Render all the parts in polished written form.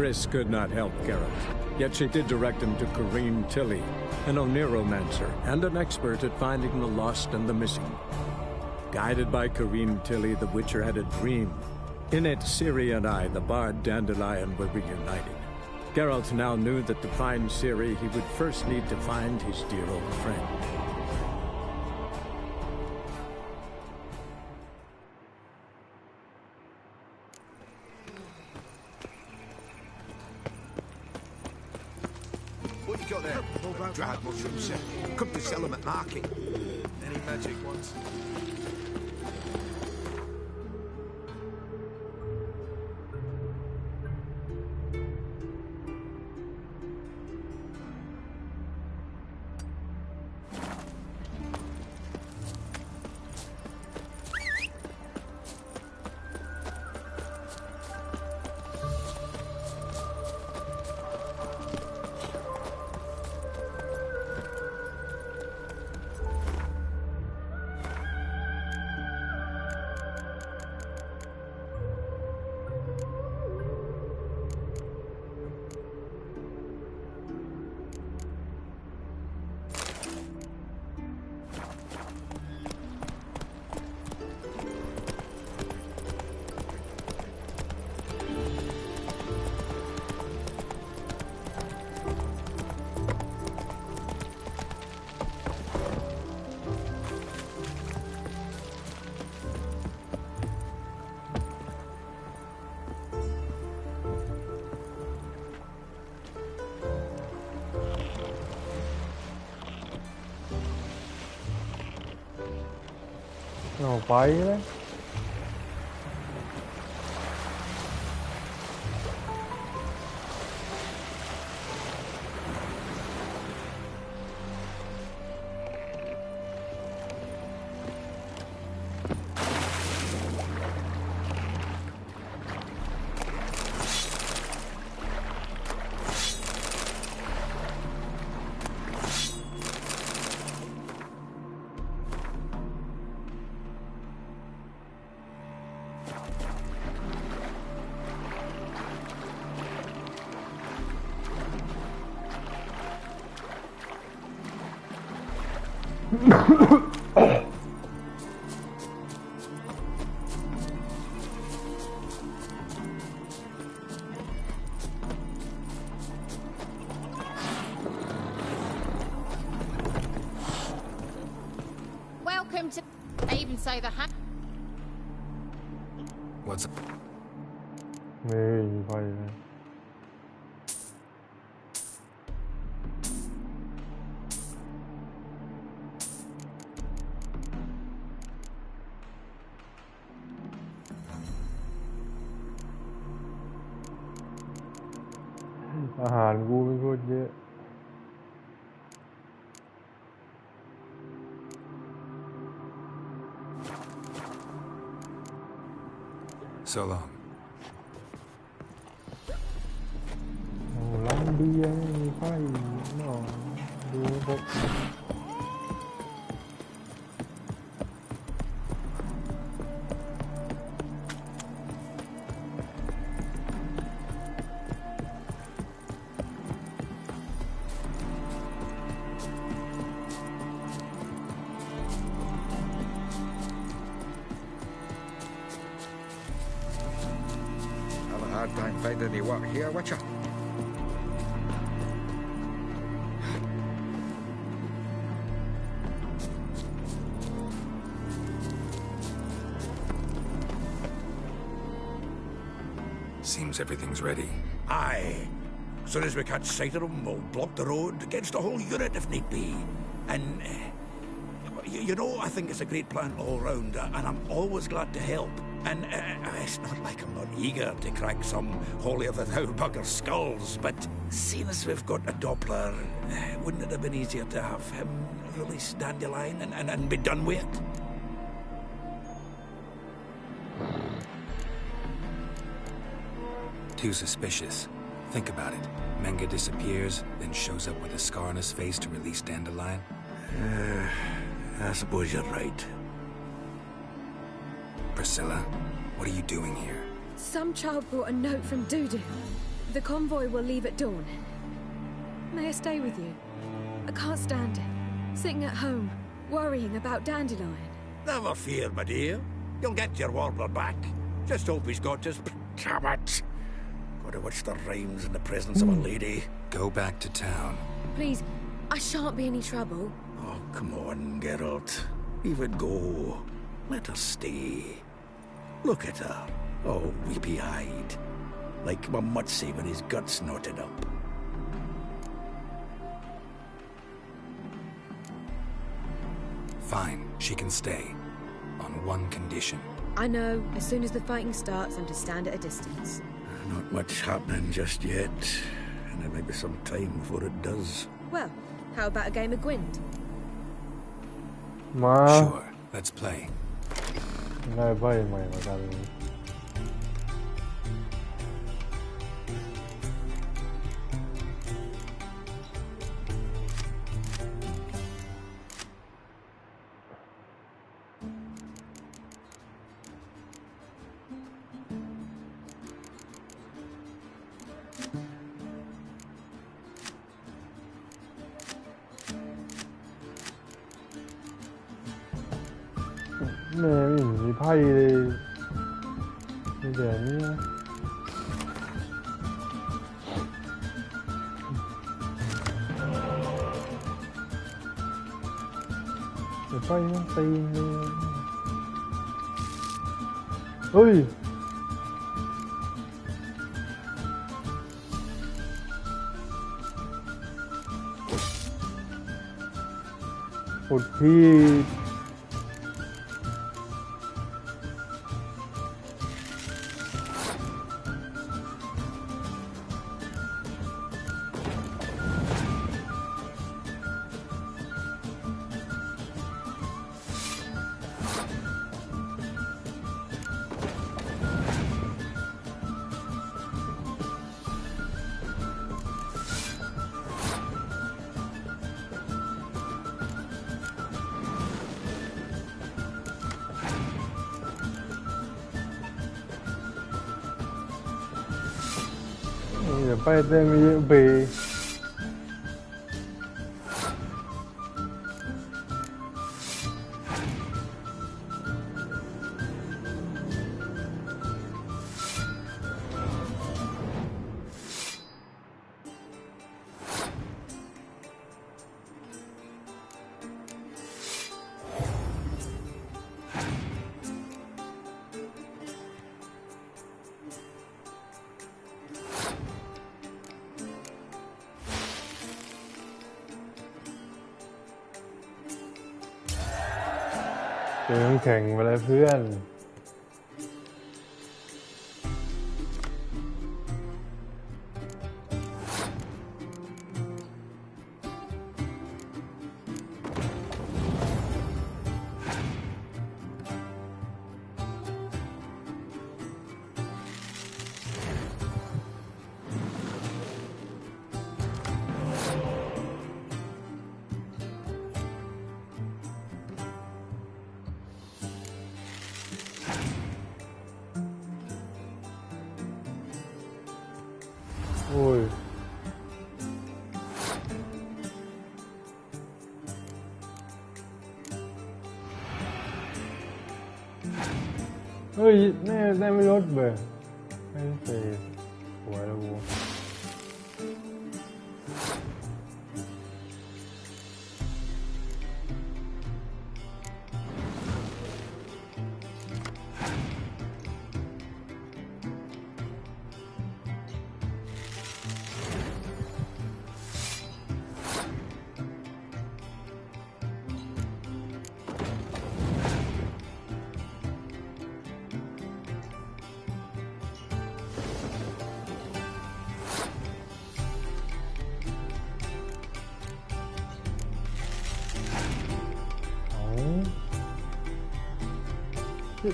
Triss could not help Geralt, yet she did direct him to Kareem Tilly, an Oniromancer and an expert at finding the lost and the missing. Guided by Kareem Tilly, the Witcher had a dream. In it, Ciri and I, the bard Dandelion, were reunited. Geralt now knew that to find Ciri, he would first need to find his dear old friend. What you got there? Dried mushrooms, sir. Come to sell them at market. Any magic ones?ไปเลย Welcome to... I even say the hat. What's... ไปเลย อาหารกูไม่โคตรเยอะ So long. โอ้ร้านเบียร์ไม่มีไฟหนอดูพวก Hard time finding any work here, Witcher. Seems everything's ready. Aye. As soon as we catch sight of them, we'll block the road against a whole unit if need be. And, you know, I think it's a great plan all round, and I'm always glad to help. And it's not like I'm not eager to crack some holier-than-thou bugger's skulls, but seeing as we've got a Doppler, wouldn't it have been easier to have him release Dandelion and be done with it? Too suspicious. Think about it. Menga disappears, then shows up with a scar on his face to release Dandelion. I suppose you're right. Priscilla, what are you doing here? Some child brought a note from Dudu. The convoy will leave at dawn. May I stay with you? I can't stand it. Sitting at home, worrying about Dandelion. Never fear, my dear. You'll get your warbler back. Just hope he's got his... Damn it! Gotta watch the rhymes in the presence of a lady. Go back to town. Please, I shan't be any trouble. Oh, come on, Geralt. Leave it go. Let her stay. Look at her, all weepy-eyed. Like my Mutsy with his guts knotted up. Fine, she can stay. On one condition. I know, as soon as the fighting starts, I'm to stand at a distance. Not much happening just yet. And there may be some time before it does. Well, how about a game of Gwent? มา Sure, let's play. ได้ใบใหม่มากันแม่ไม่เห็นมีไพ่เลยมีแต่นี้แต่ไพ่มันตีเลยเฮ้ยปวดพี่ อย่าไปเต้นมีเบเจอน้ำแข็งมาเลยเพื่อนโอ้ยเฮ้ยแน่ไม่ลดเบอร์ไม่เสร็จหัวแล้วกู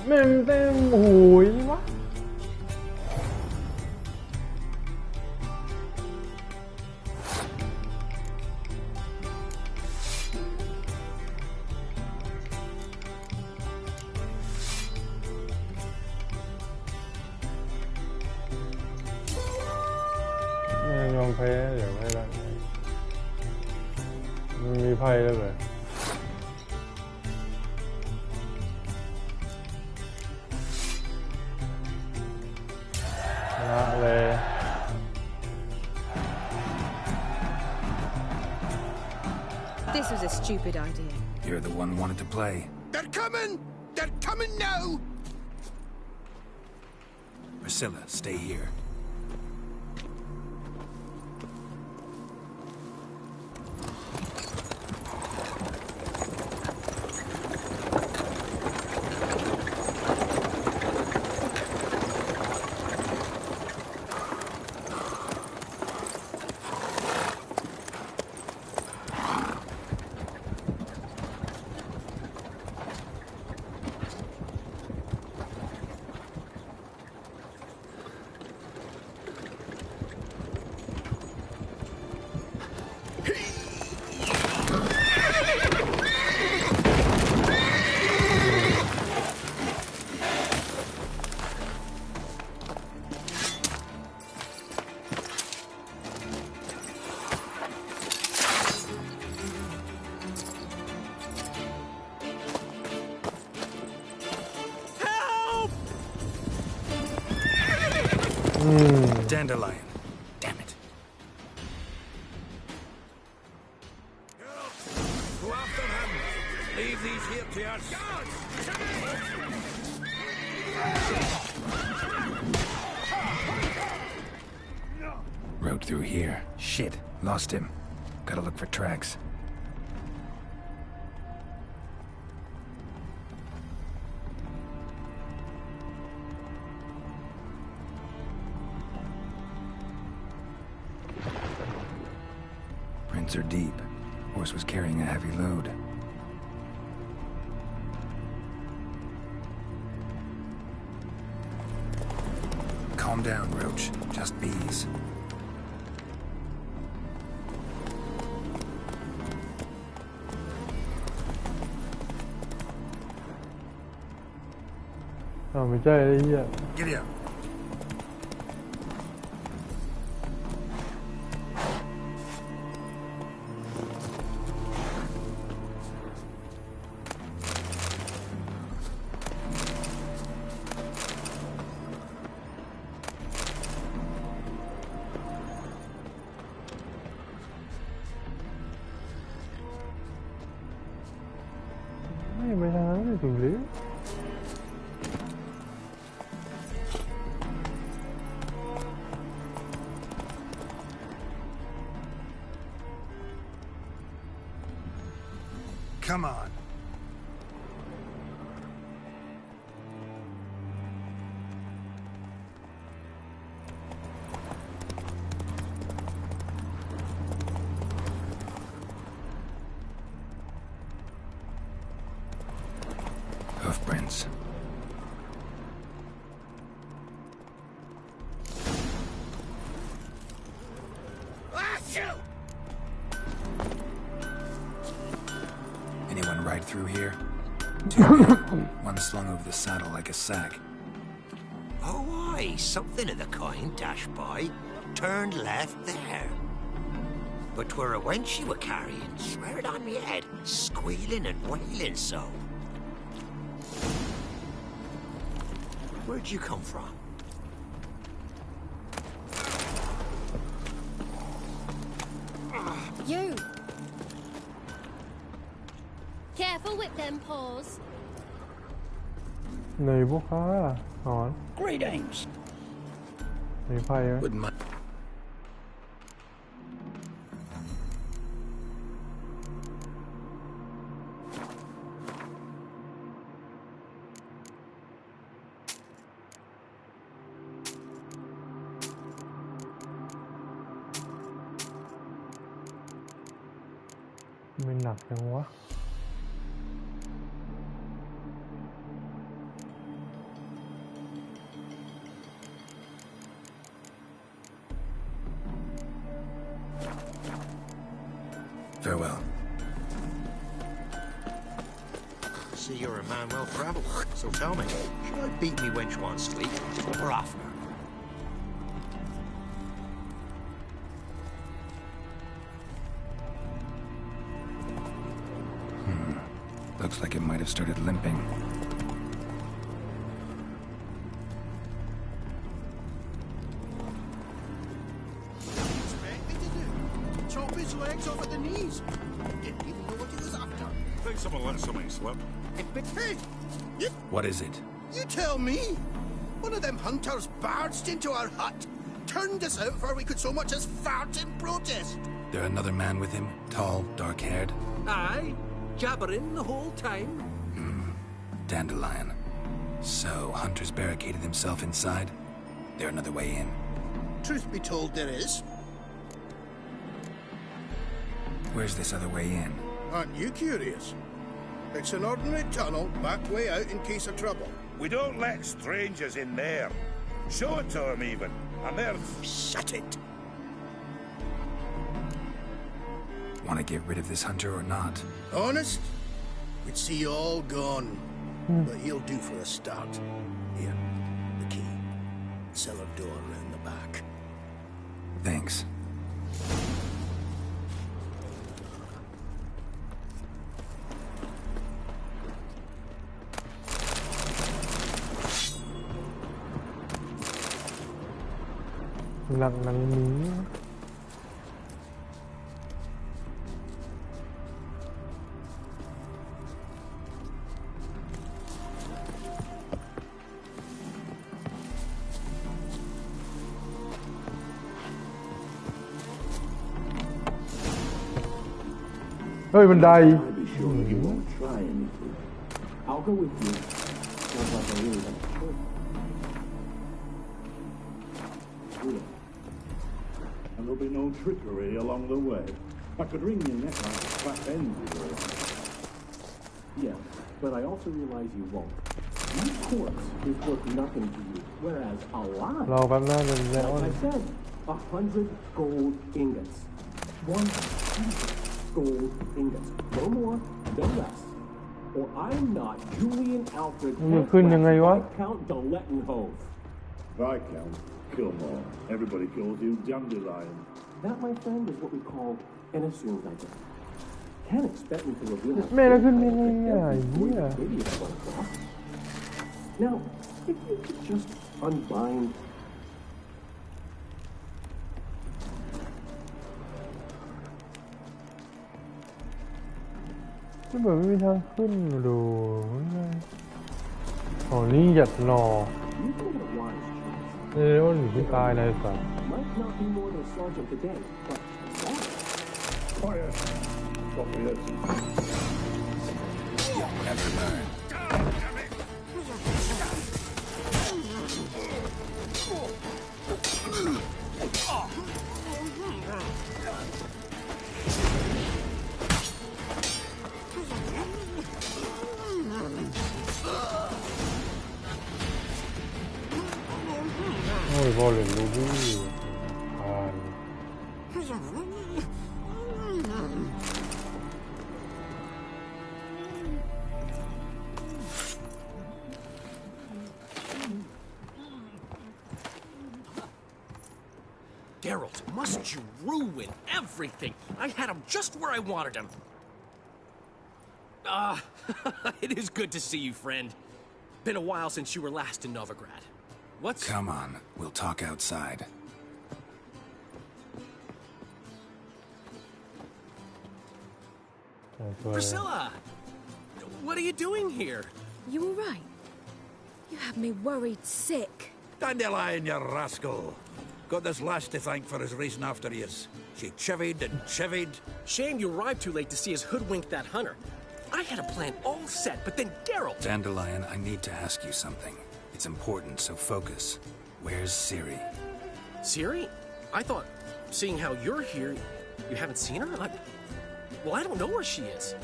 แม่งเต็มหูยวะ แพ้เดี๋ยวไม่ได้มันมีไพ่แล้วเลยละเลย This was a stupid idea. You're the one who wanted to play. They're coming! They're coming now! Priscilla, stay here. Dandelion. Damn it. Go after him! Leave these here to us! Rode through here. Shit. Lost him. Gotta look for tracks. Prints are deep. Horse was carrying a heavy load. Calm down, Roach. Just bees. ไม่ใช่ไอ้เหี้ย Giddy up.ไม่ทางนั้นถึงหรือ Come on. Hoofprints. Anyone ride through here? Two men. One slung over the saddle like a sack. Oh, aye, something of the kind dashed by. Turned left there. But 'twere a wench you were carrying, swear it on me head, squealing and wailing so. Where'd you come from? You! Careful with them paws. ในพวกข้าหอน Greetings! ในไพ่ไหม Wouldn't mind. ไม่หนักจังวะ Farewell. See, you're a man well travelled. So tell me, should I beat me wench once week or oftener? Looks like it might have started limping. Expect me to do? Chop his legs off at the knees. Didn't even know what he was after. Think someone let something slip. Hey, you What is it? tell me. One of them hunters barged into our hut, turned us out before we could so much as fart in protest. There another man with him? Tall, dark-haired? Aye, jabbering the whole time. Dandelion. So, Hunter's barricaded himself inside? There another way in? Truth be told, there is. Where's this other way in? Aren't you curious? It's an ordinary tunnel, back way out in case of trouble. We don't let strangers in there. Show it to him, even. And they're... Shut it. Want to get rid of this hunter or not? Honest? We'd see you all gone. But he'll do for a start. Here, the key. Cellar door round the back. Thanks. Lặng nắng mí. Ơi, bên đây. Be sure you won't try anything. I'll go with you. Sounds like I really have a choice. Good. And there'll be no trickery along the way. I could wring your neck like a fat end if you were around. Yes, but I also realize you won't. My corpse is worth nothing to you, whereas alive, รอแป๊บนึงเดี๋ยว like I said, 100 gold ingots. 100 gold ingots. No more, no less. Or I'm not Julian Alfred มันขึ้นยังไงวะ Count de Lettenhove. Viscount Kilmore. Everybody calls you Dandelion. That, my friend, is what we call an assumed identity. Can't expect me to reveal my แม่แล้วขึ้นยังไงอ่ะเหี้ย idiot I run across. Now, if you could just unbind. ก็แบบไม่มีทางขึ้นดูอ๋อนี่หยัดรอ You can get a wise choice. เอ้ยอ้นอยู่ที่ตายเลยสัส Might not be more than a sergeant today, but Fire. Stop the heads. You'll never learn. Ôi vô liền lưu bí Geralt, must you ruin everything? I had him just where I wanted him. It is good to see you, friend. Been a while since you were last in Novigrad. What's... Come on, we'll talk outside. Priscilla! What are you doing here? You all right? You have me worried sick. Dandelion, you rascal. Got this lass to thank for his racing after yous. She chivied and chivied. Shame you arrived too late to see us hoodwink that hunter. I had a plan all set, but then Geralt... Dandelion, I need to ask you something. It's important, so focus. Where's Ciri? Ciri? I thought, seeing how you're here, you haven't seen her? Well, I don't know where she is.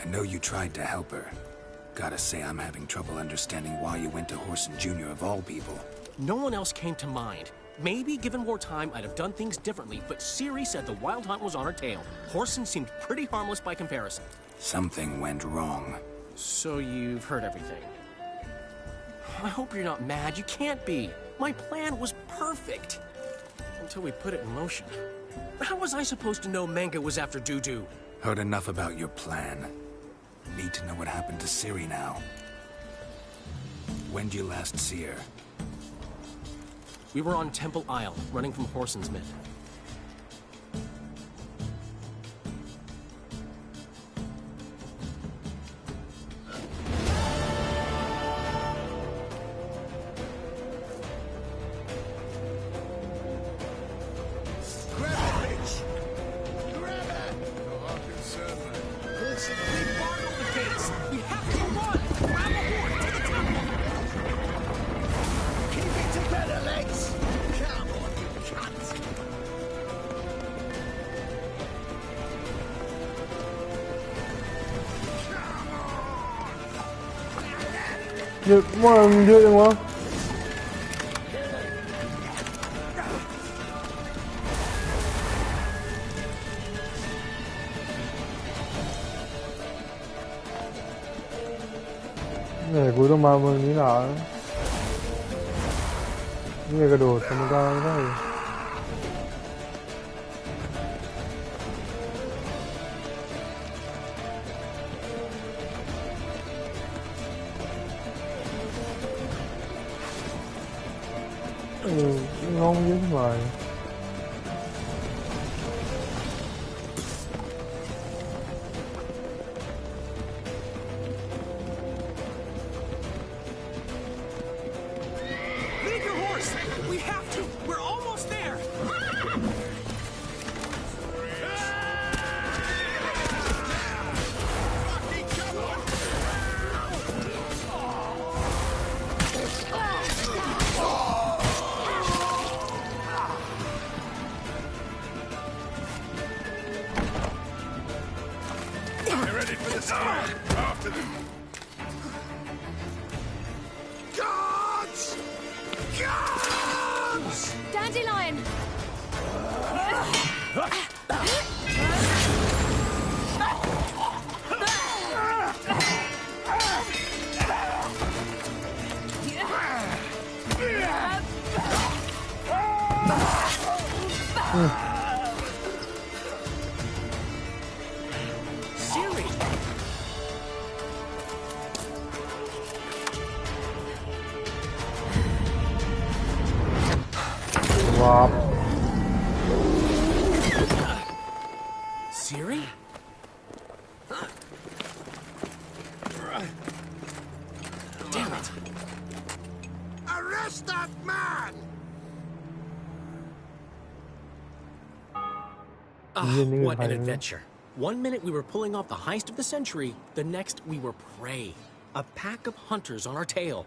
I know you tried to help her. Gotta say, I'm having trouble understanding why you went to Horson Jr. of all people. No one else came to mind. Maybe, given more time, I'd have done things differently, but Ciri said the Wild Hunt was on her tail. Horson seemed pretty harmless by comparison. Something went wrong. So you've heard everything. I hope you're not mad. You can't be. My plan was perfect. Until we put it in motion. How was I supposed to know Manga was after Dudu? Heard enough about your plan. Need to know what happened to Ciri now. When did you last see her? We were on Temple Isle, running from Horson's Mid. Được, mà mình đưa được không? Này cuối tuần mà mình nghĩ là cái cái đồ thằng ta thế này. Ngon dữ mà. Leave your horse! We have to! We're almost there! After them. Guards! Guards! Dandelion! Ciri! Wow. Ciri? Damn it! Arrest that man! What an adventure. 1 minute we were pulling off the heist of the century, the next we were prey. A pack of hunters on our tail.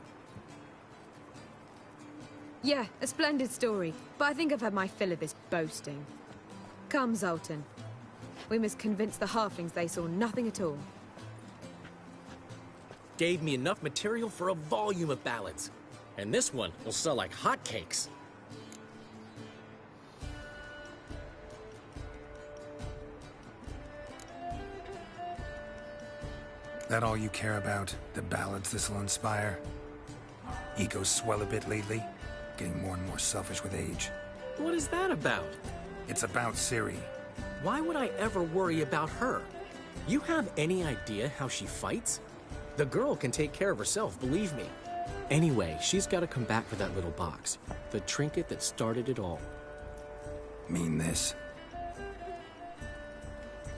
Yeah, a splendid story, but I think I've had my fill of this boasting. Come, Zoltan. We must convince the halflings they saw nothing at all. Gave me enough material for a volume of ballads. And this one will sell like hotcakes. That all you care about? The ballads this'll inspire? Egos swell a bit lately? Getting more and more selfish with age. What is that about? It's about Ciri. Why would I ever worry about her? You have any idea how she fights? The girl can take care of herself, believe me. Anyway, she's got to come back for that little box. The trinket that started it all. Mean this?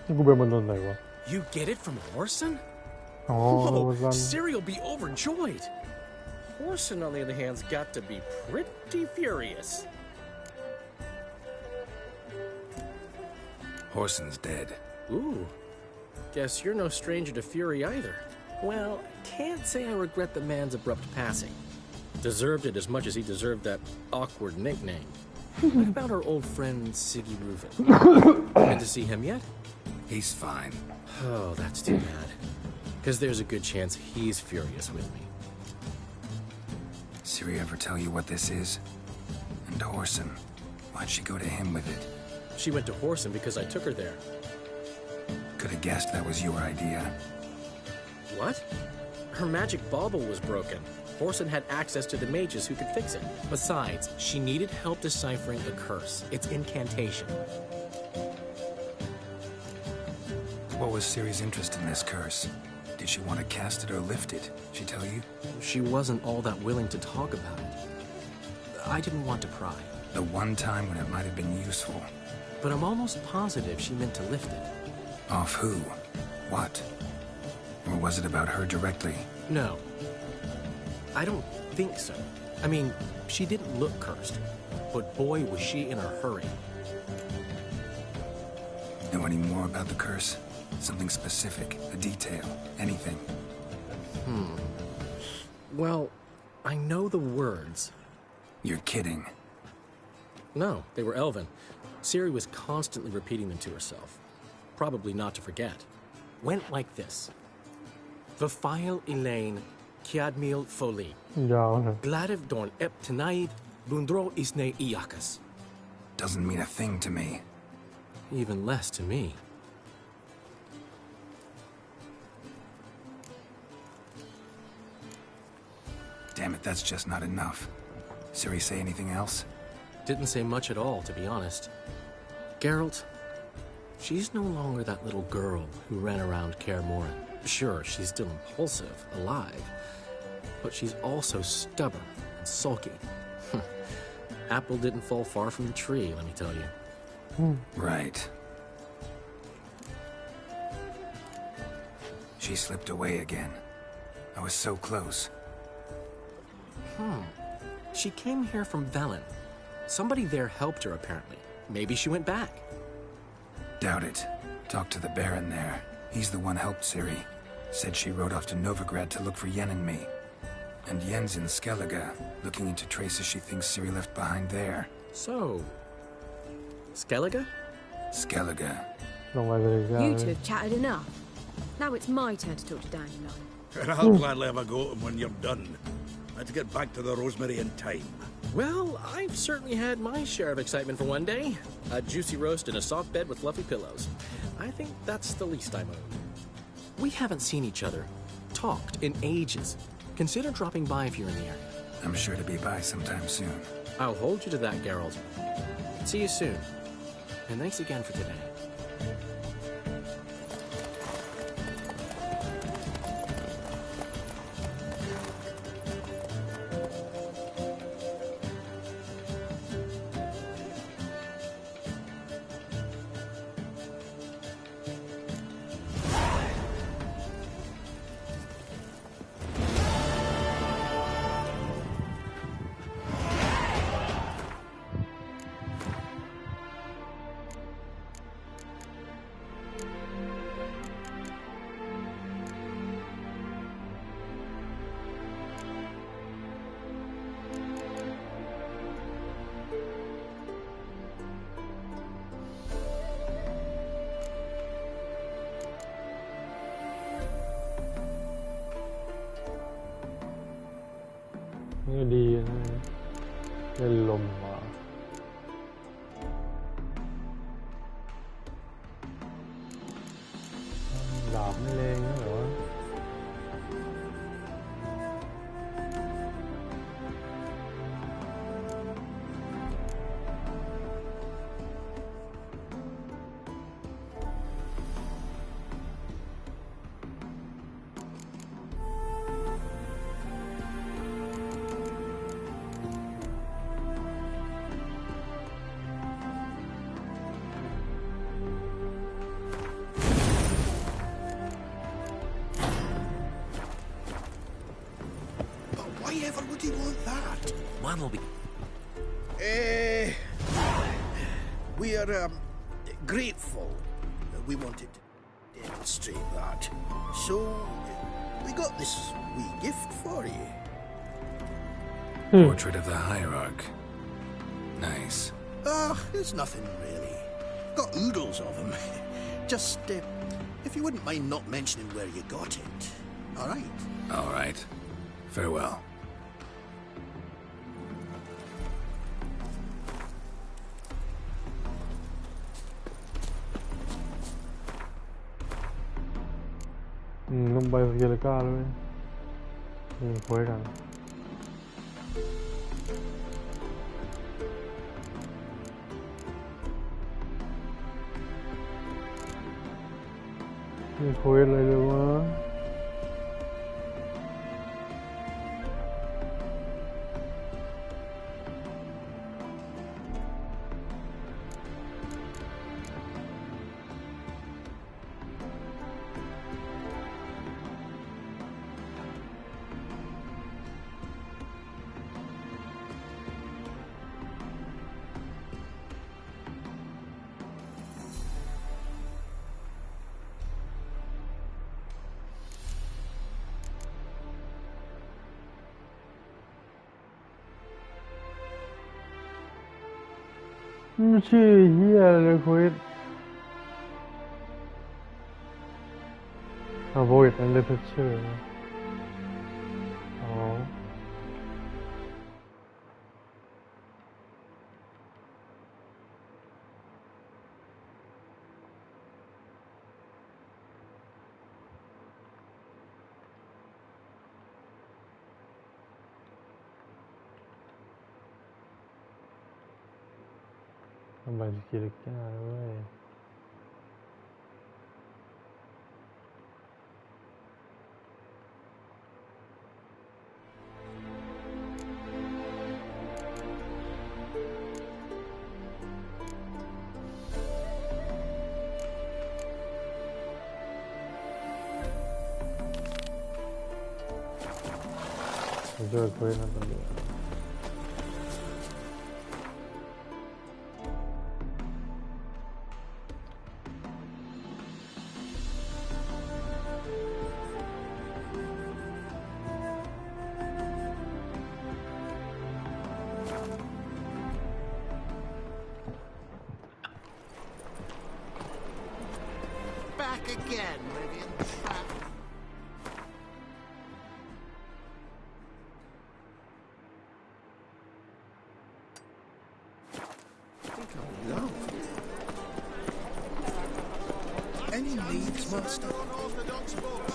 You get it from Horson? Oh, Ciri will be overjoyed. Horson, on the other hand, has got to be pretty furious. Horson's dead. Ooh. Guess you're no stranger to fury either. Well, can't say I regret the man's abrupt passing. Deserved it as much as he deserved that awkward nickname. What about our old friend Siggy Reuven? Been to see him yet? He's fine. Oh, that's too bad. Because there's a good chance he's furious with me. Ciri ever tell you what this is? And Horson, why'd she go to him with it? She went to Horson because I took her there. Could have guessed that was your idea. What? Her magic bauble was broken. Horson had access to the mages who could fix it. Besides, she needed help deciphering a curse. Its incantation. What was Ciri's interest in this curse? Did she want to cast it or lift it? She tell you? She wasn't all that willing to talk about it. I didn't want to pry. The one time when it might have been useful. But I'm almost positive she meant to lift it. Off who? What? Or was it about her directly? No. I don't think so. I mean, she didn't look cursed. But boy, was she in a hurry. Know any more about the curse? Something specific, a detail, anything? Well, I know the words. You're kidding. No, they were Elven. Ciri was constantly repeating them to herself. Probably not to forget. Went like this. Vafile Elaine, Kiadmil Foli. ยาวนะ Gladiv Dorn Ep Tanaid, Bundro Isne Iakas. Doesn't mean a thing to me. Even less to me. Damn it, that's just not enough. Ciri say anything else? Didn't say much at all, to be honest. Geralt, she's no longer that little girl who ran around Kaer Morhen. Sure, she's still impulsive, alive, but she's also stubborn and sulky. Apple didn't fall far from the tree, let me tell you. Right. She slipped away again. I was so close. She came here from Velen. Somebody there helped her, apparently. Maybe she went back. Doubt it. Talked to the Baron there. He's the one helped Ciri. Said she rode off to Novigrad to look for Yen and me. And Yen's in Skellige, looking into traces she thinks Ciri left behind there. So, Skellige? Skellige. ลงไปเลยจ้า You two have chatted enough. Now it's my turn to talk to Dandelion. And I'll gladly have a go at him when you're done. Let's get back to the Rosemary in time. Well, I've certainly had my share of excitement for one day. A juicy roast in a soft bed with fluffy pillows. I think that's the least I'm owed. We haven't seen each other, talked in ages. Consider dropping by if you're in the area. I'm sure to be by sometime soon. I'll hold you to that, Geralt. See you soon. And thanks again for today.นี่ดีนะเล่นลมมาดาบไม่แรงนะเหรอ Why ever would he want that? Man will be... We are grateful that we wanted to demonstrate that. So, we got this wee gift for you. Portrait of the Hierarch. Nice. It's nothing really. Got oodles of them. Just, if you wouldn't mind not mentioning where you got it. All right? All right. Farewell. Không bay vào kia là ca luôn. Quay ra. มีคุยอะไรเลยวะไม่ชื่อเฮียอะไรเลยคุยAvoid under picture อ๋อทำไมสกิลก้าด้วย Enjoy playing up on it. Back again, Rivian Trap. Any needs, Master? Unorthodox books.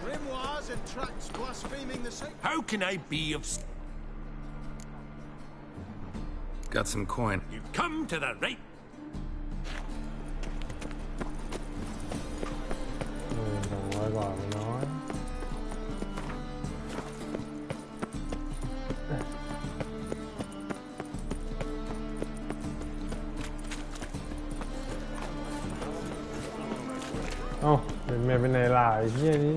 Grimoires and tracts blaspheming the sacred. How can I be of... Got some coin. You've come to the right... Oh, เป็นแม่เป็นไหนล่ะไอ้เหี้ยนี้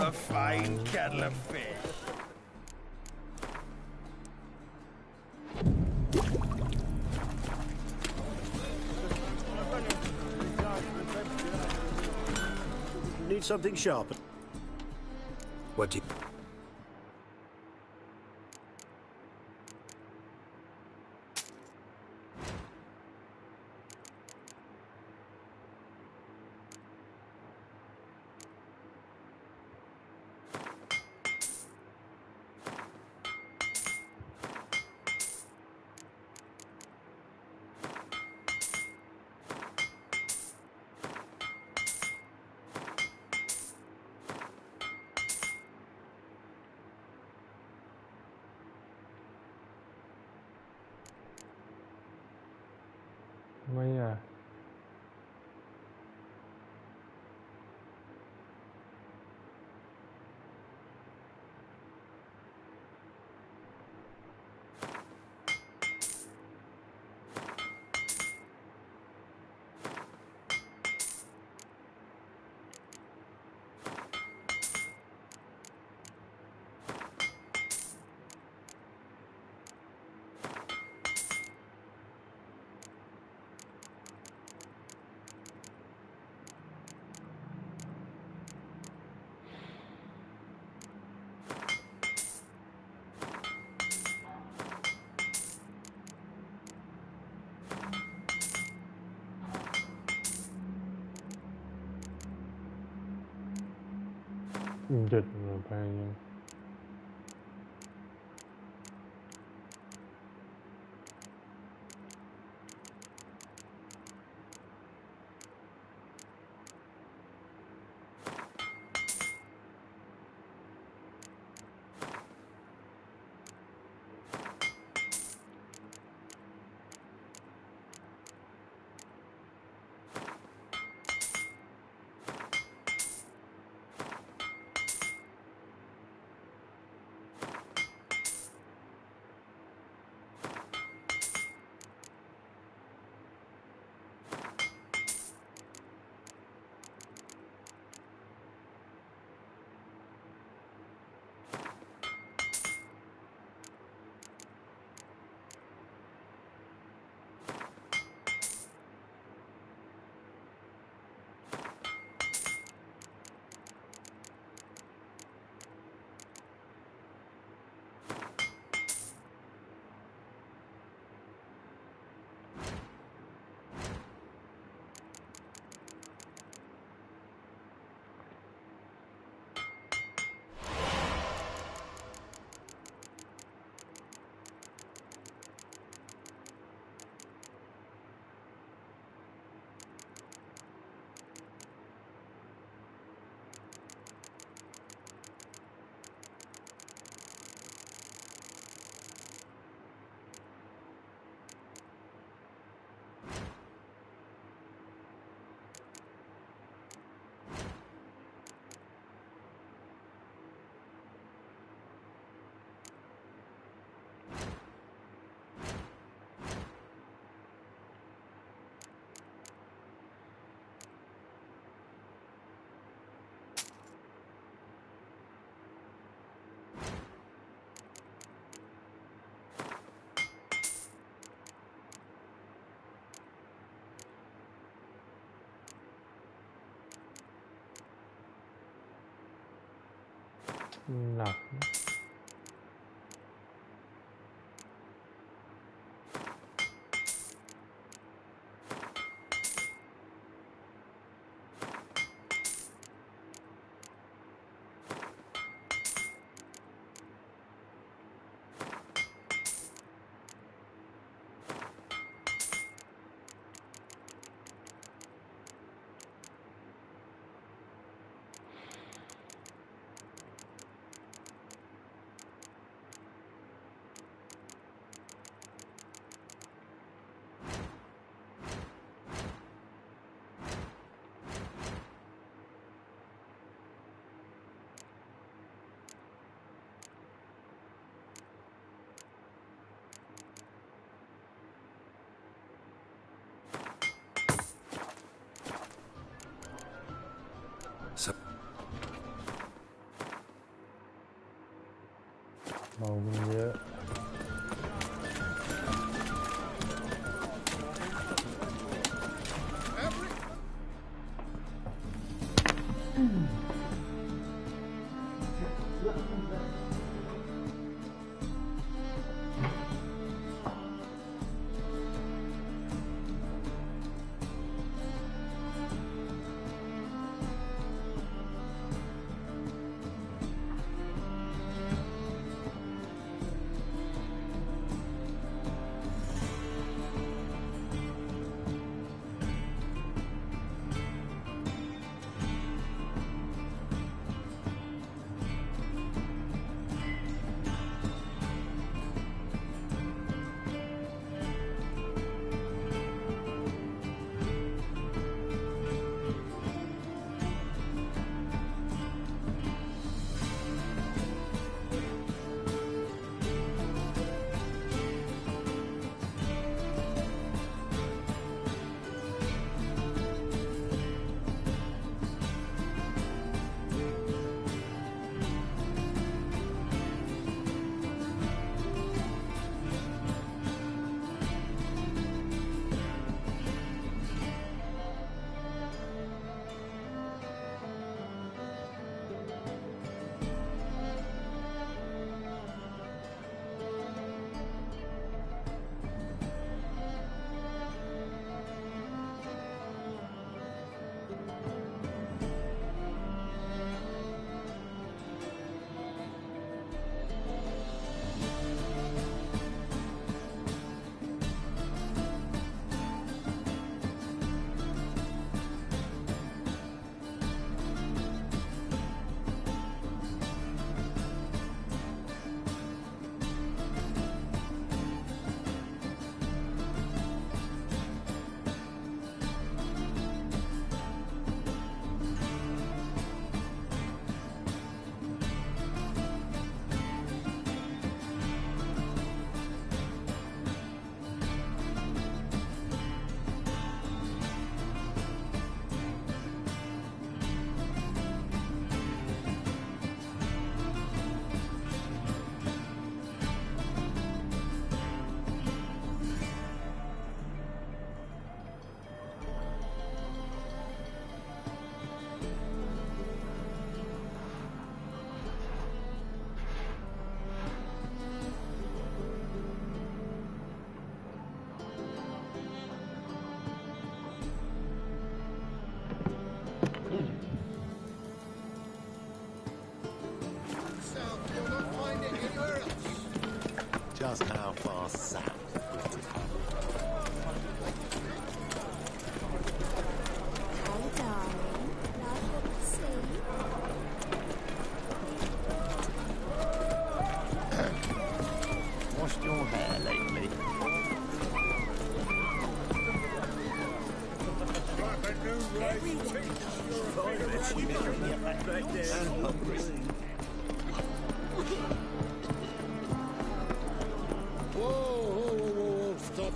A fine kettle of fish. Need something sharp. What do you...ไม่อ่ะเจ็ดแพงยัง หนัก เมามันเยอะJust how far south would we come? Hi, darling. Love to see. Washed your hair lately? I'm hungry. Whoa, stop.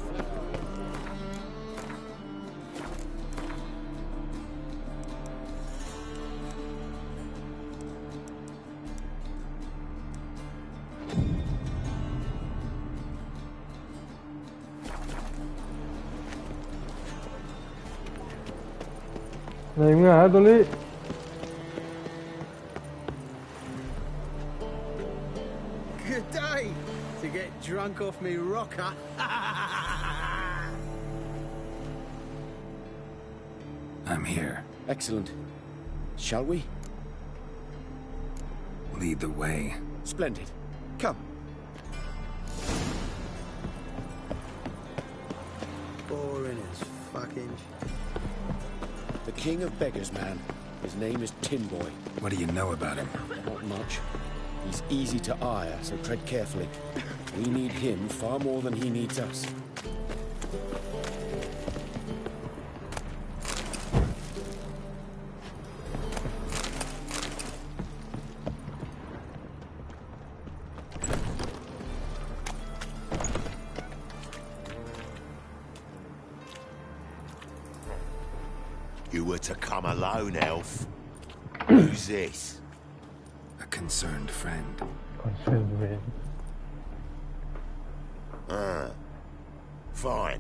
ไหนมึงหาตัวนี้ drunk off me rocker. I'm here. Excellent. Shall we? Lead the way. Splendid. Come. Boring as fucking... The king of beggars, man. His name is Tin Boy. What do you know about him? Not much. He's easy to ire, so tread carefully. We need him far more than he needs us. You were to come alone, elf. Who's this? A concerned friend. Fine.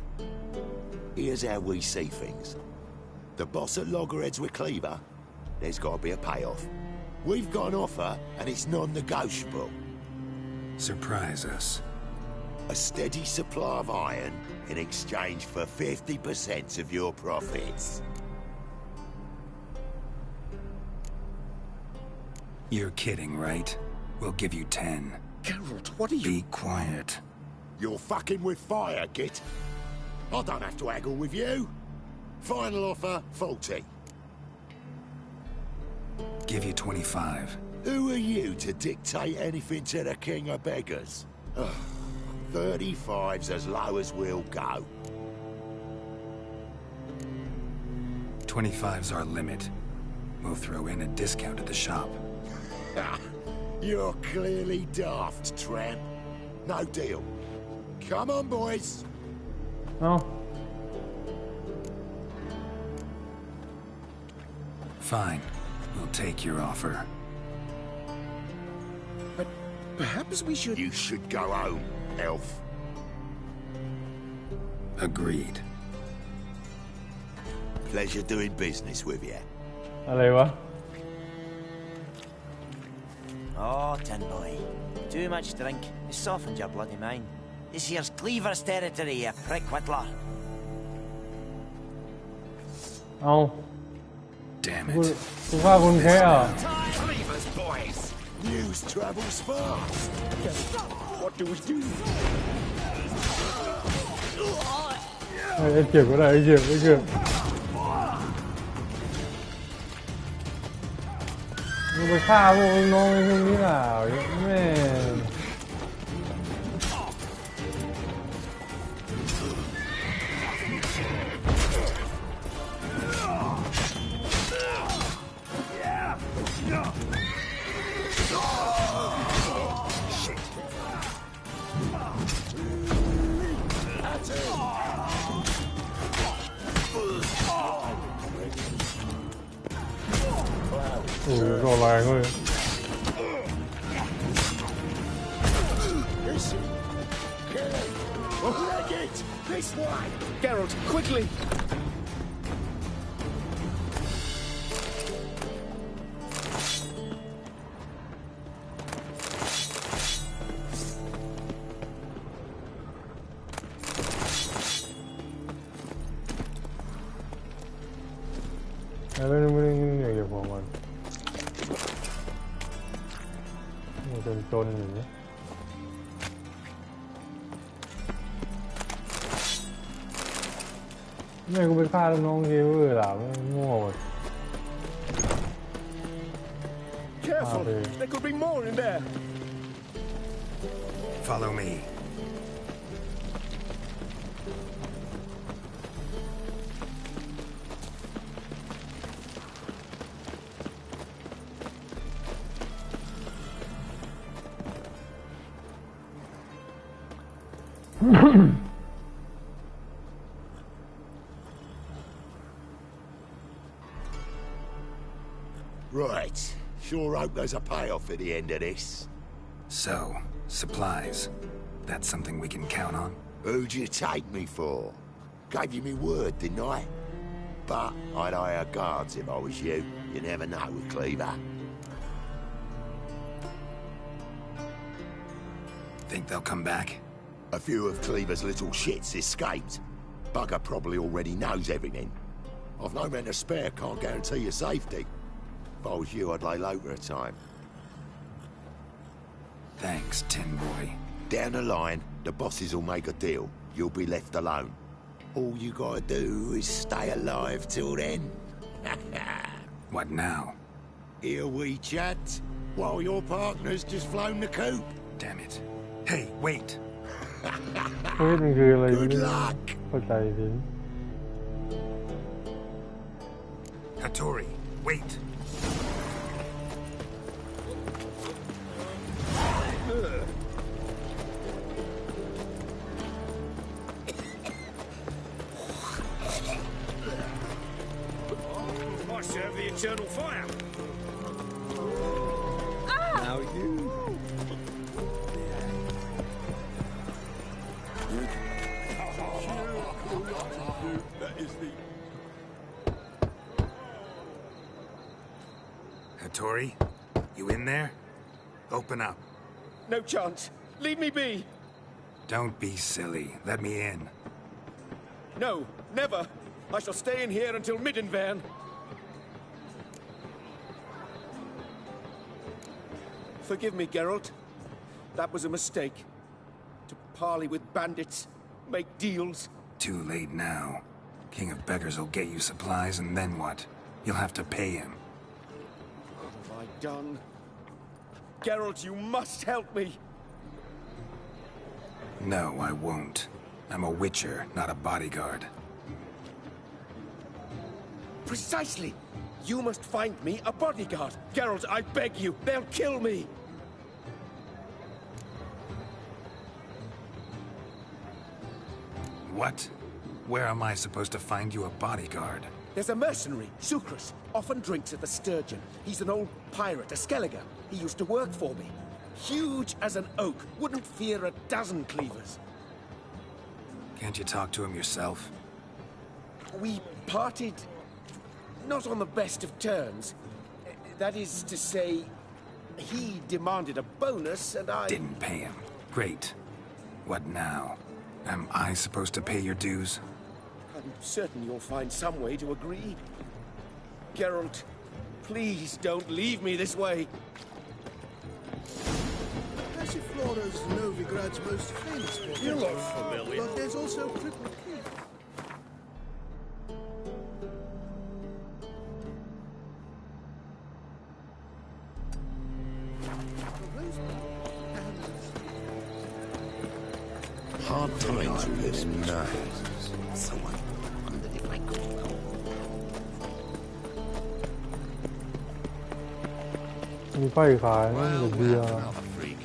Here's how we see things. The boss at Loggerheads with Cleaver, there's got to be a payoff. We've got an offer, and it's non-negotiable. Surprise us. A steady supply of iron in exchange for 50% of your profits. You're kidding, right? We'll give you 10. Geralt, what are you... Be quiet. You're fucking with fire, Git. I don't have to haggle with you. Final offer, 40. Give you 25. Who are you to dictate anything to the king of beggars? Ugh, 35's as low as we'll go. 25's our limit. We'll throw in a discount at the shop. You're clearly daft, tramp. No deal. Come on, boys. Oh. Fine. We'll take your offer. But perhaps we should... You should go home, elf. Agreed. Pleasure doing business with you. อะไรวะ Oh, Tin Boy. Too much drink. It softened your bloody mind. This here's Cleaver's territory, you prick whittler. เอา Damn คุณ it. คุณฆ่าคุณแค่เหรอ Cleaver's boys. News travels fast. What do we do? ไอ้เจ็บก็ได้ไอ้เจ็บไอ้เจ็บมึงไปฆ่าพวกน้องไอ้พวกนี้ล่ะแม่โอ้ยโดนแรงเลย This way. Geralt, quickly!ไม่เดี๋ยวผมก่อนมันจนอยู่นี่แม่กูไปฆ่าลูกน้องเฮลเลยล่ะไม่โง่หมด Careful! There could be more in there! Follow me. Right. Sure hope there's a payoff at the end of this. So, supplies. That's something we can count on? Who'd you take me for? Gave you me word, didn't I? But I'd hire guards if I was you. You never know with Cleaver. Think they'll come back? A few of Cleaver's little shits escaped. Bugger probably already knows everything. I've no men to spare, can't guarantee your safety. If I was you, I'd lay low for a time. Thanks, Tin Boy. Down the line, the bosses will make a deal. You'll be left alone. All you gotta do is stay alive till then. What now? Here we chat, while your partner's just flown the coop. Damn it. Hey, wait. เฮ้ยมันคืออะไร Good luck. เข้าใจสิ Hattori, wait. I serve the eternal fire. Now you. That is the... Hattori, you in there? Open up. No chance. Leave me be. Don't be silly. Let me in. No, never. I shall stay in here until Middenvern. Forgive me, Geralt. That was a mistake. To parley with bandits, make deals. Too late now. King of Beggars will get you supplies, and then what? You'll have to pay him. What have I done? Geralt, you must help me. No, I won't. I'm a witcher, not a bodyguard. Precisely. You must find me a bodyguard. Geralt, I beg you. They'll kill me. What? Where am I supposed to find you a bodyguard? There's a mercenary, Sucrus. Often drinks at the Sturgeon. He's an old pirate, a Skelliger. He used to work for me. Huge as an oak. Wouldn't fear a dozen cleavers. Can't you talk to him yourself? We parted... not on the best of terms. That is to say, he demanded a bonus and I... Didn't pay him. Great. What now? Am I supposed to pay your dues? I'm certain you'll find some way to agree. Geralt, please don't leave me this way. Passiflora's Novigrad's most famous for. You look familiar. But there's also Cripple Cave. Hard times with this nose. Someone wondered if I could go. มีไฟขายนะหรือเบียร์ Another freak.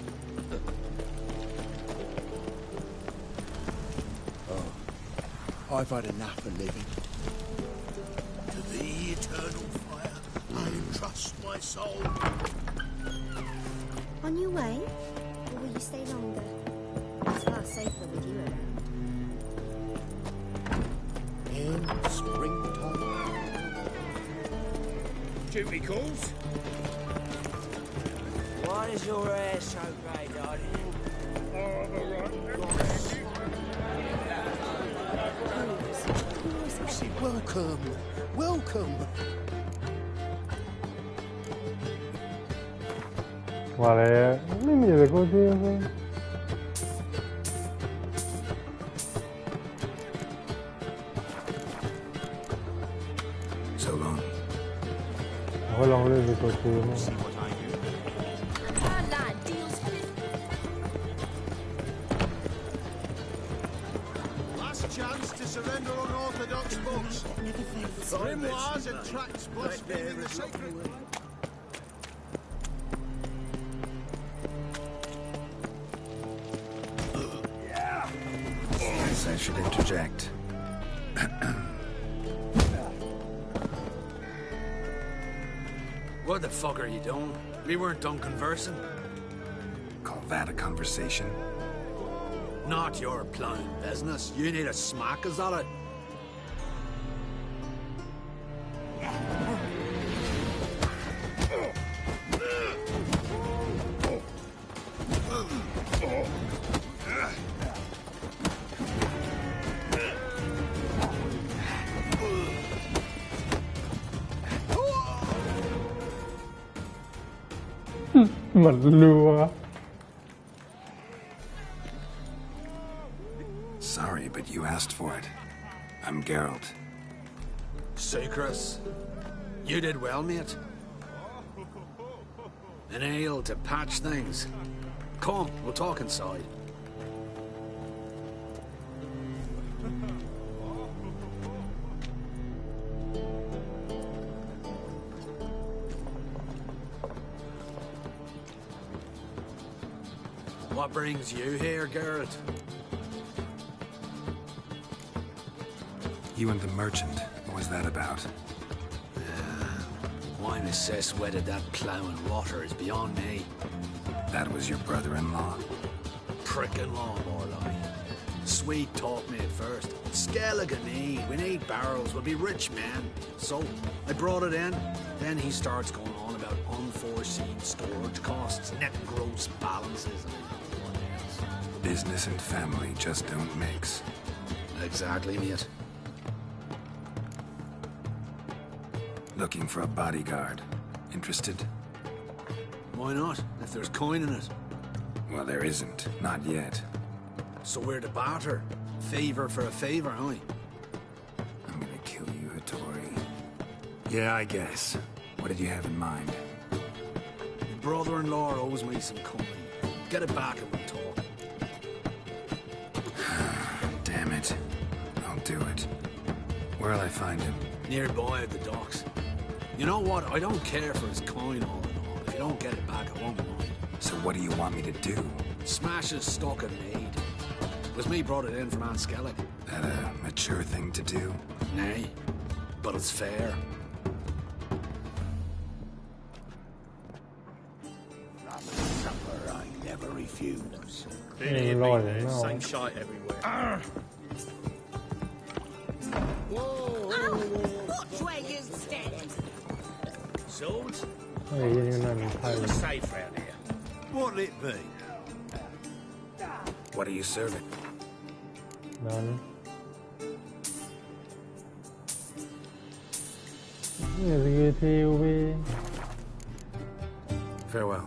I've had enough of living. To the eternal fire, I entrust my soul. On your way? Or will you stay longer? It's far safer with you around. In springtime. Duty calls. What is your hair so grey, darling? Welcome, welcome. ว่าแล้วไม่มีอะไรก็เที่ยวเลย So long. เราก็ลองเล่นไปตัวเที่ยวมั้ง Last chance to surrender unorthodox books. Grimoires and tracts blaspheming the sacred. Guess I should interject. What the fuck are you doing? We weren't done conversing. Call that a conversation? Not your plowing business. You need a smack, is that it? หมดรัว Sorry, but you asked for it. I'm Geralt. Sucrus, you did well, mate. An ale to patch things. Come, we'll talk inside. What brings you here, Geralt? You and the merchant. What was that about? I'm assess whether that ploughing water is beyond me. That was your brother-in-law? Prick-in-law, more like. Swede taught me at first. Skellige need. We need barrels. We'll be rich men. So, I brought it in. Then he starts going on about unforeseen storage costs, net gross balances, and what else. Business and family just don't mix. Exactly, mate. Looking for a bodyguard. Interested? Why not, if there's coin in it? Well, there isn't. Not yet. So we're to barter. Favor for a favor, aye? I'm gonna kill you, Hattori. Yeah, I guess. What did you have in mind? Your brother-in-law owes me some coin. Get it back and we'll talk. Damn it. I'll do it. Where'll I find him? Nearby at the docks. You know what? I don't care for his coin all in all. If you don't get it back, I won't mind. So what do you want me to do? Smash his stock and made. It was me brought it in from Aunt Skellig. That a mature thing to do? Nay, but it's fair. Supper I never refuse. Been here, been there. Same shite everywhere. Watch where you stand. Swords? เฮ้ยนี่นั่นไทย Who's safe round here? What'll it be? What are you serving? นั้น นี่คือทีวี Farewell.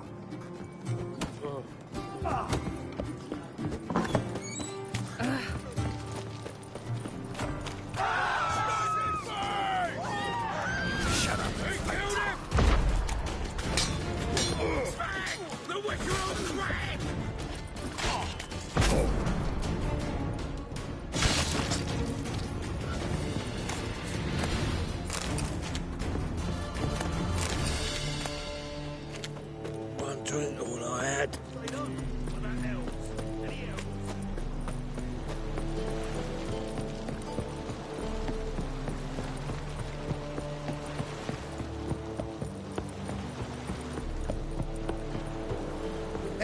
One drink, all I had.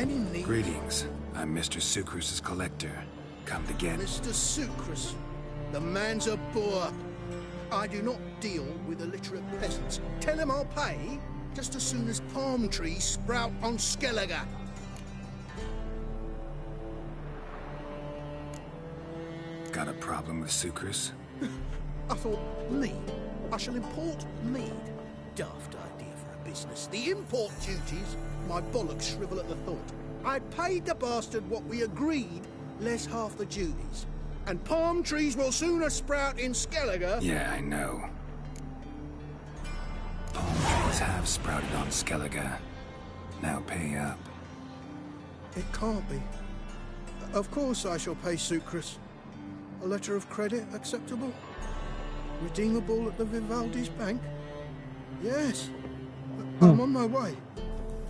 Any need? Greetings. I'm Mr. Sucrus's collector. Come to get... Mr. Sucrus, the man's a boor. I do not deal with illiterate peasants. Tell him I'll pay just as soon as palm trees sprout on Skellige. Got a problem with Sucrus? I thought, mead. I shall import mead. Daft idea for a business. The import duties, my bollocks shrivel at the thought. I paid the bastard what we agreed, less half the duties. And palm trees will sooner sprout in Skellige. Yeah, I know. Palm trees have sprouted on Skellige. Now pay up. It can't be. Of course I shall pay Sucrus. A letter of credit acceptable? Redeemable at the Vivaldi's bank? Yes. I'm on my way.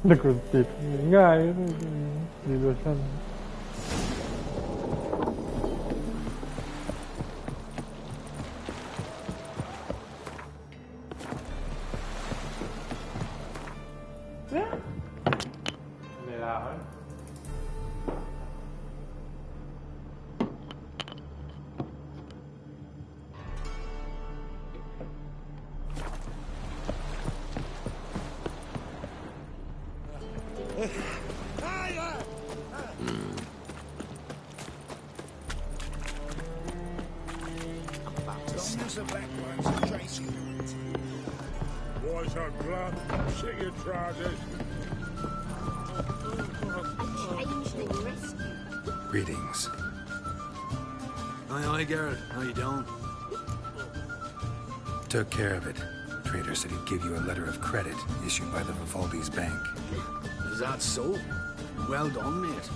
แล้วก็ติดง่ายดีโลชั่น เวลา Boys are glad. Sit your trousers. Greetings. Aye, Geralt. How you doing? Took care of it. Trader said he'd give you a letter of credit issued by the Vivaldi's bank. Is that so? Well done, mate.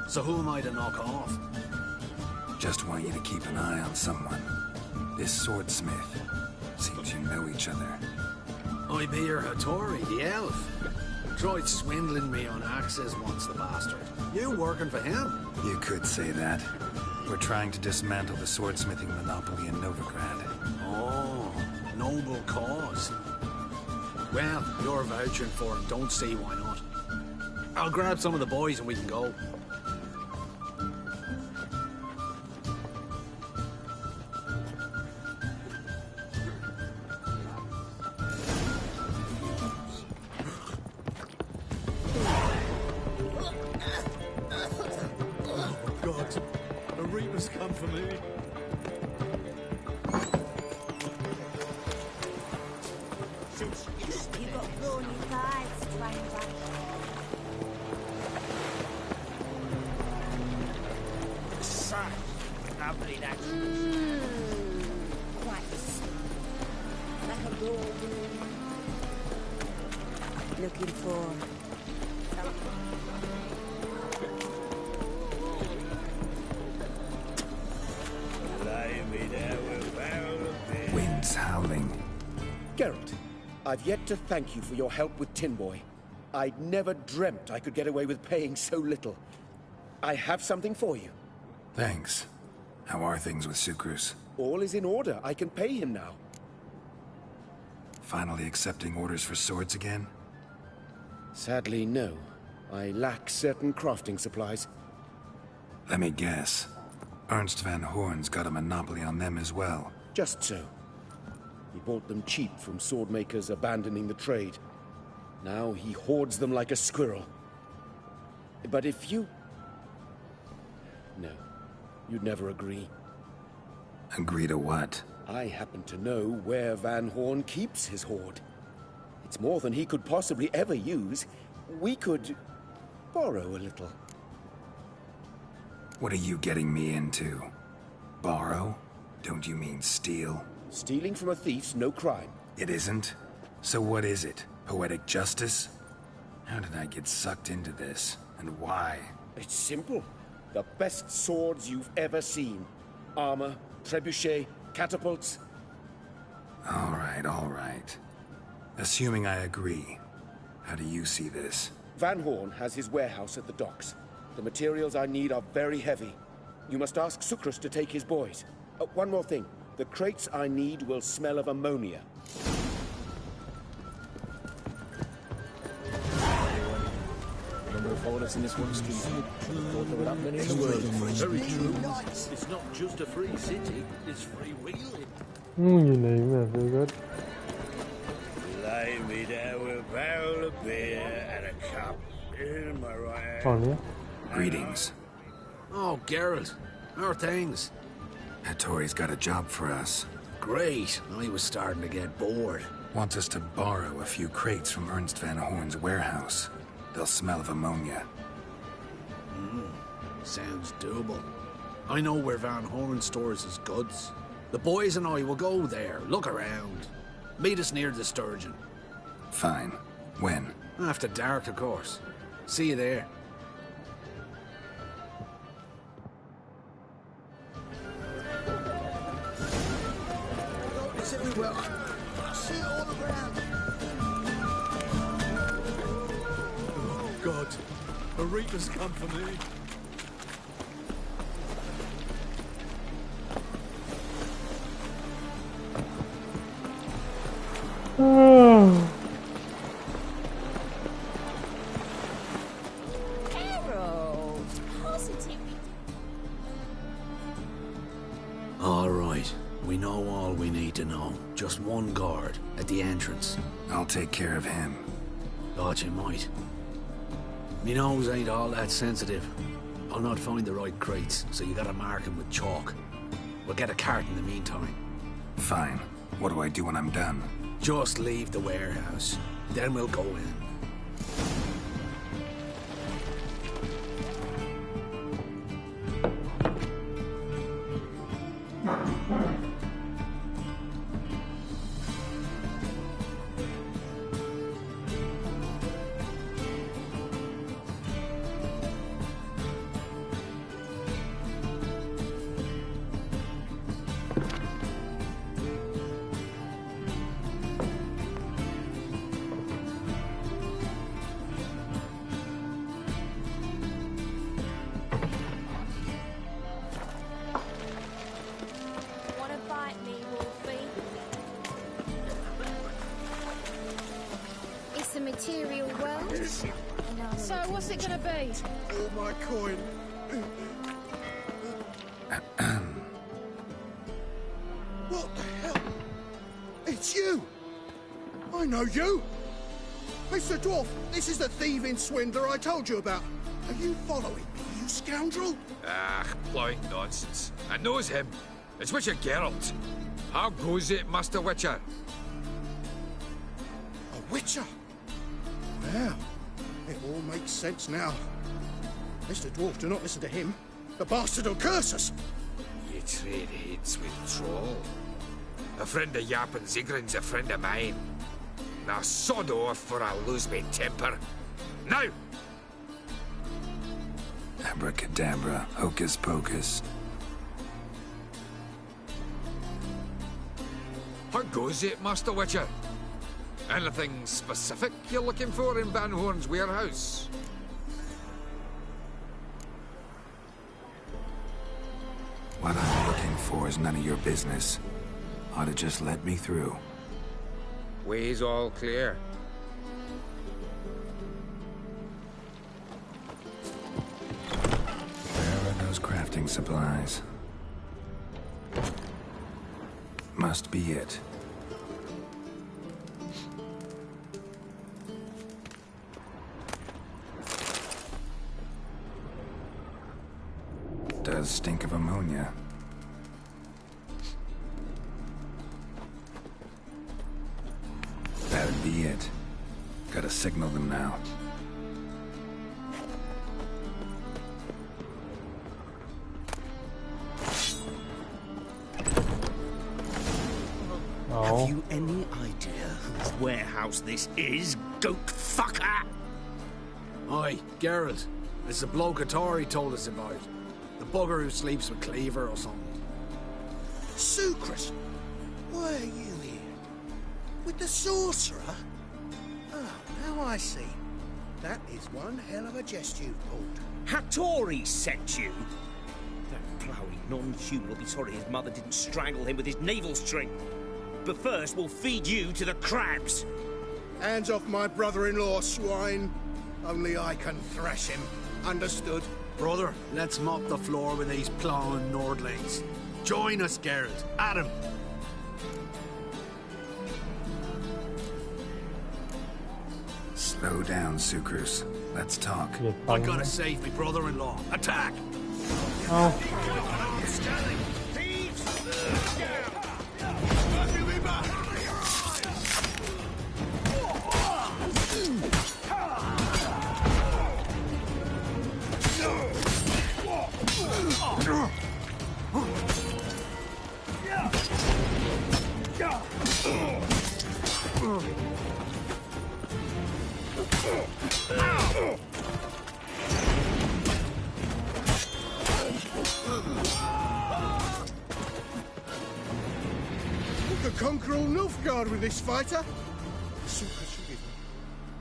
So who am I to knock off? Just want you to keep an eye on someone. This swordsmith. Seems you know each other. I be your Hattori, the elf. Tried swindling me on axes once, the bastard. You working for him? You could say that. We're trying to dismantle the swordsmithing monopoly in Novigrad. Oh, noble cause. Well, you're vouching for him. Don't see why not. I'll grab some of the boys and we can go. Looking for Wind's howling. Geralt, I've yet to thank you for your help with Tin Boy. I'd never dreamt I could get away with paying so little. I have something for you. Thanks. How are things with Sukrus? All is in order. I can pay him now. Finally accepting orders for swords again? Sadly, no. I lack certain crafting supplies. Let me guess. Ernst van Horn's got a monopoly on them as well. Just so. He bought them cheap from swordmakers abandoning the trade. Now he hoards them like a squirrel. But if you... No, you'd never agree. Agree to what? I happen to know where Van Horn keeps his hoard. It's more than he could possibly ever use. We could borrow a little. What are you getting me into? Borrow? Don't you mean steal? Stealing from a thief's no crime. It isn't? So what is it? Poetic justice? How did I get sucked into this? And why? It's simple. The best swords you've ever seen. Armor, trebuchet, catapults. All right. Assuming I agree, how do you see this? Van Horn has his warehouse at the docks. The materials I need are very heavy. You must ask Sukrus to take his boys. One more thing. The crates I need will smell of ammonia. Us in this one street. Thought there were that many in the world. Very true. It's not just a free city, it's free wheeling. You name it, very good. Lay me down with a barrel of beer and a cup in my right hand. On here. Greetings. Oh, Geralt. How are things? Hattori's got a job for us. Great. I was starting to get bored. Wants us to borrow a few crates from Ernst van Horn's warehouse. They'll smell of ammonia. Sounds doable. I know where Van Horn stores his goods. The boys and I will go there, look around. Meet us near the Sturgeon. Fine. When? After dark, of course. See you there. It's everywhere. I see it all around. God, a reaper's come for me. Harold, positively. All right. We know all we need to know. Just one guard at the entrance. I'll take care of him. Thought you might. Me nose ain't all that sensitive. I'll not find the right crates, so you gotta mark them with chalk. We'll get a cart in the meantime. Fine. What do I do when I'm done? Just leave the warehouse. Then we'll go in. Wanna bite me, Wolfie? It's a material world. So, what's it gonna be? Oh, my coin. What the hell? It's you! I know you! Mr. Dwarf, this is the thieving swindler I told you about. Are you following me, you scoundrel? Ah, plowing nonsense. I knows him. It's Witcher Geralt. How goes it, Master Witcher? A witcher? Well, it all makes sense now. Mr. Dwarf, do not listen to him. The bastard will curse us. You trade heads with troll. A friend of Yap and Zigrin's a friend of mine. Now sod off or I'll lose my temper. Now! Abracadabra, hocus pocus. How goes it, Master Witcher? Anything specific you're looking for in Van Horn's warehouse? What I'm looking for is none of your business. Ought to just let me through. Way's all clear. Where are those crafting supplies? Must be it. Does stink of ammonia. That'd be it. Gotta signal them now. Have you any idea whose warehouse this is, goat fucker? Aye, Geralt. It's the bloke Atari told us about. The bugger who sleeps with Cleaver or something. Sucrus, why are you here? With the sorcerer? Oh, now I see. That is one hell of a jest you've pulled. Hattori sent you? That ploughing non-human will be sorry his mother didn't strangle him with his navel string. But first, we'll feed you to the crabs. Hands off my brother-in-law, swine. Only I can thrash him. Understood? Brother, let's mop the floor with these plowing Nordlings. Join us, Geralt. Adam. Slow down, Sucrus. Let's talk. I gotta save me brother-in-law. Attack! We could conquer all Nilfgaard with this fighter. Sucrus, forgive me.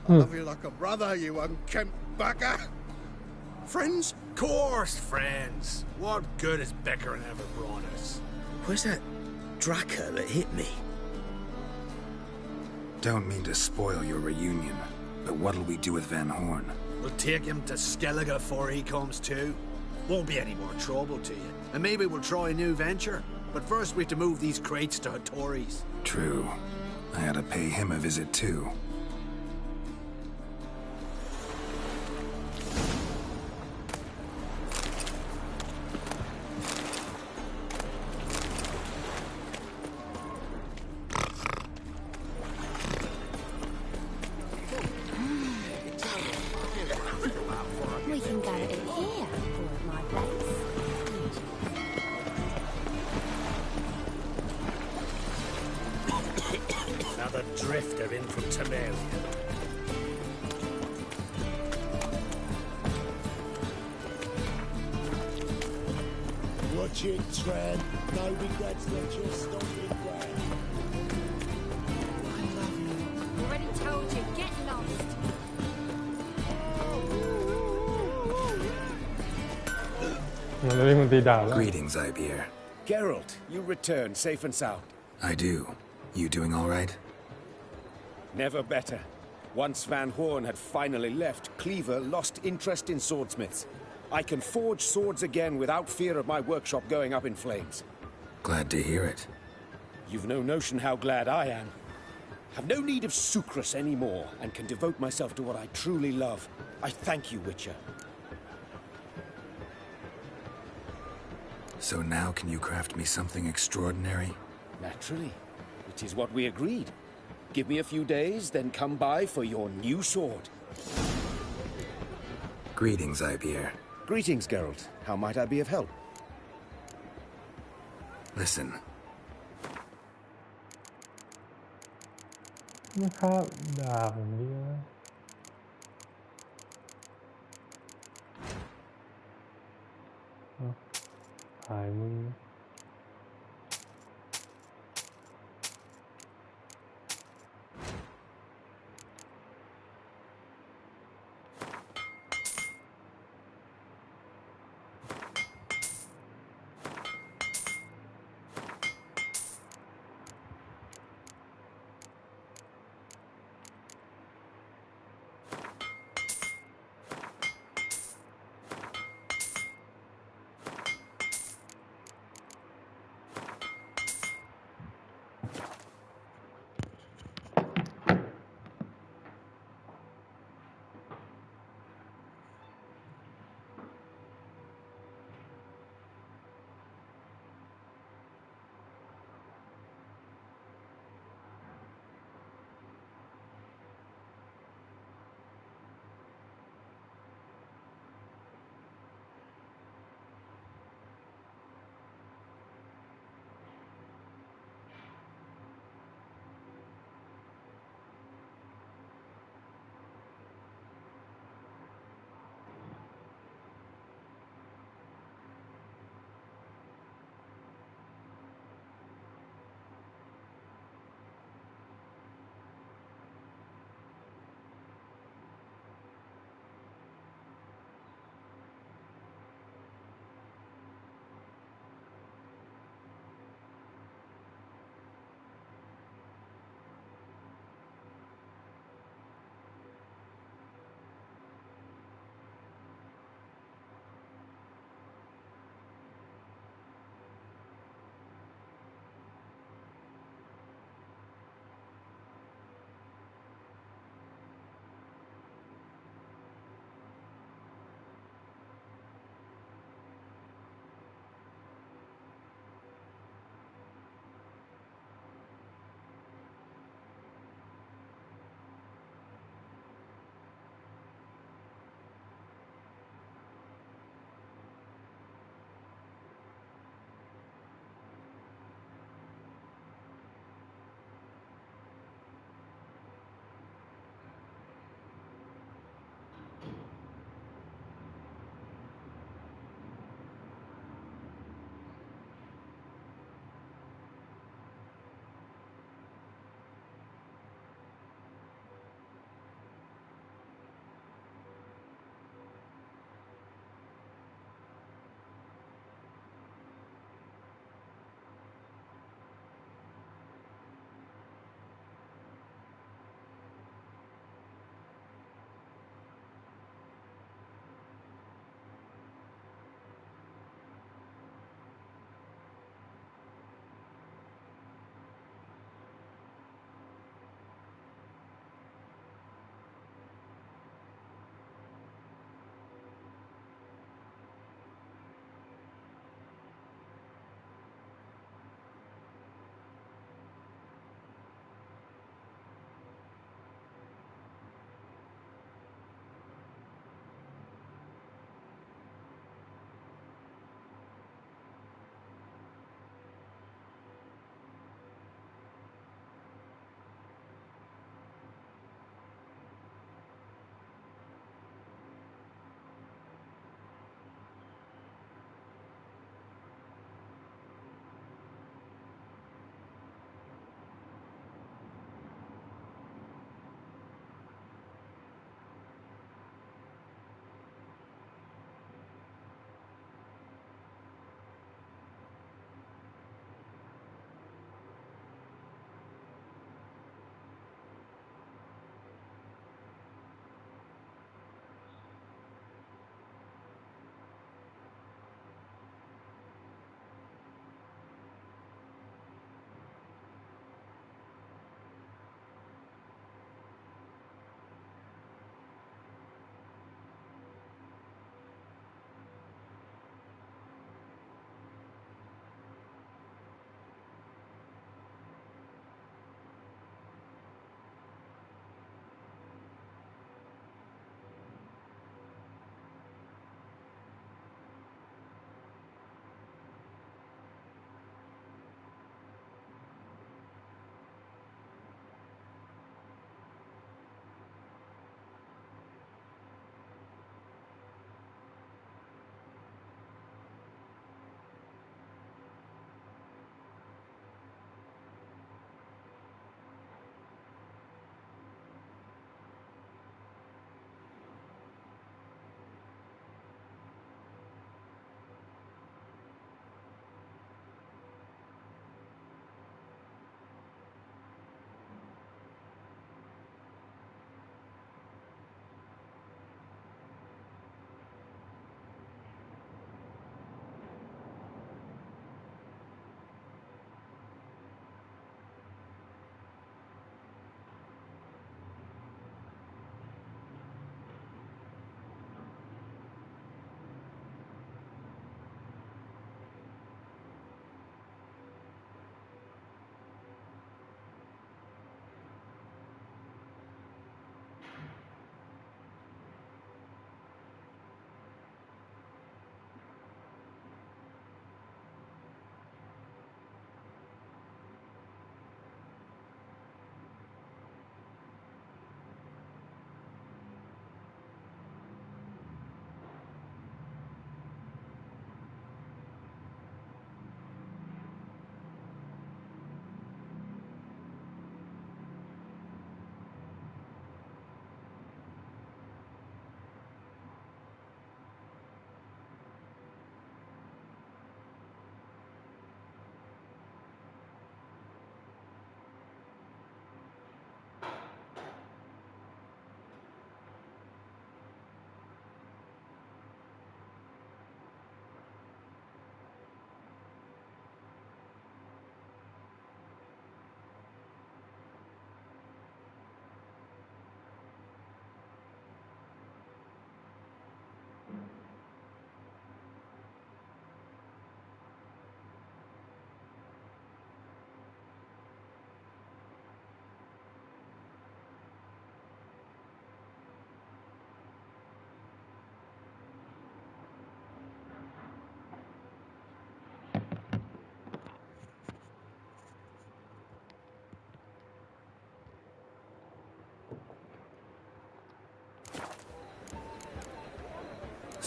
I love you like a brother, you unkempt bugger. Friends? Course, friends. What good has Beckering ever brought us? Where's that Draka that hit me? Don't mean to spoil your reunion, but what'll we do with Van Horn? We'll take him to Skellige before he comes to. Won't be any more trouble to you. And maybe we'll try a new venture. But first we have to move these crates to Hattori's. True. I had to pay him a visit too. We can go to here, or at my place. Another drifter in from Temeria. Watch it, Tran. No regrets, let your stomping ground. Already told you, get lost. Greetings, Ibeer. Geralt, you returned safe and sound. I do. You doing all right? Never better. Once Van Horn had finally left, Cleaver lost interest in swordsmiths. I can forge swords again without fear of my workshop going up in flames. Glad to hear it. You've no notion how glad I am. Have no need of sucrus anymore, and can devote myself to what I truly love. I thank you, Witcher. So now can you craft me something extraordinary? Naturally. It is what we agreed. Give me a few days, then come by for your new sword. Greetings, Ibeer. Greetings, Geralt. How might I be of help? Listen. นะครับด่าผมดีนะหายมึง โ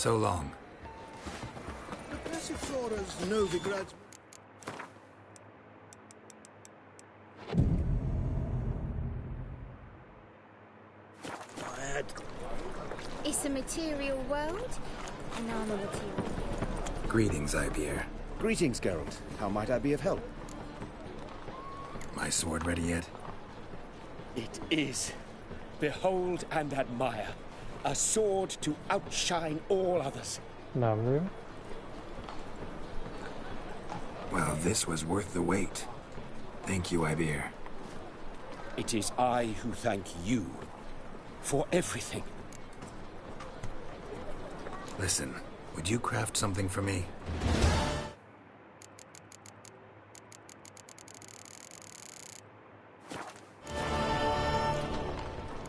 So long. Impressive Flora's Novigrad's... It's a material world, and I'm a material. Greetings, Ibeer. Greetings, Geralt. How might I be of help? My sword ready yet? It is. Behold and admire. A sword to outshine all others. Dobrze. Well, this was worth the wait. Thank you, Ibeer. It is I who thank you for everything. Listen, would you craft something for me?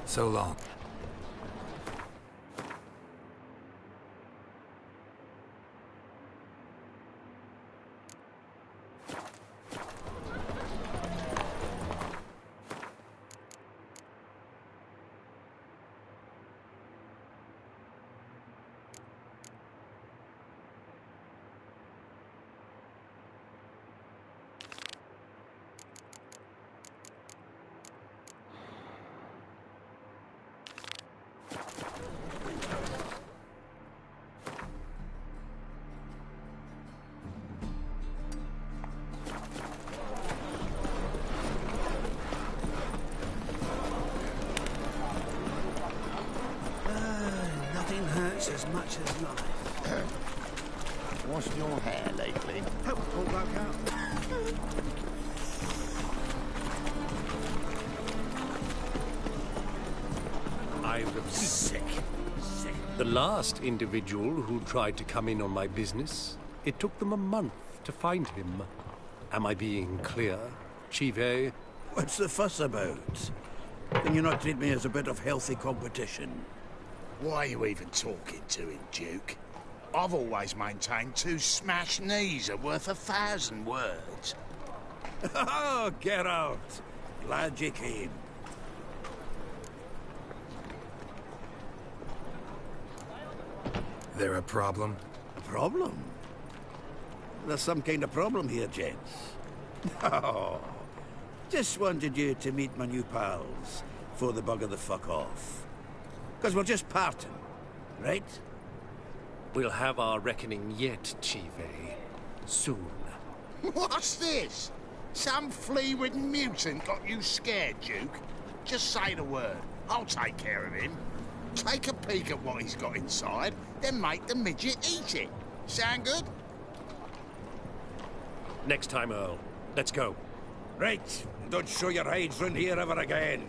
So long. Nothing hurts as much as life. Washed your hair lately? Help pull back out. I was sick. The last individual who tried to come in on my business, it took them a month to find him. Am I being clear, Chive? What's the fuss about? Can you not treat me as a bit of healthy competition? Why are you even talking to him, Duke? I've always maintained 2 smashed knees are worth 1,000 words. Oh, get out. Glad you came. There a problem? A problem? There's some kind of problem here, gents. Oh, just wanted you to meet my new pals before they bugger the fuck off. Because we're just parting, right? We'll have our reckoning yet, Chive. Soon. What's this? Some flea-ridden mutant got you scared, Duke? Just say the word. I'll take care of him. Take a peek at what he's got inside, then make the midget eat it. Sound good? Next time, Earl. Let's go. Right. Don't show your hides round here ever again.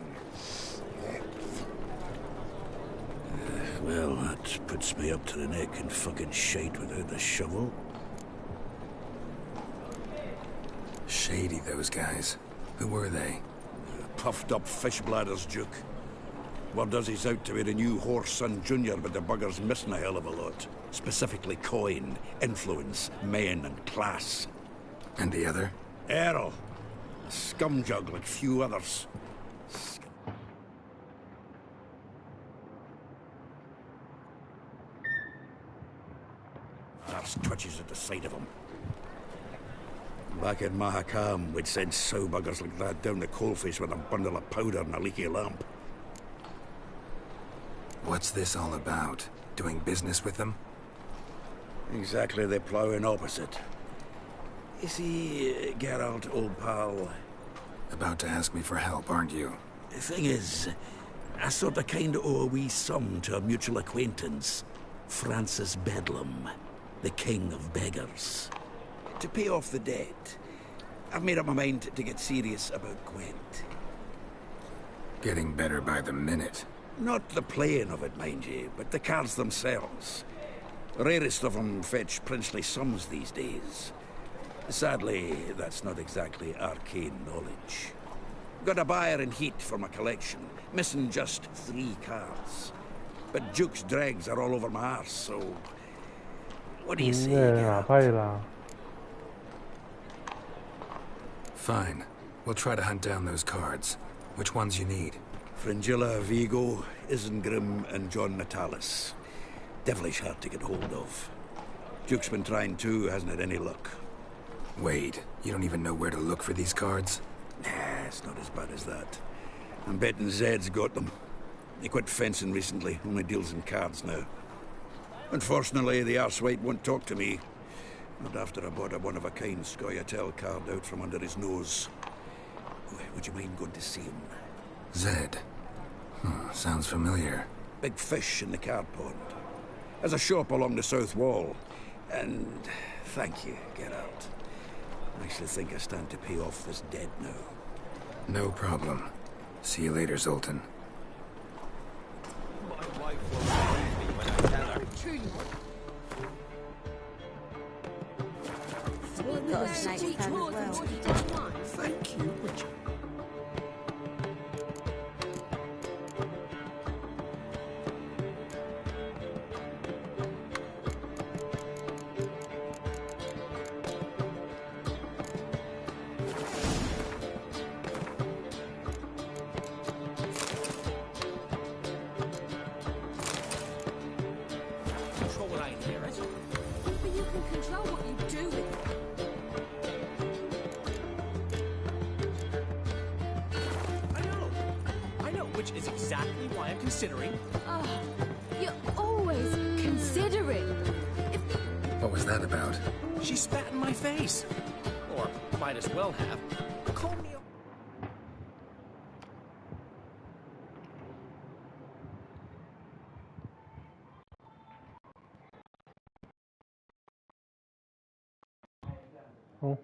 Well, that puts me up to the neck in fucking shite without the shovel. Shady, those guys. Who were they? Puffed up fish bladders, Duke. Word does he's out to be the new horse son junior, but the bugger's missing a hell of a lot. Specifically coin, influence, men, and class. And the other? Earl. A scumjug like few others. Arse twitches at the sight of him. Back in Mahakam, we'd send sow buggers like that down the coalface with a bundle of powder and a leaky lamp. What's this all about? Doing business with them? Exactly the ploughing opposite. You see, Geralt, old pal... About to ask me for help, aren't you? The thing is, I sort of kind of owe a wee sum to a mutual acquaintance. Francis Bedlam, the king of beggars. To pay off the debt, I've made up my mind to get serious about Gwent. Getting better by the minute. Not the playing of it, mind you, but the cards themselves. The rarest of them fetch princely sums these days. Sadly, that's not exactly arcane knowledge. Got a buyer in heat for my collection, missing just 3 cards. But Duke's dregs are all over my arse, so... What do you say, Geralt? Fine. We'll try to hunt down those cards. Which ones you need? Fringilla, Vigo, Isengrim, and John Natalis. devilish hard to get hold of. Duke's been trying too, hasn't had any luck. Wait, you don't even know where to look for these cards? Nah, it's not as bad as that. I'm betting Zed's got them. He quit fencing recently, only deals in cards now. Unfortunately, the arsewite won't talk to me. Not after I bought a one-of-a-kind Scoia'tael card out from under his nose. Would you mind going to see him? Zed. Sounds familiar. Big fish in the card pond. There's a shop along the south wall. And thank you, Geralt. I actually think I stand to pay off this debt now. No problem. See you later, Zoltan. My wife will believe me when I tell her. We've got a snake fan as well. Thank you, Richard. Control what I inherit. But you can control what you do with it. I know, which is exactly why I'm considering. Oh, you're always considering. What was that about? She spat in my face. Or might as well have. Call me a... Oh.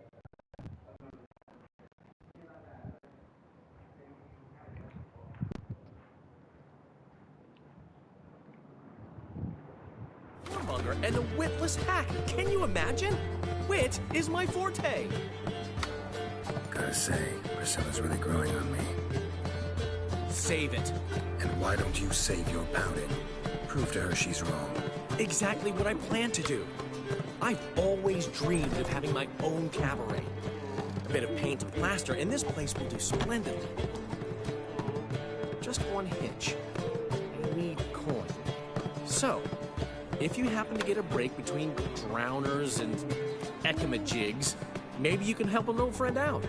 Warmonger and a witless hack. Can you imagine? Wit is my forte. Gotta say, Priscilla's really growing on me. Save it. And why don't you save your pouting? Prove to her she's wrong. Exactly what I plan to do. I've always dreamed of having my own cabaret. A bit of paint and plaster, and this place will do splendidly. Just one hitch. I need coin. So, if you happen to get a break between drowners and ecamajigs, maybe you can help an old friend out.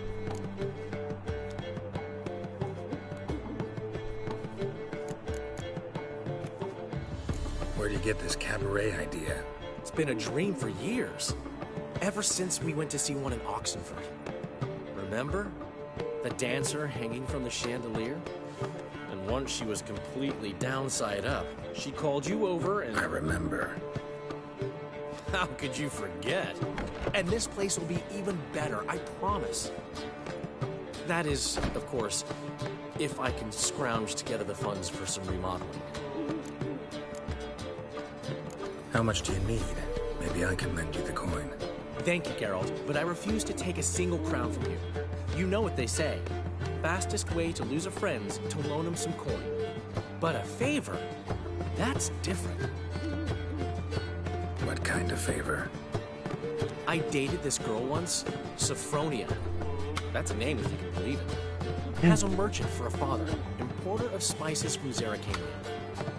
Where'd you get this cabaret idea? It's been a dream for years. Ever since we went to see one in Oxenford. Remember? The dancer hanging from the chandelier? And once she was completely downside up, she called you over and... I remember. How could you forget? And this place will be even better, I promise. That is, of course, if I can scrounge together the funds for some remodeling. How much do you need? Maybe I can lend you the coin. Thank you, Geralt, but I refuse to take a single crown from you. You know what they say. Fastest way to lose a friend's to loan him some coin. But a favor? That's different. What kind of favor? I dated this girl once, Sophronia. That's a name if you can believe it. Has a merchant for a father, importer of spices from Zerrikania.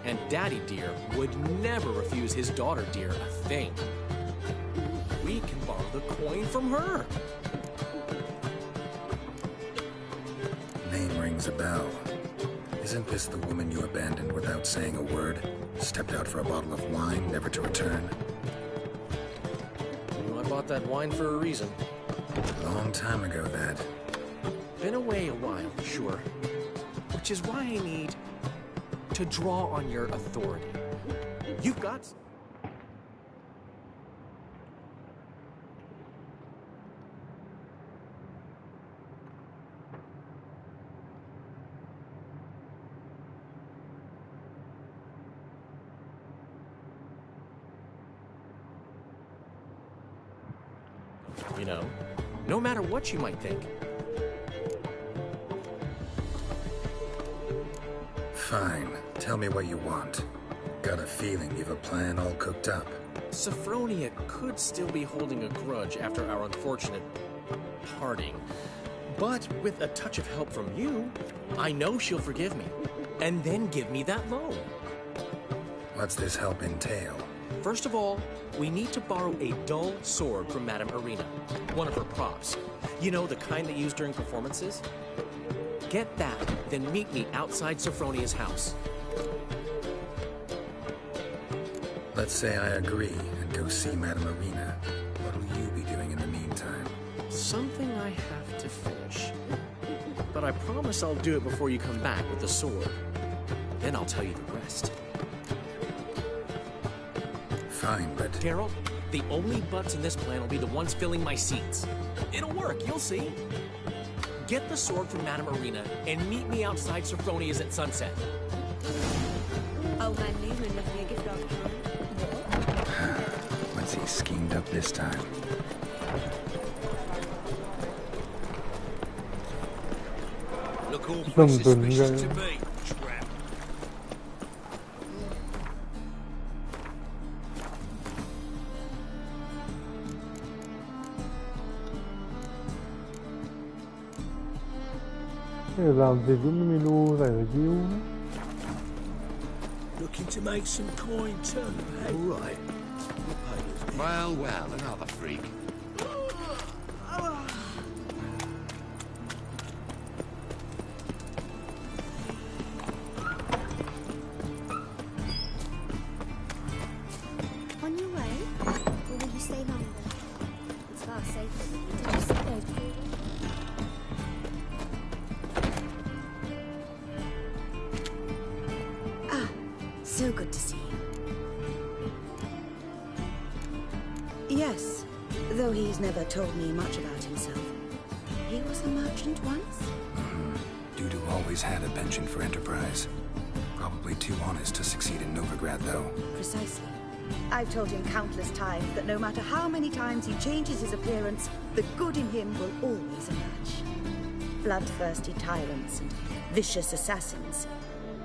And Daddy Dear would never refuse his daughter Dear a thing. We can borrow the coin from her. Name rings a bell. Isn't this the woman you abandoned without saying a word? Stepped out for a bottle of wine, never to return? Well, I bought that wine for a reason. Long time ago, that. Been away a while, sure. Which is why I need to draw on your authority. You've got... You know, no matter what you might think. Fine. Tell me what you want. Got a feeling you've a plan all cooked up. Sophronia could still be holding a grudge after our unfortunate parting. But with a touch of help from you, I know she'll forgive me. And then give me that loan. What's this help entail? First of all, we need to borrow a dull sword from Madame Arena, one of her props. You know, the kind they use during performances? Get that, then meet me outside Sophronia's house. Let's say I agree and go see Madame Arena. What'll you be doing in the meantime? Something I have to finish. But I promise I'll do it before you come back with the sword. Then I'll tell you the rest. Fine, but... Geralt, the only butts in this plan will be the ones filling my seats. It'll work, you'll see. Get the sword from Madame Arena and meet me outside Sophronia's at sunset. Old man Newman left me a gift after all. What's he schemed up this time? Look awfully suspicious to me, trap. Looking to make some coin too, eh? All right. Well, well, another freak. On your way? Or will you stay longer? It's far safer than you just sit there. Ah, so good to see you. Yes, though he's never told me much about himself. He was a merchant once? Dudu always had a penchant for enterprise. Probably too honest to succeed in Novigrad, though. Precisely. I've told him countless times that no matter how many times he changes his appearance, the good in him will always emerge. Bloodthirsty tyrants and vicious assassins.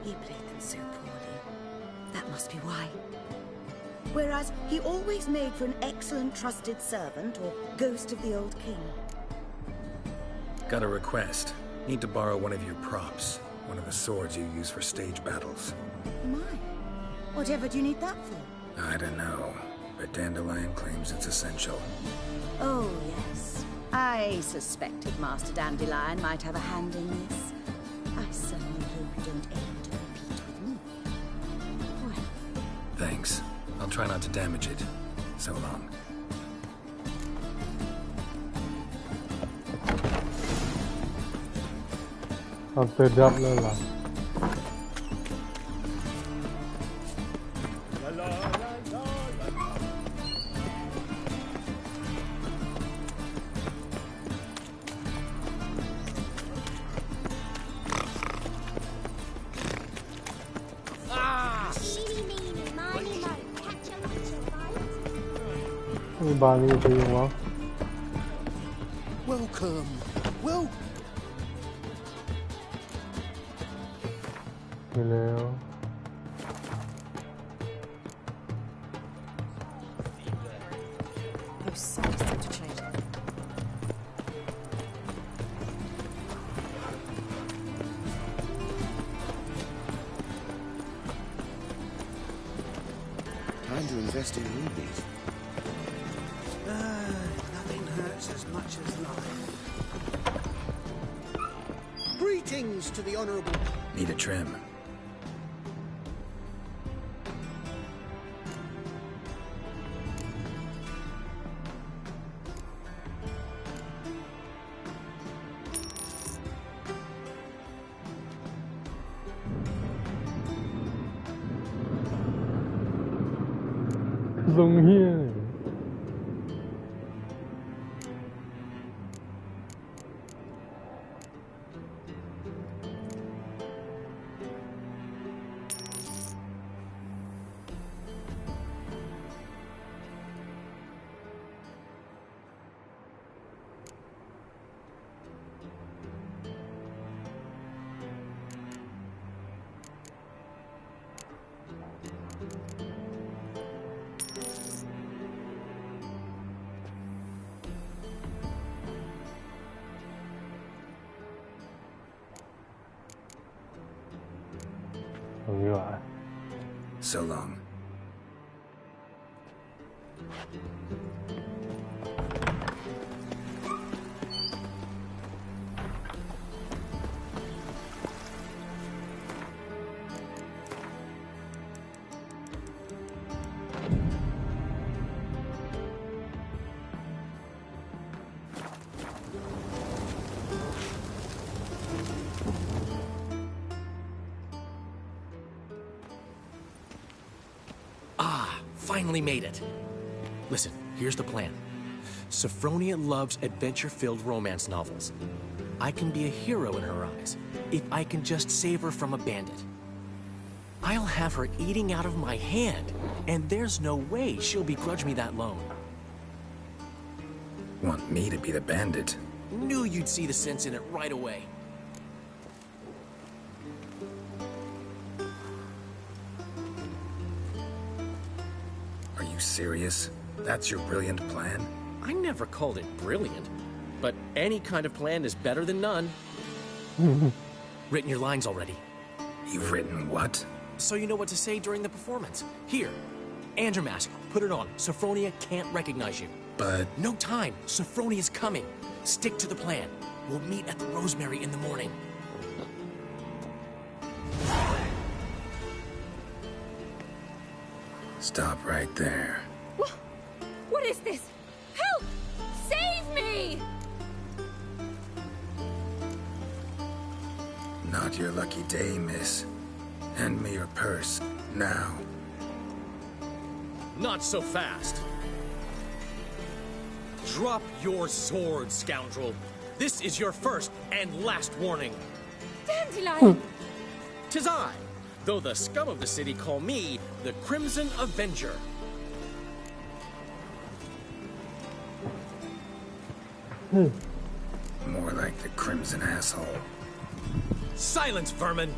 He played them so poorly. That must be why. Whereas he always made for an excellent trusted servant or ghost of the old king. Got a request. Need to borrow one of your props. One of the swords you use for stage battles. My, whatever do you need that for? I don't know, but Dandelion claims it's essential. Oh, yes. I suspected Master Dandelion might have a hand in this. I certainly hope you don't aim to compete with me. Well, Thanks. I'll try not to damage it. So long. After that, Lola. Barney doing well. Welcome. Well. ไปแล้ว Oh, sorry, still to change. Time to invest in rubies. Nothing hurts as much as life. Greetings to the Honourable. Need a trim. Dùng here. So long. Finally made it. Listen, here's the plan. Sophronia loves adventure-filled romance novels. I can be a hero in her eyes if I can just save her from a bandit. I'll have her eating out of my hand, and there's no way she'll begrudge me that loan. Want me to be the bandit? Knew you'd see the sense in it right away. Are you serious? That's your brilliant plan? I never called it brilliant, but any kind of plan is better than none. Written your lines already. You've written what? So you know what to say during the performance. Here, and your mask. Put it on. Sophronia can't recognize you. But... No time. Sophronia's coming. Stick to the plan. We'll meet at the Rosemary in the morning. Stop right there. What is this? Help! Save me! Not your lucky day, miss. Hand me your purse, now. Not so fast. Drop your sword, scoundrel. This is your first and last warning. Dandelion! 'Tis I, though the scum of the city call me the Crimson Avenger. More like the Crimson Asshole. Silence, vermin!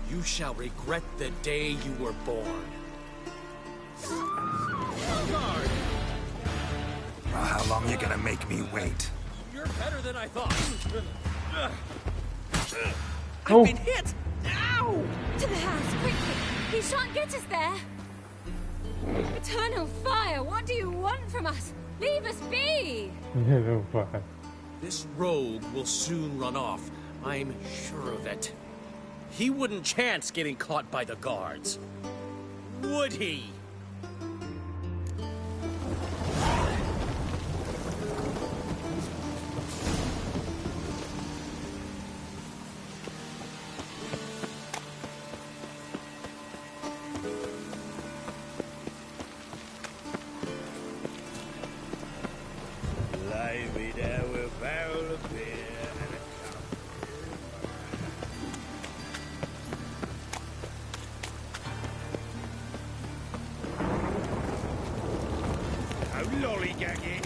You shall regret the day you were born. Guard! Well, how long you gonna make me wait? You're better than I thought. I've been hit! Ow! To the house, quickly! He shan't get us there! Eternal fire, what do you want from us? Leave us be! This rogue will soon run off. I'm sure of it. He wouldn't chance getting caught by the guards. Would he? Lively there with a barrel of beer and a cup. How lollygagging.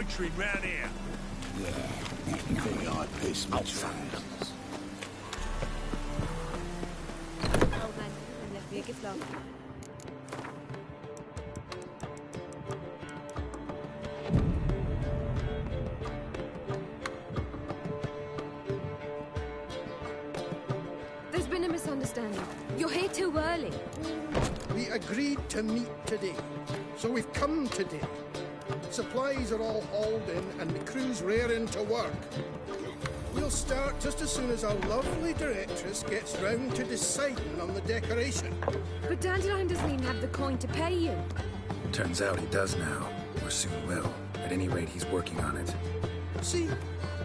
butchering round here. Yeah, anything I piss my tracks. Old man, and left me a gift log. There's been a misunderstanding. You're here too early. We agreed to meet today, so we've come today. Supplies are all hauled in and the crew's raring to work. We'll start just as soon as our lovely directress gets round to deciding on the decoration. But Dandelion doesn't even have the coin to pay you. Turns out he does now, or soon will. At any rate, he's working on it. See,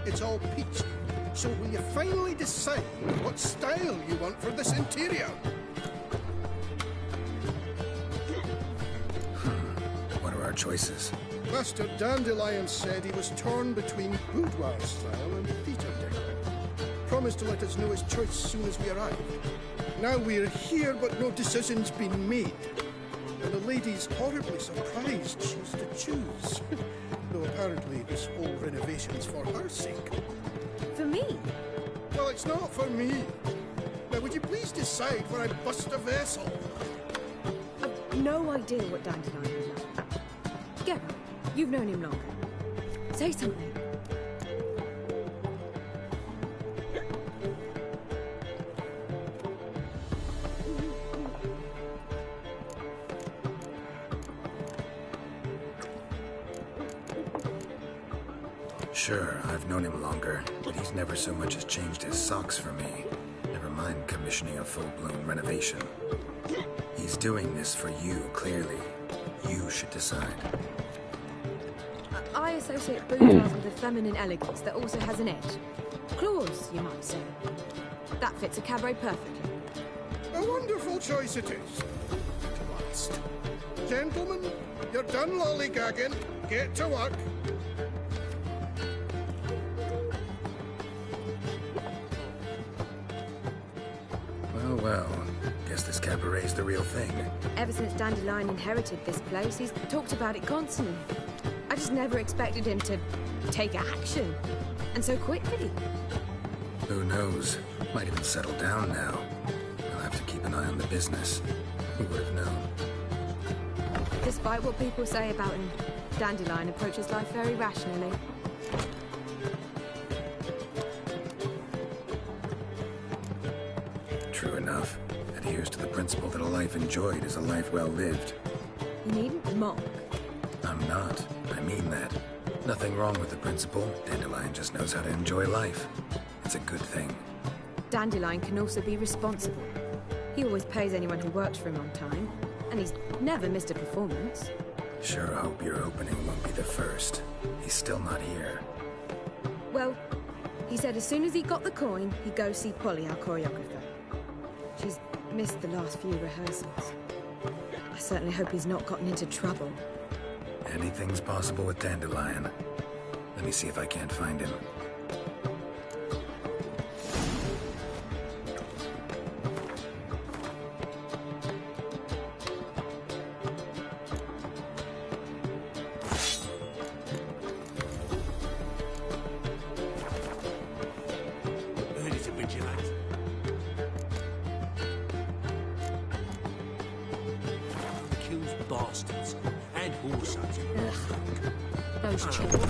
it's all peachy. So will you finally decide what style you want for this interior? What are our choices? Master Dandelion said he was torn between boudoir style and theatre decor. Promised to let us know his choice soon as we arrive. Now we're here, but no decision's been made. And the lady's horribly surprised she's to choose. Though apparently this whole renovation's for her sake. For me? Well, it's not for me. Now, would you please decide where I bust a vessel? I've no idea what Dandelion is like. Get up. You've known him longer. Say something. Sure, I've known him longer, but he's never so much as changed his socks for me. Never mind commissioning a full-blown renovation. He's doing this for you, clearly. You should decide. I associate boudoirs with a feminine elegance that also has an edge. Claws, you might say. That fits a cabaret perfectly. A wonderful choice it is. At last. Gentlemen, you're done lollygagging. Get to work. Well, guess this cabaret's the real thing. Ever since Dandelion inherited this place, he's talked about it constantly. I just never expected him to take action. And so quickly. Who knows? Might even settle down now. I'll have to keep an eye on the business. Who would have known? Despite what people say about him, Dandelion approaches life very rationally. True enough. Adheres to the principle that a life enjoyed is a life well lived. You needn't mock. I'm not. I mean that. Nothing wrong with the principle. Dandelion just knows how to enjoy life. It's a good thing. Dandelion can also be responsible. He always pays anyone who works for him on time, and he's never missed a performance. Sure hope your opening won't be the first. He's still not here. Well, he said as soon as he got the coin, he'd go see Polly, our choreographer. She's missed the last few rehearsals. I certainly hope he's not gotten into trouble. Anything's possible with Dandelion. Let me see if I can't find him. Heard he's a vigilante. Kills bastards and horses. Those children.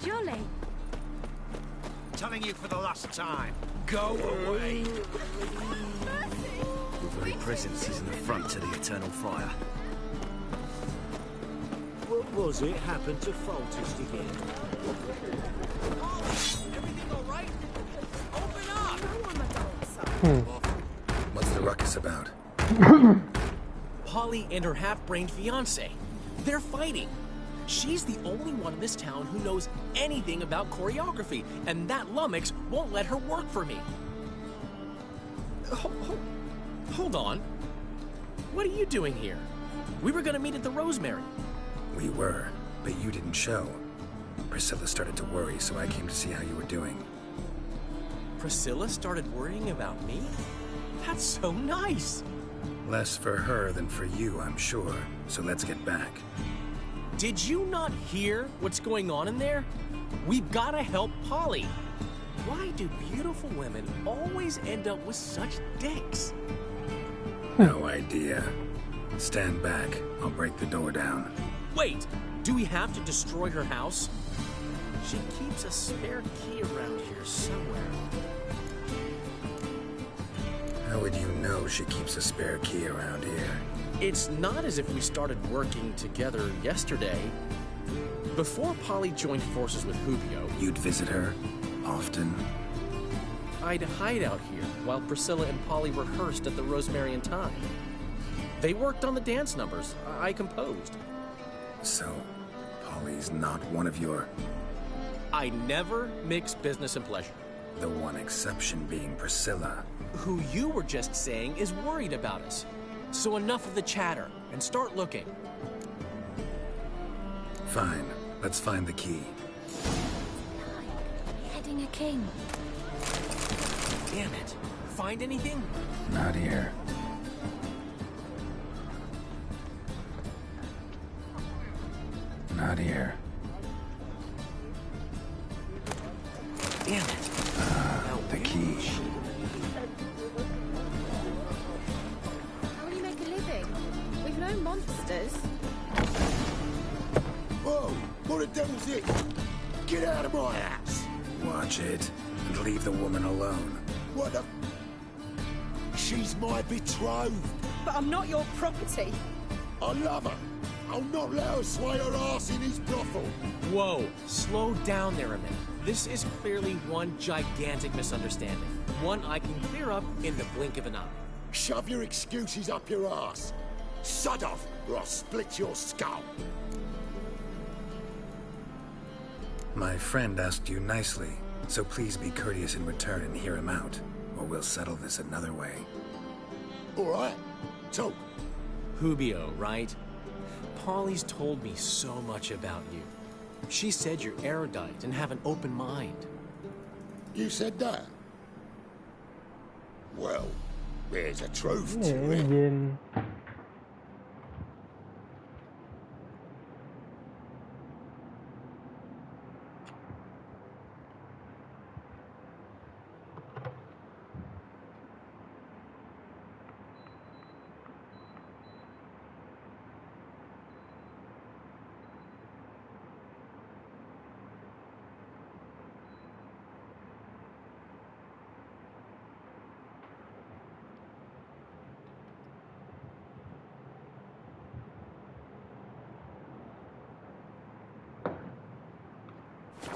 Jolly. Telling you for the last time. Go away. Your very presence is an affront to the eternal fire. What was it happened to Foltest again? Everything all right? Open up! What's the ruckus about? Polly and her half-brained fiancé. They're fighting. She's the only one in this town who knows anything about choreography, and that lummox won't let her work for me. Hold on. What are you doing here? We were gonna meet at the Rosemary. We were, but you didn't show. Priscilla started to worry, so I came to see how you were doing. Priscilla started worrying about me? That's so nice. Less for her than for you, I'm sure. So let's get back. Did you not hear what's going on in there? We've got to help Polly. Why do beautiful women always end up with such dicks? No idea. Stand back. I'll break the door down. Wait, do we have to destroy her house? She keeps a spare key around here somewhere. How would you know she keeps a spare key around here? It's not as if we started working together yesterday. Before Polly joined forces with Hubio, you'd visit her often? I'd hide out here while Priscilla and Polly rehearsed at the Rosemary and Thyme. They worked on the dance numbers I composed. So, Polly's not one of your... I never mix business and pleasure. The one exception being Priscilla. Who you were just saying is worried about us. So enough of the chatter, and start looking. Fine. Let's find the key. Beheading a king. Damn it. Find anything? Not here. Not here. Damn it. The key. How will you make a living? We've no monsters. Whoa! What the devil's it? Get out of my house! Watch it, and leave the woman alone. What the... She's my betrothed. But I'm not your property. I love her. I'll not let her sway her ass in his brothel. Whoa, slow down there a minute. This is clearly one gigantic misunderstanding. One I can clear up in the blink of an eye. Shove your excuses up your ass. Sod off, or I'll split your skull. My friend asked you nicely, so please be courteous in return and hear him out, or we'll settle this another way. All right. Talk. Hubio, right? Polly's told me so much about you. She said you're erudite and have an open mind. You said that? Well, there's a truth to it. เย็น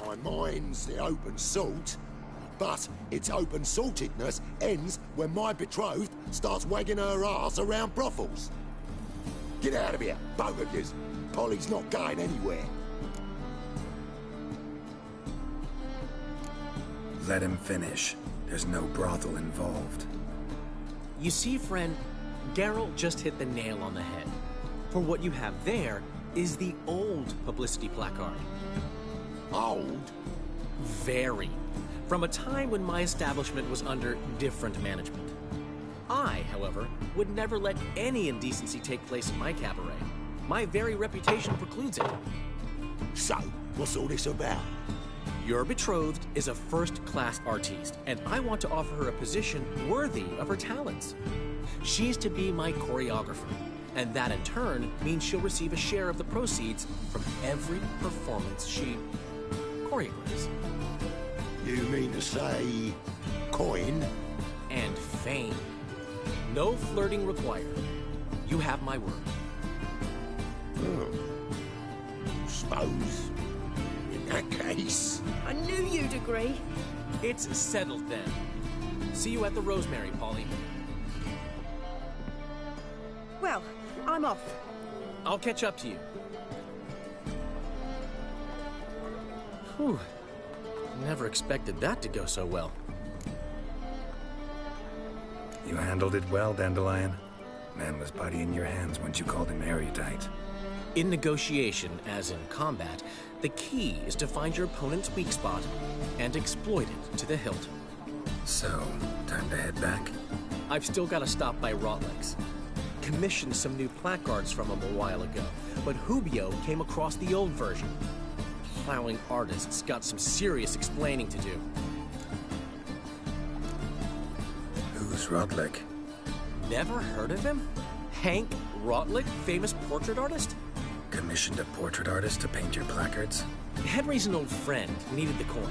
My mind's the open salt, but its open saltedness ends when my betrothed starts wagging her ass around brothels. Get out of here, both of yous. Polly's not going anywhere. Let him finish. There's no brothel involved. You see, friend, Geralt just hit the nail on the head. For what you have there is the old publicity placard. Old? Very. From a time when my establishment was under different management. I, however, would never let any indecency take place in my cabaret. My very reputation precludes it. So, what's all this about? Your betrothed is a first-class artiste, and I want to offer her a position worthy of her talents. She's to be my choreographer, and that in turn means she'll receive a share of the proceeds from every performance she choreographs. You mean to say... coin? And fame. No flirting required. You have my word. Suppose... in that case... I knew you'd agree. It's settled then. See you at the Rosemary, Polly. Well, I'm off. I'll catch up to you. Whew. Never expected that to go so well. You handled it well, Dandelion. Man was putty in your hands once you called him erudite. In negotiation, as in combat, the key is to find your opponent's weak spot and exploit it to the hilt. So, time to head back? I've still got to stop by Rotlick's. Commissioned some new placards from him a while ago, but Hubio came across the old version. Plowing artists got some serious explaining to do. Who's Rotlick? Never heard of him? Hank Rotlick, famous portrait artist? Commissioned a portrait artist to paint your placards? Henry's an old friend, needed the coin.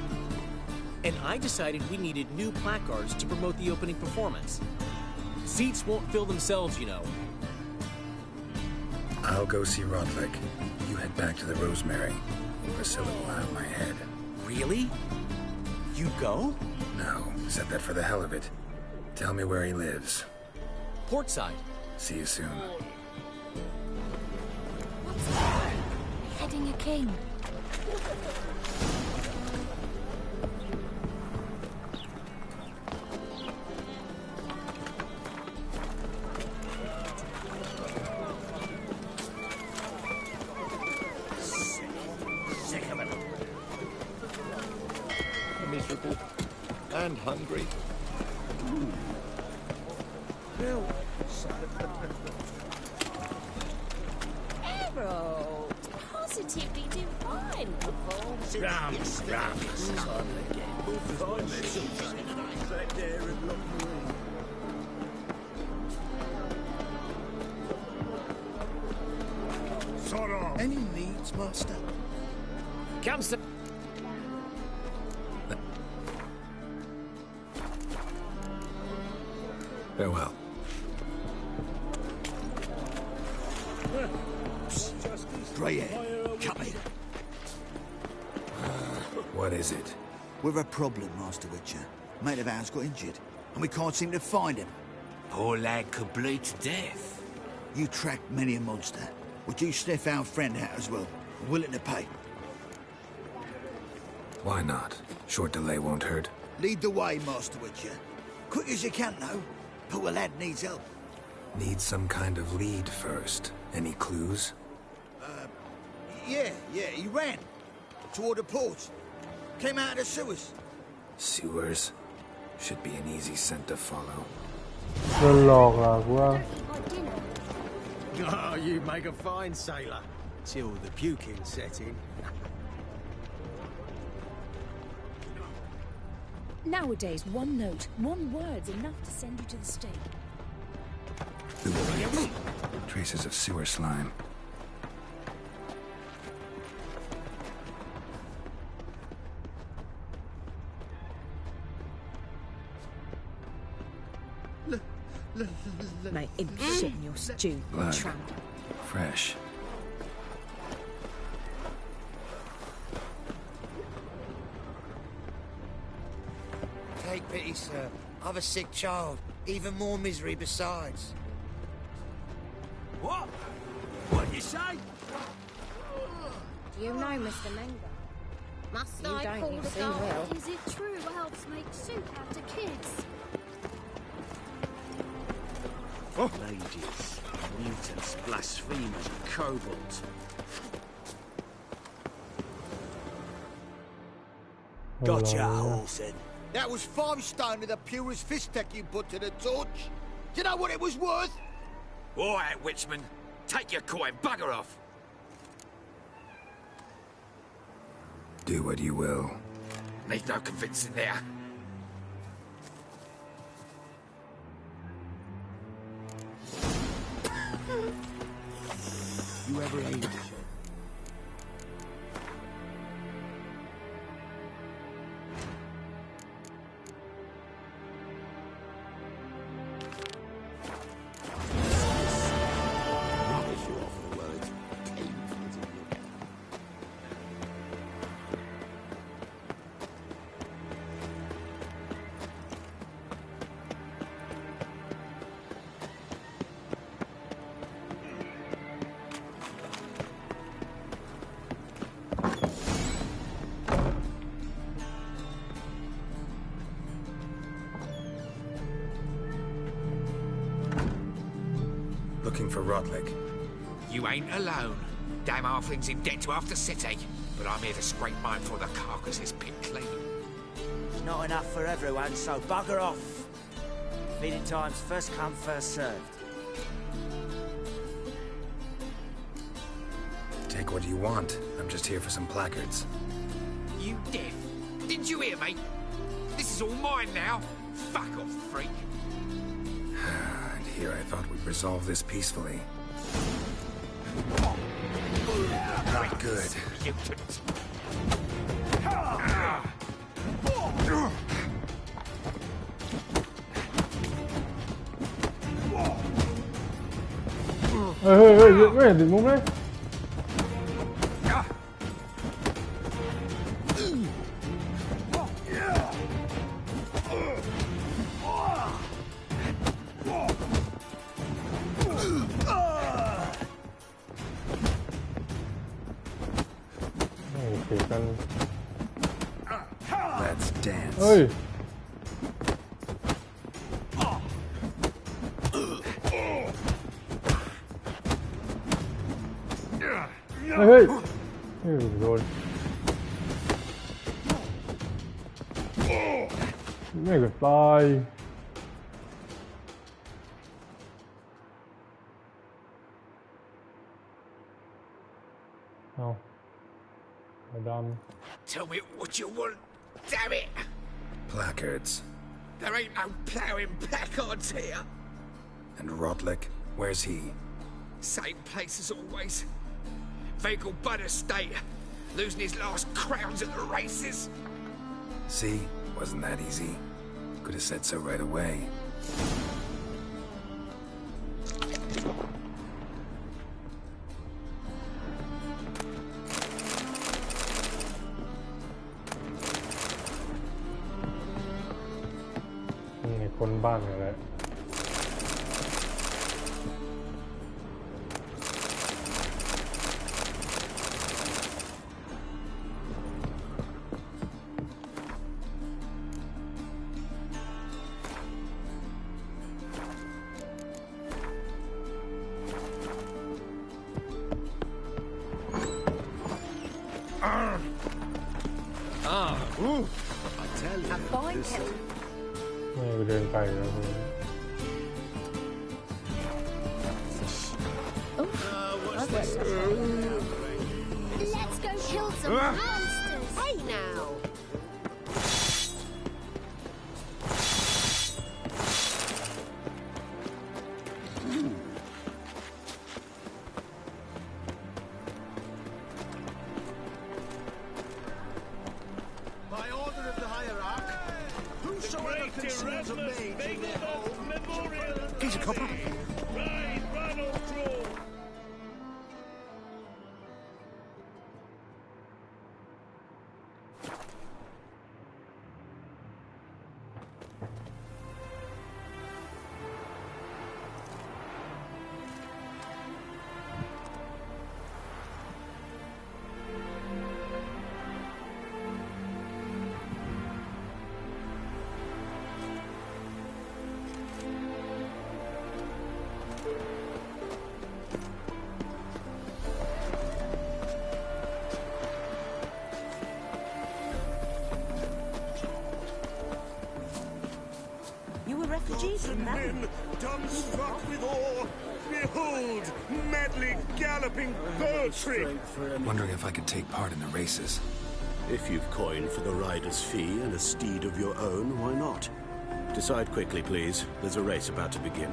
And I decided we needed new placards to promote the opening performance. Seats won't fill themselves, you know. I'll go see Rotlick. You head back to the Rosemary. Priscilla will have my head. Really? You go? No, said that for the hell of it. Tell me where he lives. Portside. See you soon. Heading a king. Sick of it. Miserable and hungry. Well, Arrow, positively divine performance. Any needs, Master? Comes to... Farewell. Grey hair, come here. What is it? We've a problem, Master Witcher. Mate of ours got injured, and we can't seem to find him. Poor lad could bleed to death. You tracked many a monster. Would you sniff our friend out as well? Willing to pay? Why not? Short delay won't hurt. Lead the way, Master Witcher. Quick as you can, though. Poor lad needs help. Need some kind of lead first. Any clues? Yeah, he ran. Toward the port. Came out of the sewers. Sewers? Should be an easy scent to follow. โดนหลอกเหรอกูว่า Oh, you make a fine sailor. Till the puking set in. Nowadays, one note, one word's enough to send you to the stake. Traces of sewer slime. Mate, imp shit in your stew, Blood. tramp. Fresh. Take pity, sir. I've a sick child. Even more misery besides. What? What did you say? Do you know Mr. Menga? Must You I don't, call you the soon guard? will. Is it true elves make soup out of kids? Ladies, mutants, blasphemers, and kobolds. Gotcha, Olsen. That was 5 stone of the purest fist tech you put to the torch. Do you know what it was worth? All right, Witchman. Take your coin, bugger off. Do what you will. Need no convincing there. You ever ate it? Rubbish you off the words. Painful to look at. Looking for Rotlick. You ain't alone. Damn halfling's in debt to half the city. But I'm here to scrape mine before the carcass is picked clean. It's not enough for everyone, so bugger off. Feeding time's first come, first served. Take what you want. I'm just here for some placards. You deaf? Didn't you hear me? This is all mine now. Fuck off, freak. And here I thought we'd resolve this peacefully. Not good.ไม่เห็นถึงมุมเลยLet's dance. เฮ้ยเฮ้ยโดนไม่เกิดตายเอาดำ Tell me what you want, damn it! Placards. There ain't no ploughing placards here. And Rotlick, where's he? Same place as always. Vehicle Bud Estate, losing his last crowns at the races. See? Wasn't that easy. Could have said so right away.นี่คนบ้านอะไรไม่เดินไปแล้วคุณ Let's go kill some monsters. Hey now. By order of the hierarch, whosoever conceals a maid in their home... He's a copper. Refugees from that. Men, dumbstruck with awe, behold, madly galloping poetry. Wondering if I could take part in the races. If you've coined for the rider's fee and a steed of your own, why not? Decide quickly, please. There's a race about to begin.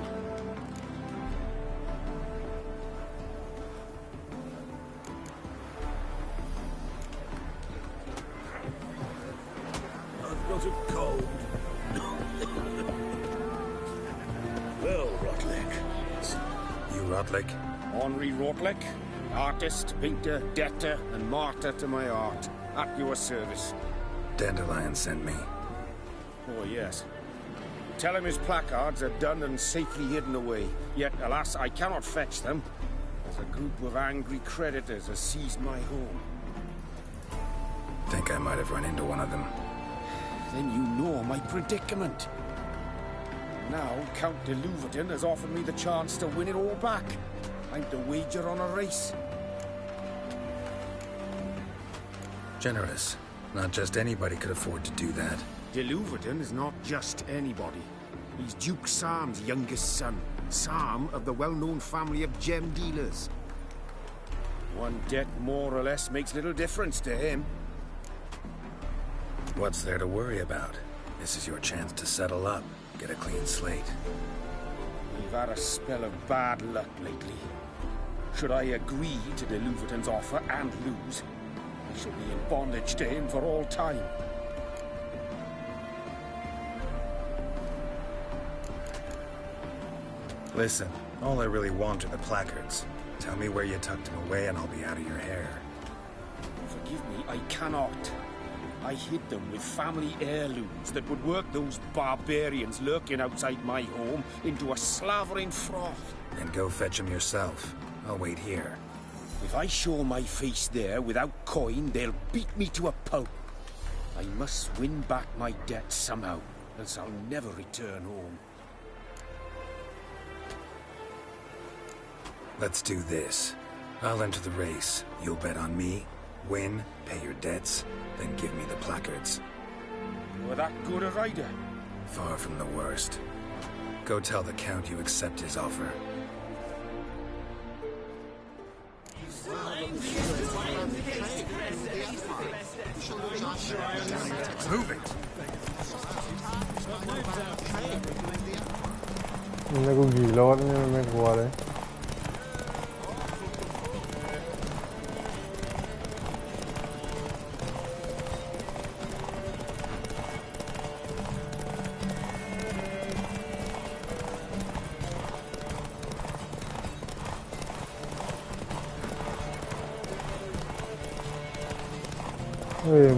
I've got a cold. Well, Rotlick. You Rotlick? Henri Rotlick, artist, painter, debtor, and martyr to my art. At your service. Dandelion sent me. Oh, yes. Tell him his placards are done and safely hidden away. Yet, alas, I cannot fetch them, as a group of angry creditors has seized my home. Think I might have run into one of them. Then you know my predicament. Now, Count de Louverton has offered me the chance to win it all back. I'm to wager on a race. Generous. Not just anybody could afford to do that. De Louverton is not just anybody. He's Duke Sam's youngest son. Sam of the well-known family of gem dealers. One debt more or less makes little difference to him. What's there to worry about? This is your chance to settle up, get a clean slate. We've had a spell of bad luck lately. Should I agree to de Louverton's offer and lose, I shall be in bondage to him for all time. Listen, all I really want are the placards. Tell me where you tucked them away and I'll be out of your hair. Forgive me, I cannot. I hid them with family heirlooms that would work those barbarians lurking outside my home into a slavering froth. Then go fetch them yourself. I'll wait here. If I show my face there without coin, they'll beat me to a pulp. I must win back my debt somehow, else I'll never return home. Let's do this. I'll enter the race. You'll bet on me, win, pay your debts, then give me the placards. You're that good a rider? Far from the worst. Go tell the Count you accept his offer. Move it! Nó cũng gì lót nhưng mà qua đấy.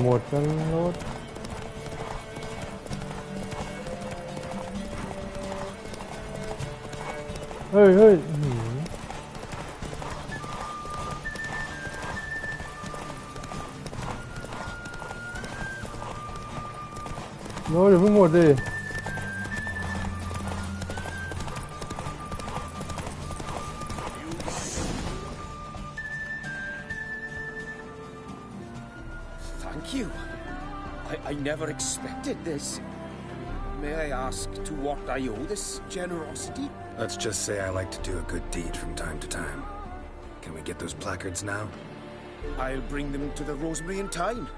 Một con lốt. Hơi. Rồi đừng một đi. Thank you. I never expected this. May I ask to what I owe this generosity? Let's just say I like to do a good deed from time to time. Can we get those placards now? I'll bring them to the Rosemary in time,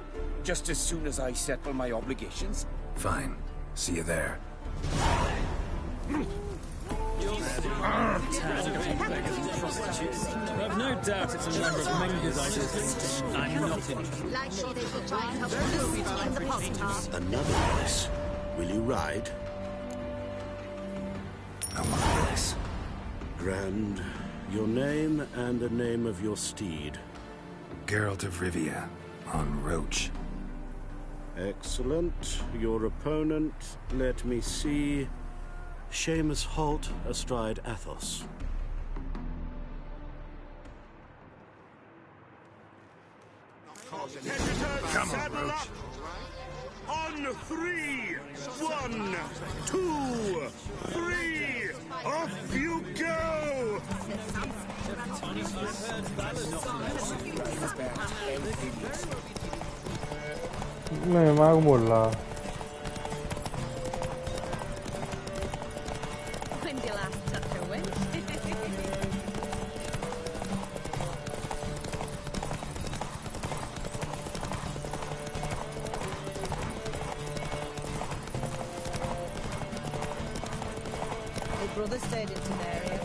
just as soon as I settle my obligations. Fine. See you there. I've no doubt it's a number of Menger's ideas. I'm not interested. Likely they will try and help us in the postcard. Another race. Will you ride? I want a race. Grand. Your name and the name of your steed. Geralt of Rivia, on Roach. Excellent. Your opponent, let me see. Seamus Holt astride Athos. Come on, Roach. On 3, 1, 2, 3, off you go! Này má có một là When's your last touch a win? My brother stayed in Temeria.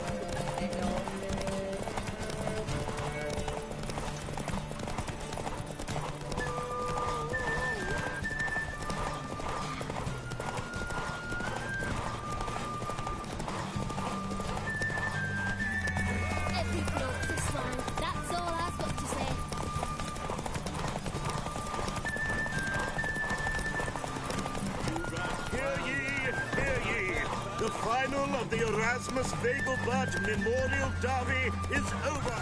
Every bloke's a slang. That's all I've got to say. Hear ye! The final of the Erasmus Vegelblatt Memorial Derby is over!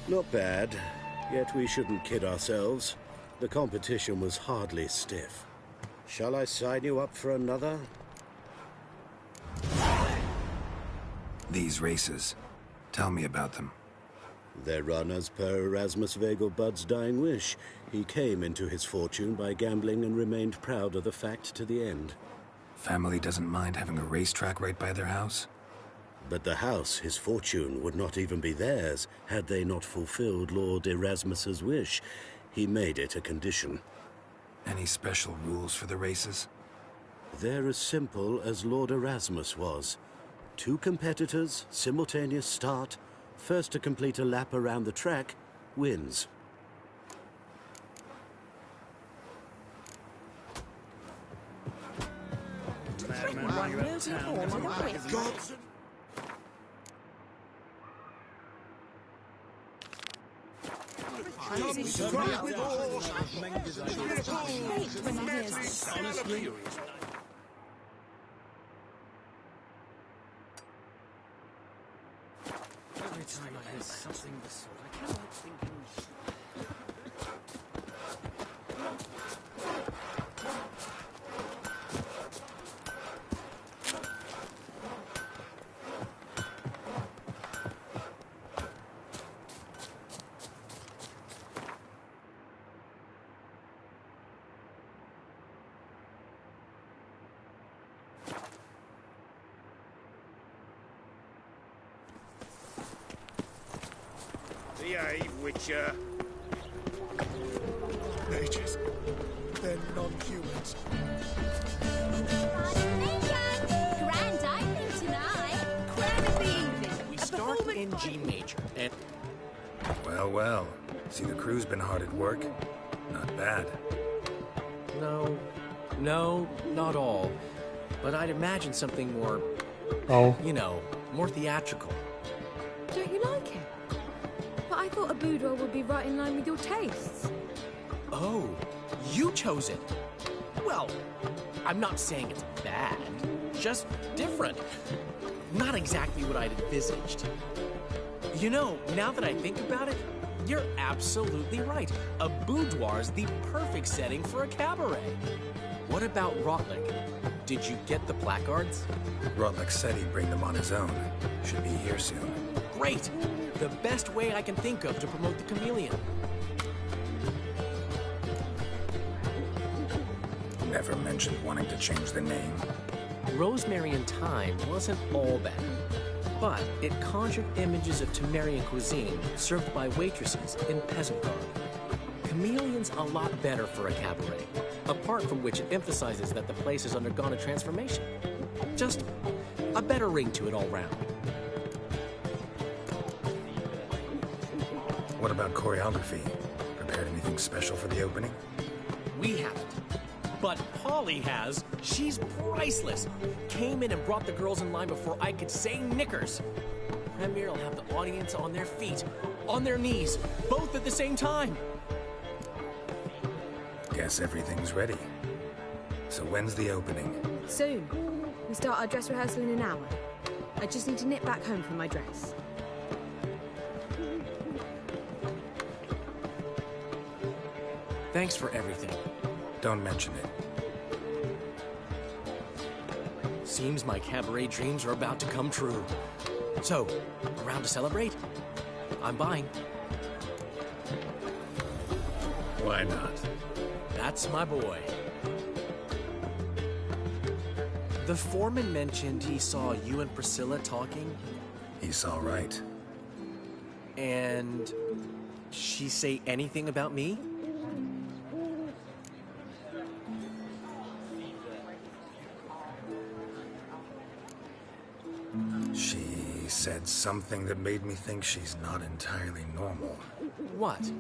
Not bad, yet we shouldn't kid ourselves. The competition was hardly stiff. Shall I sign you up for another? These races. Tell me about them. They're run as per Erasmus Vegelbud's dying wish. He came into his fortune by gambling and remained proud of the fact to the end. Family doesn't mind having a racetrack right by their house? But the house, his fortune, would not even be theirs had they not fulfilled Lord Erasmus's wish. He made it a condition. Any special rules for the races? They're as simple as Lord Erasmus was. 2 competitors, simultaneous start. First to complete a lap around the track wins. Every time I hear something of the sort, I can't help thinking... Behave, Witcher. Mages. They're non-humans. Grand opening tonight. Grand of the evening. We start in G major, and... Well, well. See, the crew's been hard at work. Not bad. No, not all. But I'd imagine something more... you know, more theatrical. Don't you like it? But I thought a boudoir would be right in line with your tastes. Oh, you chose it. Well, I'm not saying it's bad, just different. Not exactly what I'd envisaged. You know, now that I think about it, you're absolutely right. A boudoir's the perfect setting for a cabaret. What about Rotlick? Did you get the placards? Rotlick said he'd bring them on his own. Should be here soon. Great! The best way I can think of to promote the chameleon. Never mentioned wanting to change the name. Rosemary and Thyme wasn't all bad, but it conjured images of Temerian cuisine served by waitresses in peasant garb. Chameleon's a lot better for a cabaret, apart from which it emphasizes that the place has undergone a transformation. Just a better ring to it all round. What about choreography? Prepared anything special for the opening? We haven't. But Polly has. She's priceless. Came in and brought the girls in line before I could say knickers. Premier will have the audience on their feet, on their knees, both at the same time. Guess everything's ready. So when's the opening? Soon. We start our dress rehearsal in an hour. I just need to nip back home for my dress. Thanks for everything. Don't mention it. Seems my cabaret dreams are about to come true. So, around to celebrate? I'm buying. Why not? That's my boy. The foreman mentioned he saw you and Priscilla talking. He saw right. And she say anything about me? She said something that made me think she's not entirely normal. What?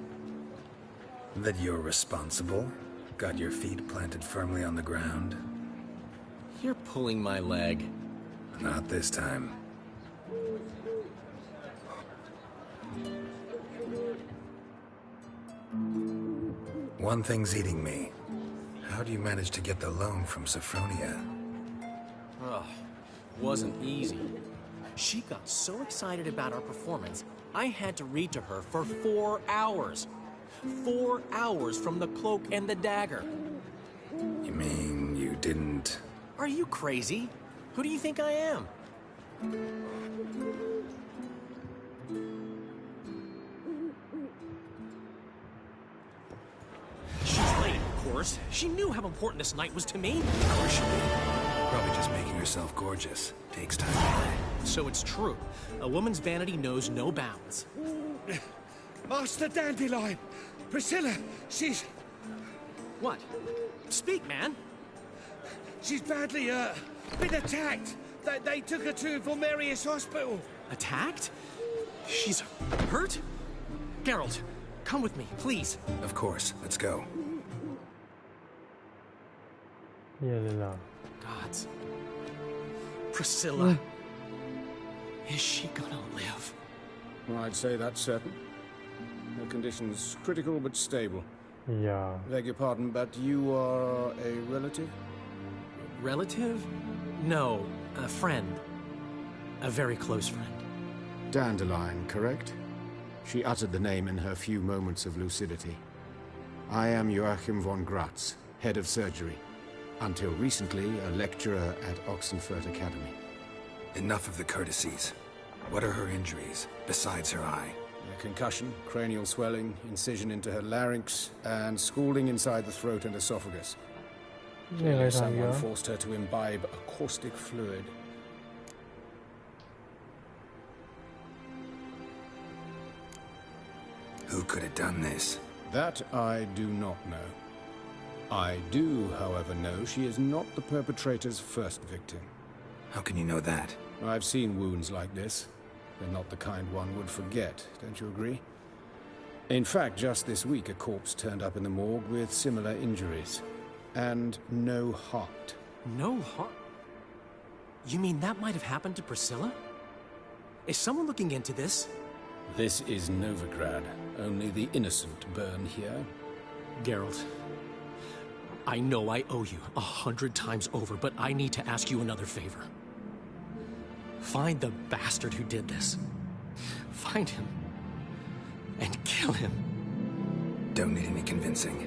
That you're responsible, got your feet planted firmly on the ground. You're pulling my leg. Not this time. One thing's eating me. How do you manage to get the loan from Sophronia? Ugh, wasn't easy. She got so excited about our performance, I had to read to her for 4 hours. 4 hours from the Cloak and the Dagger. You mean you didn't... Are you crazy? Who do you think I am? She knew how important this night was to me. Of course she did. Probably just making herself gorgeous. Takes time. So it's true. A woman's vanity knows no bounds. Master Dandelion! Priscilla, she's... What? Speak, man. She's badly, been attacked. They took her to Vulmerius Hospital. Attacked? She's hurt? Geralt, come with me, please. Of course. Let's go. เหี้ยเลยเหรอ Gods. Priscilla. Is she gonna live? I'd say that's certain. Her condition's critical but stable. อย่า Beg your pardon, but you are a relative? Relative? No, a friend. A very close friend. Dandelion, correct? She uttered the name in her few moments of lucidity. I am Joachim von Gratz, head of surgery. Until recently, a lecturer at Oxenfurt Academy. Enough of the courtesies. What are her injuries, besides her eye? A concussion, cranial swelling, incision into her larynx, and scalding inside the throat and esophagus. นี่อะไร Clearly ทำเยอะ someone forced her to imbibe a caustic fluid. Who could have done this? That I do not know. I do, however, know she is not the perpetrator's first victim. How can you know that? I've seen wounds like this. They're not the kind one would forget, don't you agree? In fact, just this week a corpse turned up in the morgue with similar injuries. And no heart. No heart? You mean that might have happened to Priscilla? Is someone looking into this? This is Novigrad. Only the innocent burn here. Geralt, I know I owe you 100 times over, but I need to ask you another favor. Find the bastard who did this. Find him. And kill him. Don't need any convincing.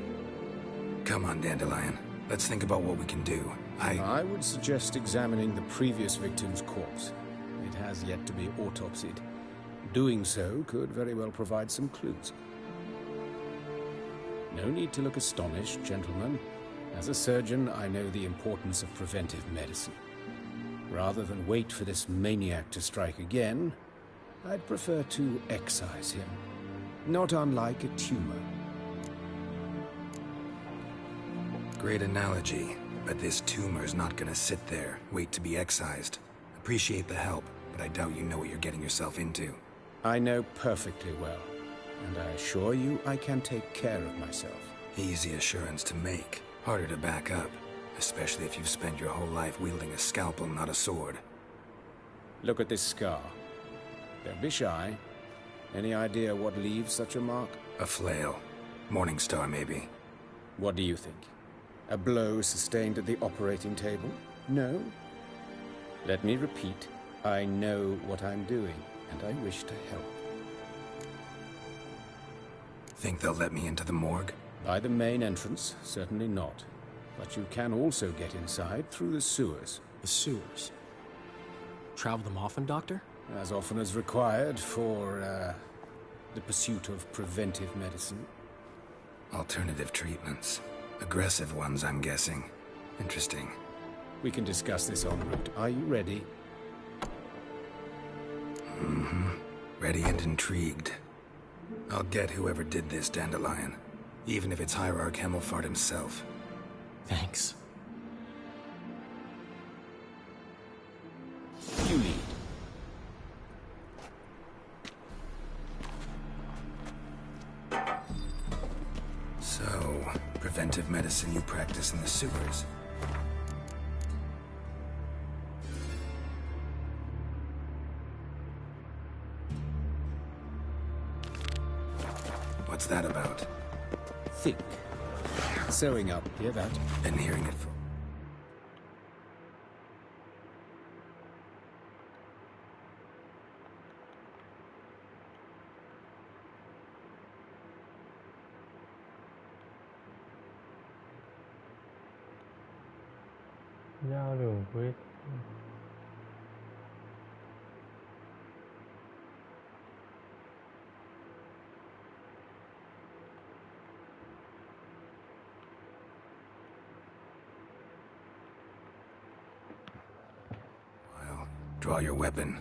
Come on, Dandelion. Let's think about what we can do. I would suggest examining the previous victim's corpse. It has yet to be autopsied. Doing so could very well provide some clues. No need to look astonished, gentlemen. As a surgeon, I know the importance of preventive medicine. Rather than wait for this maniac to strike again, I'd prefer to excise him. Not unlike a tumor. Great analogy, but this tumor's not gonna sit there, wait to be excised. Appreciate the help, but I doubt you know what you're getting yourself into. I know perfectly well, and I assure you I can take care of myself. Easy assurance to make, harder to back up, especially if you've spent your whole life wielding a scalpel, not a sword. Look at this scar. Don't be shy. Any idea what leaves such a mark? A flail. Morningstar, maybe. What do you think? A blow sustained at the operating table? No? Let me repeat. I know what I'm doing, and I wish to help. Think they'll let me into the morgue? By the main entrance, certainly not. But you can also get inside through the sewers. The sewers? Travel them often, Doctor? As often as required for, the pursuit of preventive medicine. Alternative treatments. Aggressive ones, I'm guessing. Interesting. We can discuss this en route. Are you ready? Mm-hmm. Ready and intrigued. I'll get whoever did this, Dandelion. Even if it's Hierarch Hemmelfart himself. Thanks. You lead. So, preventive medicine you practice in the sewers. What's that about? Think. Sewing up, hear that? Been hearing it for... giao đường quyết Draw your weapon.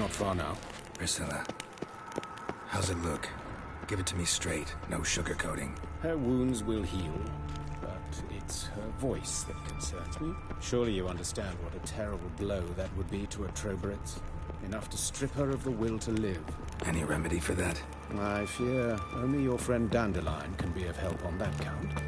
Far now. Priscilla, how's it look? Give it to me straight, no sugarcoating. Her wounds will heal, but it's her voice that concerns me. Surely you understand what a terrible blow that would be to a Trobritz. Enough to strip her of the will to live. Any remedy for that? I fear only your friend Dandelion can be of help on that count.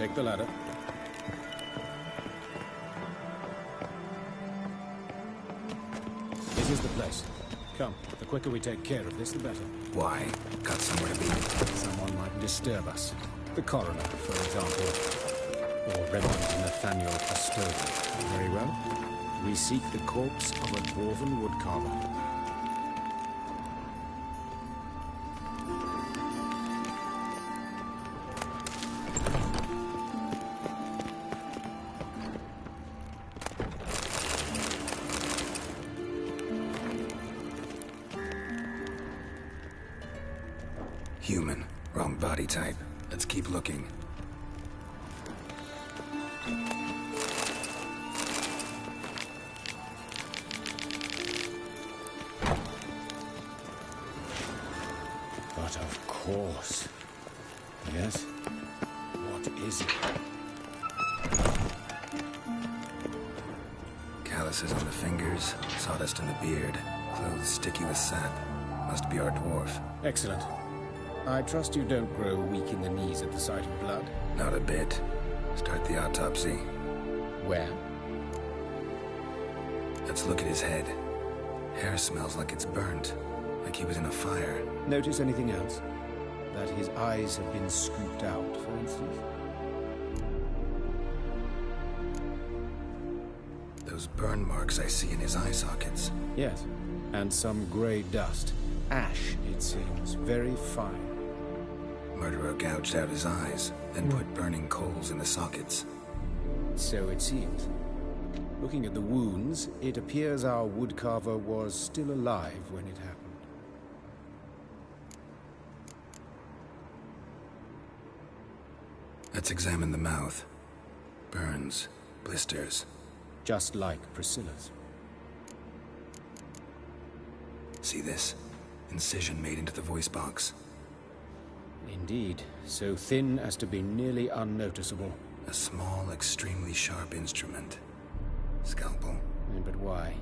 Take the ladder. This is the place. Come, the quicker we take care of this, the better. Why? Got somewhere to be? Someone might disturb us. The coroner, for example. Or Reverend Nathaniel Custodian. Very well. We seek the corpse of a dwarven woodcarver. Human. Wrong body type. Let's keep looking. But of course. Yes? What is it? Calluses on the fingers, sawdust in the beard, clothes sticky with sap. Must be our dwarf. Excellent. I trust you don't grow weak in the knees at the sight of blood? Not a bit. Start the autopsy. Where? Let's look at his head. Hair smells like it's burnt, like he was in a fire. Notice anything else? That his eyes have been scooped out, for instance? Those burn marks I see in his eye sockets. Yes, and some grey dust. Ash, it seems. Very fine. Murderer gouged out his eyes, then put burning coals in the sockets. So it seems. Looking at the wounds, it appears our woodcarver was still alive when it happened. Let's examine the mouth. Burns, blisters. Just like Priscilla's. See this? Incision made into the voice box. Indeed, so thin as to be nearly unnoticeable. A small, extremely sharp instrument. Scalpel. But why?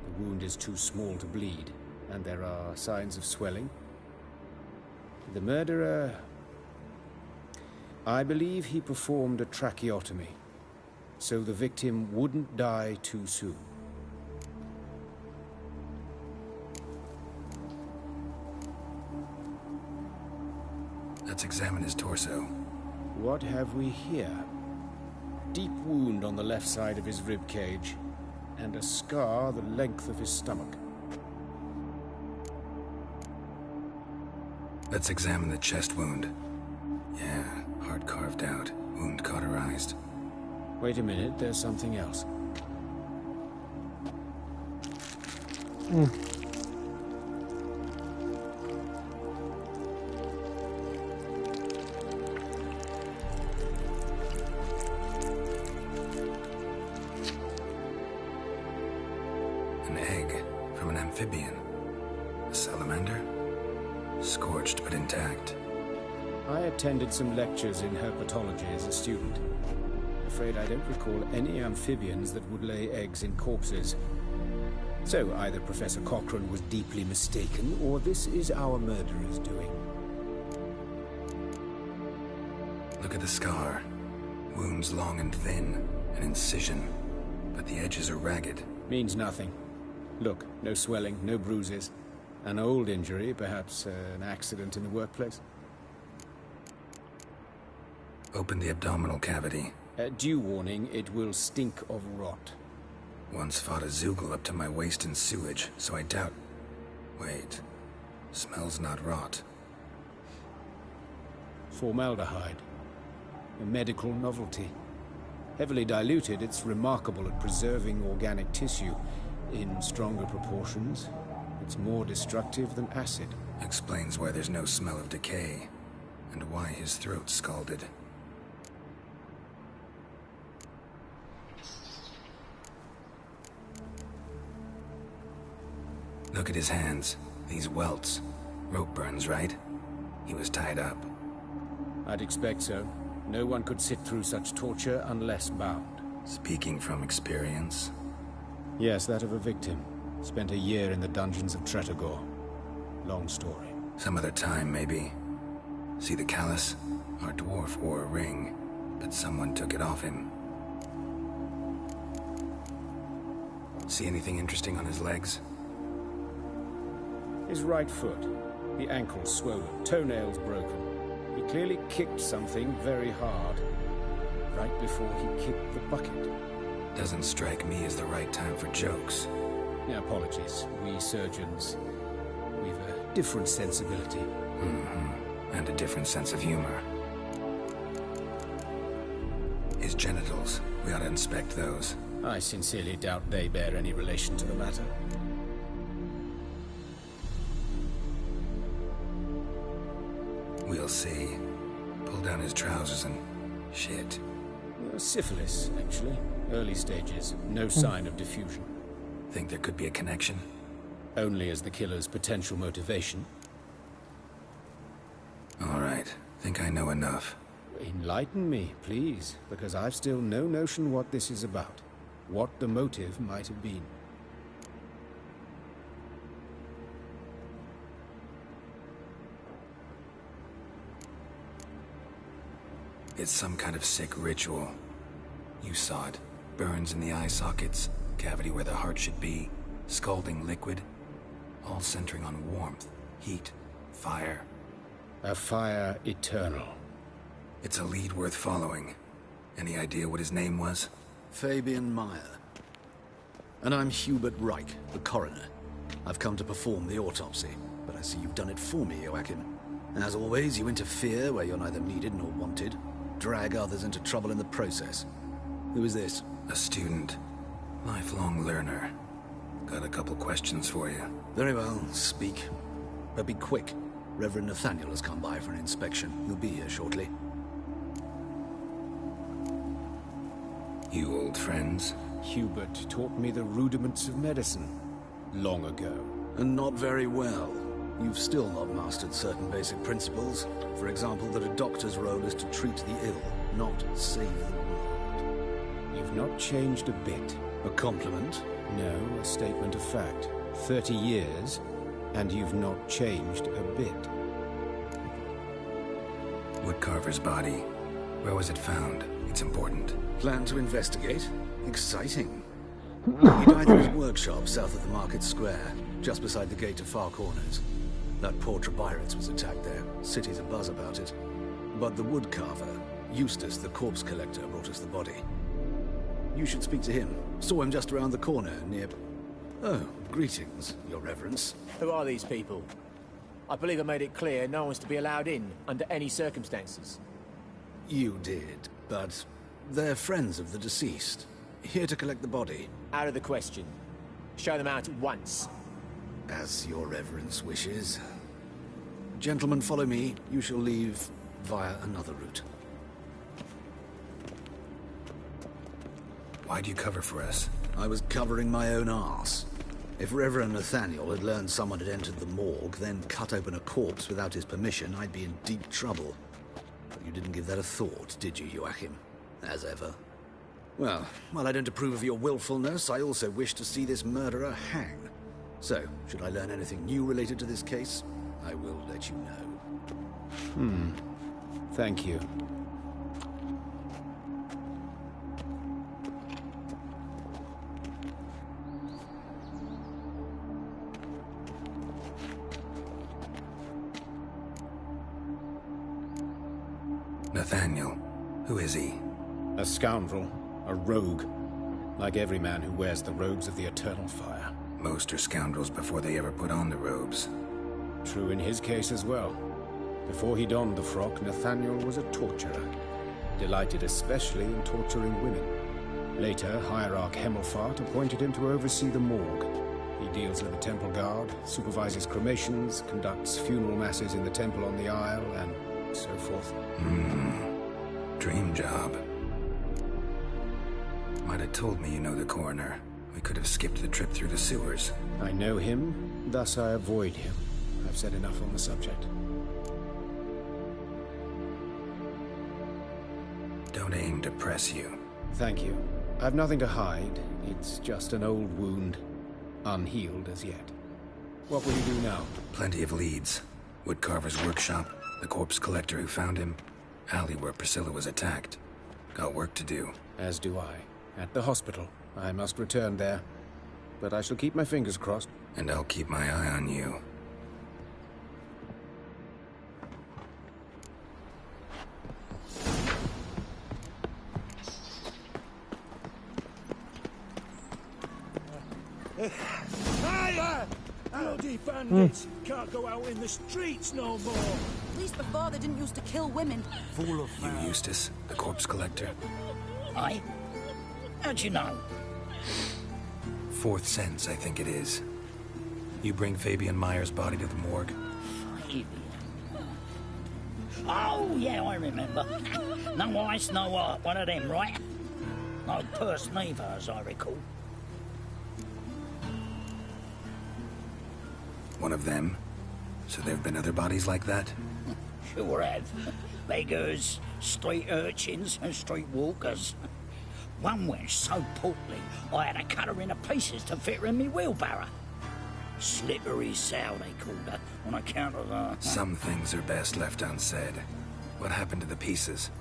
The wound is too small to bleed, and there are signs of swelling. The murderer... I believe he performed a tracheotomy, so the victim wouldn't die too soon. Let's examine his torso. What have we here? Deep wound on the left side of his rib cage, and a scar the length of his stomach. Let's examine the chest wound. Yeah, heart carved out, wound cauterized. Wait a minute, there's something else. An egg from an amphibian. A salamander? Scorched but intact. I attended some lectures in herpetology as a student. I'm afraid I don't recall any amphibians that would lay eggs in corpses. So either Professor Cochrane was deeply mistaken, or this is our murderer's doing. Look at the scar. Wounds long and thin, an incision, but the edges are ragged. Means nothing. Look, no swelling, no bruises. An old injury, perhaps an accident in the workplace. Open the abdominal cavity. Due warning, it will stink of rot. Once fought a Zoogle up to my waist in sewage, so I doubt... Wait. Smells not rot. Formaldehyde. A medical novelty. Heavily diluted, it's remarkable at preserving organic tissue. In stronger proportions, it's more destructive than acid. Explains why there's no smell of decay, and why his throat's scalded. Look at his hands. These welts. Rope burns, right? He was tied up. I'd expect so. No one could sit through such torture unless bound. Speaking from experience? Yes, that of a victim. Spent a year in the dungeons of Tretogor. Long story. Some other time, maybe. See the callus? Our dwarf wore a ring. but someone took it off him. See anything interesting on his legs? His right foot. The ankle swollen, toenails broken. He clearly kicked something very hard, right before he kicked the bucket. Doesn't strike me as the right time for jokes. Yeah, apologies. We surgeons, we've a different sensibility. Mm-hmm. And a different sense of humor. His genitals, we ought to inspect those. I sincerely doubt they bear any relation to the matter. We'll see. Pull down his trousers and... shit. Syphilis, actually. Early stages. No sign of diffusion. Think there could be a connection? Only as the killer's potential motivation. All right. Think I know enough. Enlighten me, please, because I've still no notion what this is about. What the motive might have been. It's some kind of sick ritual. You saw it. Burns in the eye sockets, cavity where the heart should be, scalding liquid, all centering on warmth, heat, fire. A fire eternal. It's a lead worth following. Any idea what his name was? Fabian Meyer. And I'm Hubert Reich, the coroner. I've come to perform the autopsy, but I see you've done it for me, Joachim. As always, you interfere where you're neither needed nor wanted. Drag others into trouble in the process. Who is this? A student. Lifelong learner. Got a couple questions for you. Very well, speak. But be quick. Reverend Nathaniel has come by for an inspection. He'll be here shortly. You old friends? Hubert taught me the rudiments of medicine. Long ago. And not very well. You've still not mastered certain basic principles. For example, that a doctor's role is to treat the ill, not save the world. You've not changed a bit. A compliment? No, a statement of fact. 30 years, and you've not changed a bit. Woodcarver's body. Where was it found? It's important. Plan to investigate? Exciting. He died in his workshop south of the Market Square, just beside the gate to Far Corners. That poor Trebyritz was attacked there. City's abuzz about it. But the woodcarver, Eustace, the corpse collector, brought us the body. You should speak to him. Saw him just around the corner, near... Oh, greetings, Your Reverence. Who are these people? I believe I made it clear no one's to be allowed in, under any circumstances. You did, but they're friends of the deceased. Here to collect the body. Out of the question. Show them out at once. As Your Reverence wishes. Gentlemen, follow me. You shall leave via another route. Why'd you cover for us? I was covering my own arse. If Reverend Nathaniel had learned someone had entered the morgue, then cut open a corpse without his permission, I'd be in deep trouble. But you didn't give that a thought, did you, Joachim? As ever. Well, while I don't approve of your willfulness, I also wish to see this murderer hang. So, should I learn anything new related to this case, I will let you know. Thank you. Nathaniel. Who is he? A scoundrel. A rogue. Like every man who wears the robes of the Eternal Fire. Most are scoundrels before they ever put on the robes. True in his case as well. Before he donned the frock, Nathaniel was a torturer. Delighted especially in torturing women. Later, Hierarch Hemmelfart appointed him to oversee the morgue. He deals with the temple guard, supervises cremations, conducts funeral masses in the temple on the Isle, and so forth. Dream job. Might have told me you know the coroner. We could have skipped the trip through the sewers. I know him, thus I avoid him. I've said enough on the subject. Don't aim to press you. Thank you. I've nothing to hide. It's just an old wound. Unhealed as yet. What will you do now? Plenty of leads. Woodcarver's workshop, the corpse collector who found him, alley where Priscilla was attacked. Got work to do. As do I. At the hospital. I must return there. But I shall keep my fingers crossed. And I'll keep my eye on you. Howdy, bandits. Can't go out in the streets no more. At least before they didn't used to kill women. Full of You Eustace, the corpse collector. Aye? How'd you know? Fourth sense, I think it is. You bring Fabian Meyer's body to the morgue. Fabian? Oh, yeah, I remember. No ice, no art, one of them, right? No purse neither, as I recall. One of them? So there have been other bodies like that? Sure have. Beggars, street urchins, and street walkers. One went so portly, I had to cut her into pieces to fit her in me wheelbarrow. Slippery sow, they called her, on account of her. Some things are best left unsaid. What happened to the pieces?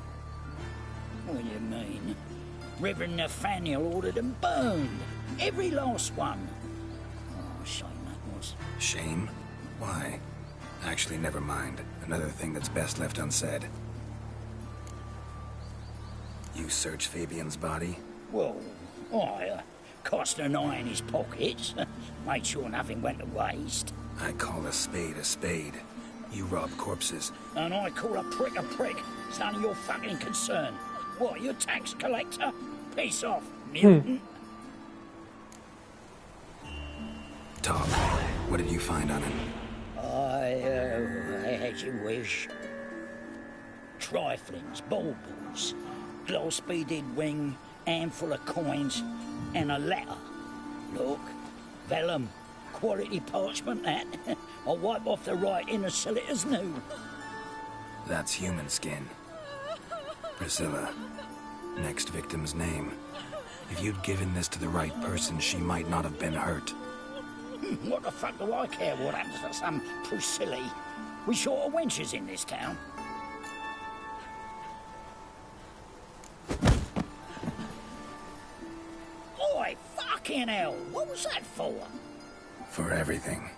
What do you mean? Reverend Nathaniel ordered them burned. Every last one. Oh, shame that was. Shame? Why? Actually, never mind. Another thing that's best left unsaid. You searched Fabian's body? Well, I cast an eye in his pockets. Made sure nothing went to waste. I call a spade a spade. You rob corpses. And I call a prick a prick. It's none of your fucking concern. What, you tax collector? Peace off, mutant. Tom, what did you find on him? As you wish. Triflings, baubles, gloss-beaded wing, handful of coins, and a letter. Look, vellum, quality parchment, that. I'll wipe off the writing and sell it as new. That's human skin. Priscilla. Next victim's name. If you'd given this to the right person, she might not have been hurt. What the fuck do I care what happens to some Priscilla? We short of wenches in this town. Oi, fucking hell! What was that for? For everything.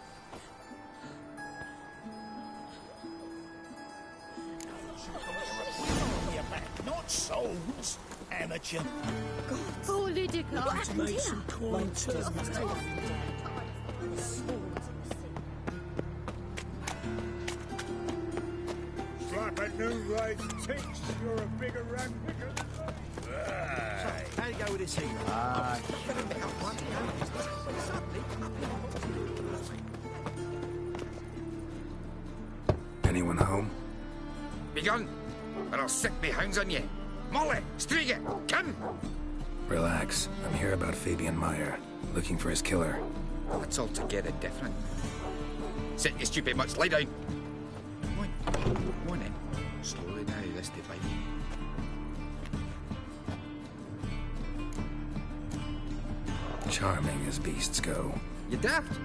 Not souls, amateur. Oh, Lydia, what To happened make here? some coin too. Like a new raid thinks you're a bigger ram picker than I. How do you go with this heat? Anyone home? Begun, or I'll sick me hounds on you. Molly, Striga, come! Relax. I'm here about Fabian Meyer, looking for his killer. That's altogether different. Sit, you stupid mutts, lie down. Come on in. Slowly now, this divide. Charming as beasts go. You daft?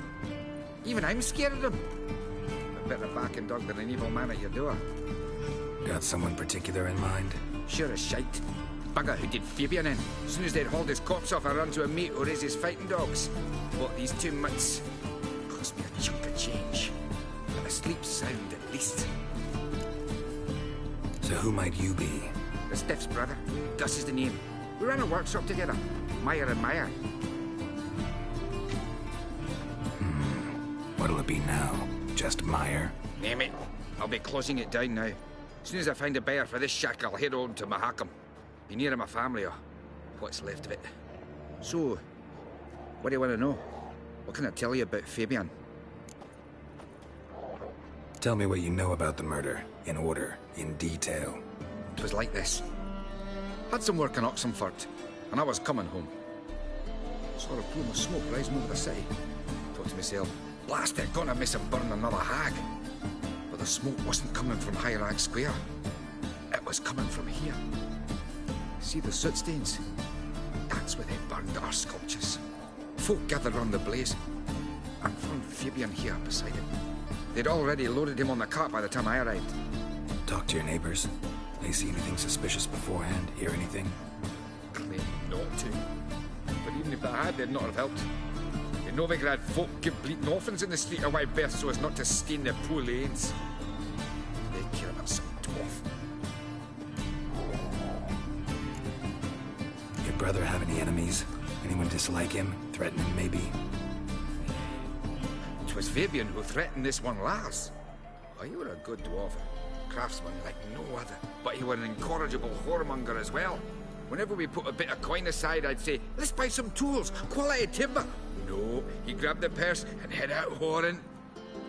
Even I'm scared of them. A better backing dog than an evil man at your door. Got someone particular in mind? Sure as shite. Bugger who did Fabian in. As soon as they'd hauled his corpse off, I run to a mate who raised his fighting dogs. What these 2 months cost me a chunk of change. And I sleep sound at least. So who might you be? The Stiff's brother. Gus is the name. We ran a workshop together. Meyer and Meyer. What'll it be now? Just Meyer? Name it. I'll be closing it down now. As soon as I find a buyer for this shack, I'll head on to Mahakam. Be near my family, or what's left of it. So, what do you want to know? What can I tell you about Fabian? Tell me what you know about the murder, in order, in detail. It was like this. Had some work in Oxenford, and I was coming home. Saw a plume of smoke rising over the city. Thought to myself, blast it, gonna miss and burn another hag. But the smoke wasn't coming from High Rag Square. It was coming from here. See the soot stains? That's where they burned our sculptures. Folk gathered round the blaze. I found Fabian here beside him. They'd already loaded him on the cart by the time I arrived. Talk to your neighbors. They see anything suspicious beforehand? Hear anything? Claim not to. But even if they had, they'd not have helped. In Novigrad, folk give bleating orphans in the street a wide berth so as not to stain their poor lanes. They care about some dwarf. Your brother have any enemies? Anyone dislike him? Threaten him, maybe? 'Twas Fabian who threatened this one Lars. Oh, you were a good dwarf. Craftsman like no other. But you were an incorrigible whoremonger as well. Whenever we put a bit of coin aside, I'd say, let's buy some tools, quality timber. No, he grabbed the purse and head out whoring.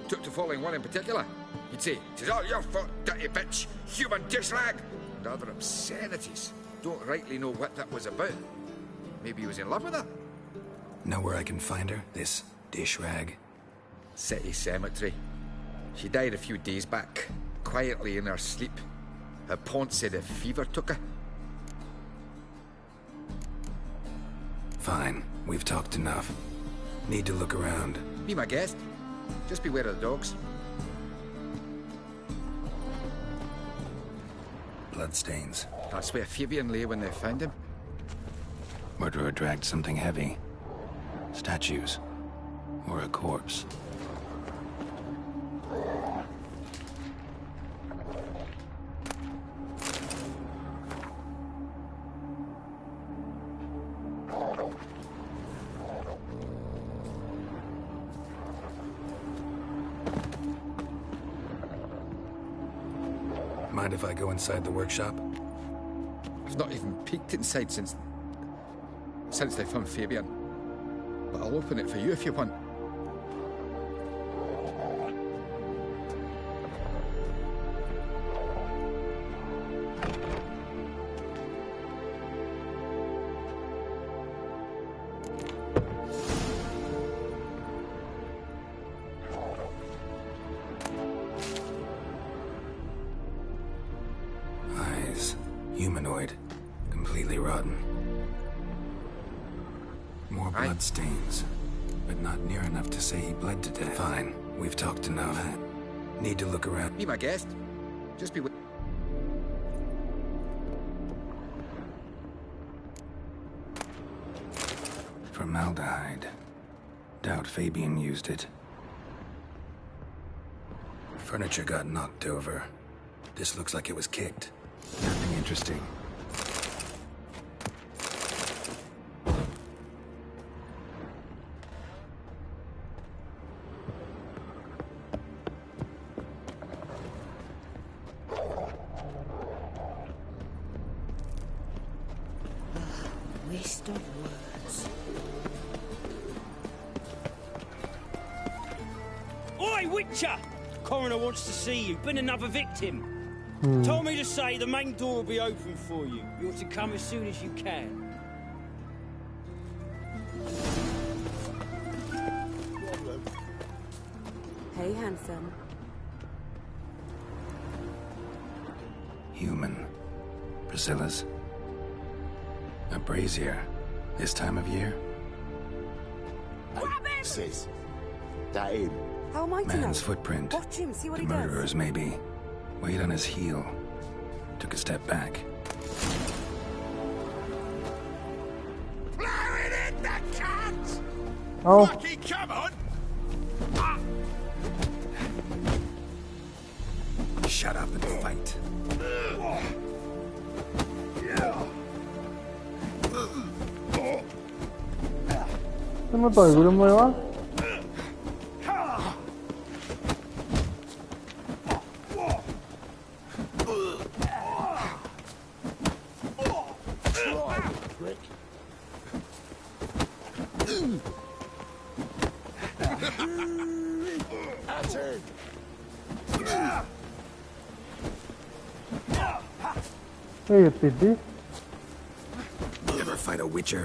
Took to following one in particular. He'd say, "'Tis all your fault, dirty bitch, human dishrag," and other obscenities. Don't rightly know what that was about. Maybe he was in love with her? Know where I can find her? This dishrag? City cemetery. She died a few days back, quietly in her sleep. Her pont said a fever took her. Fine, we've talked enough. Need to look around. Be my guest. Just beware of the dogs. Bloodstains. That's where Fabian lay when they found him. Murderer dragged something heavy. Statues. Or a corpse. Mind if I go inside the workshop? I've not even peeked inside since they found Fabian. But I'll open it for you if you want. Humanoid. Completely rotten. More blood stains. But not near enough to say he bled to death. Fine. We've talked enough. Need to look around. Be my guest. Just be... Formaldehyde. Doubt Fabian used it. Furniture got knocked over. This looks like it was kicked. Nothing interesting. Waste of words. Oi, Witcher! Coroner wants to see you. Been another victim. Told me to say the main door will be open for you. You ought to come as soon as you can. Hey, handsome. Human. Priscilla's. A brazier. This time of year? Sis, that him? How am I to know? Man's footprint. Watch him, see what The he does. murderer's, maybe. Weight on his heel. Took a step back. Blowing in the cat! Oh. Lucky, come on! Shut up and fight. Nó màต่อยกูทำไมวะ เฮ้ยติดดิ Never fight a witcher.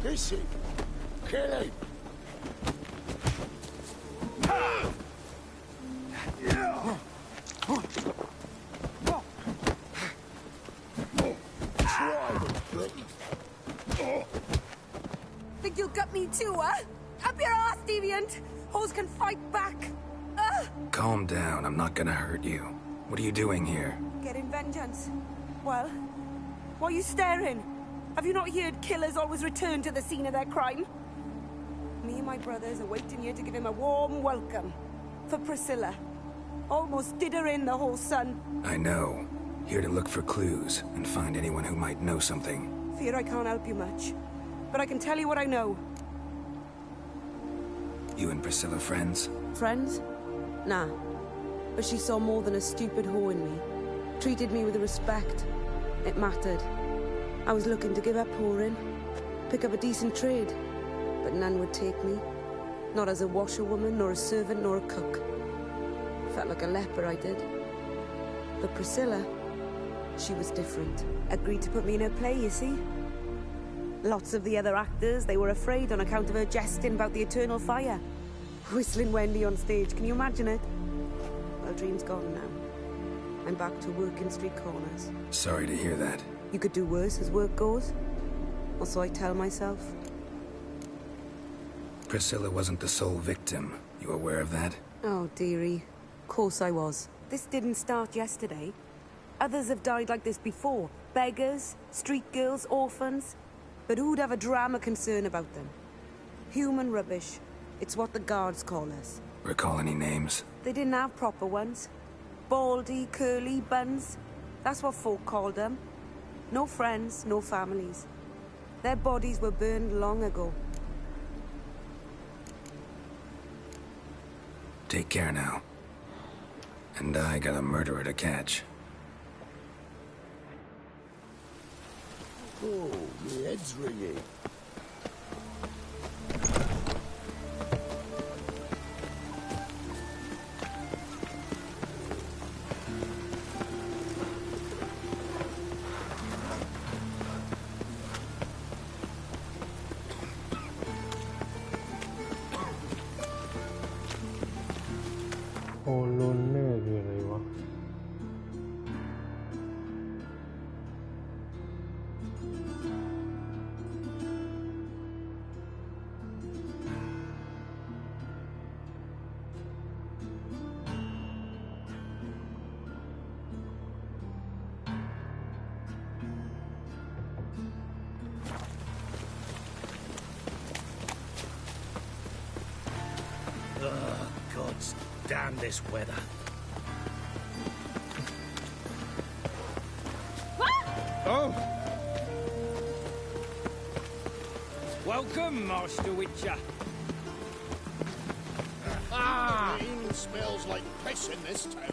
This him. Kill him. Think you'll gut me too, huh? Up your ass, deviant! Hoes can fight back! Calm down, I'm not gonna hurt you. What are you doing here? Getting vengeance. Well, why are you staring? Have you not heard killers always return to the scene of their crime? Me and my brothers are waiting here to give him a warm welcome. For Priscilla. Almost did her in, the whole son. I know. Here to look for clues and find anyone who might know something. Fear I can't help you much. But I can tell you what I know. You and Priscilla friends? Friends? Nah. But she saw more than a stupid whore in me. Treated me with respect. It mattered. I was looking to give up whoring. Pick up a decent trade. But none would take me. Not as a washerwoman, nor a servant, nor a cook. Felt like a leper, I did. But Priscilla, she was different. Agreed to put me in her play, you see? Lots of the other actors, they were afraid on account of her jesting about the eternal fire. Whistling Wendy on stage, can you imagine it? Well, dream's gone now. I'm back to working street corners. Sorry to hear that. You could do worse as work goes. Or so I tell myself. Priscilla wasn't the sole victim. You aware of that? Oh, dearie. Of course I was. This didn't start yesterday. Others have died like this before. Beggars, street girls, orphans. But who'd have a drama concern about them? Human rubbish. It's what the guards call us. Recall any names? They didn't have proper ones. Baldy, curly, buns. That's what folk called them. No friends, no families. Their bodies were burned long ago. Take care now. And I got a murderer to catch. Oh, my head's ringing. Colonel คืออะไรวะ Ugh, gods damn this weather. Oh! Welcome, Master Witcher. Ah! It even smells like piss in this town.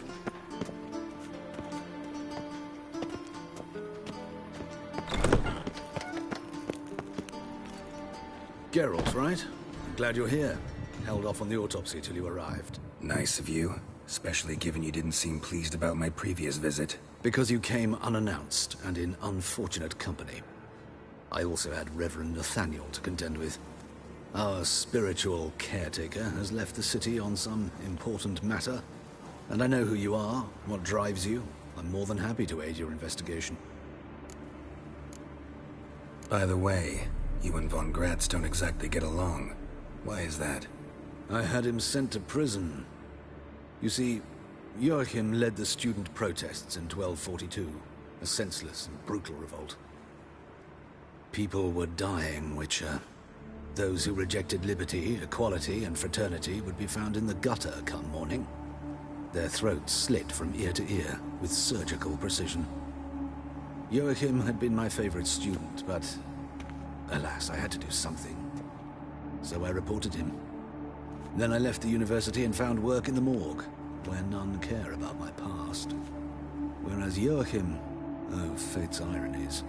Geralt, right? Glad you're here. Held off on the autopsy till you arrived. Nice of you, especially given you didn't seem pleased about my previous visit. Because you came unannounced and in unfortunate company. I also had Reverend Nathaniel to contend with. Our spiritual caretaker has left the city on some important matter, and I know who you are, what drives you. I'm more than happy to aid your investigation. By the way, you and Von Gratz don't exactly get along. Why is that? I had him sent to prison. You see, Joachim led the student protests in 1242, a senseless and brutal revolt. People were dying, Witcher. Those who rejected liberty, equality, and fraternity would be found in the gutter come morning. Their throats slit from ear to ear with surgical precision. Joachim had been my favorite student, but alas, I had to do something. So I reported him. Then I left the university and found work in the morgue, where none care about my past. Whereas Joachim, oh, fate's ironies.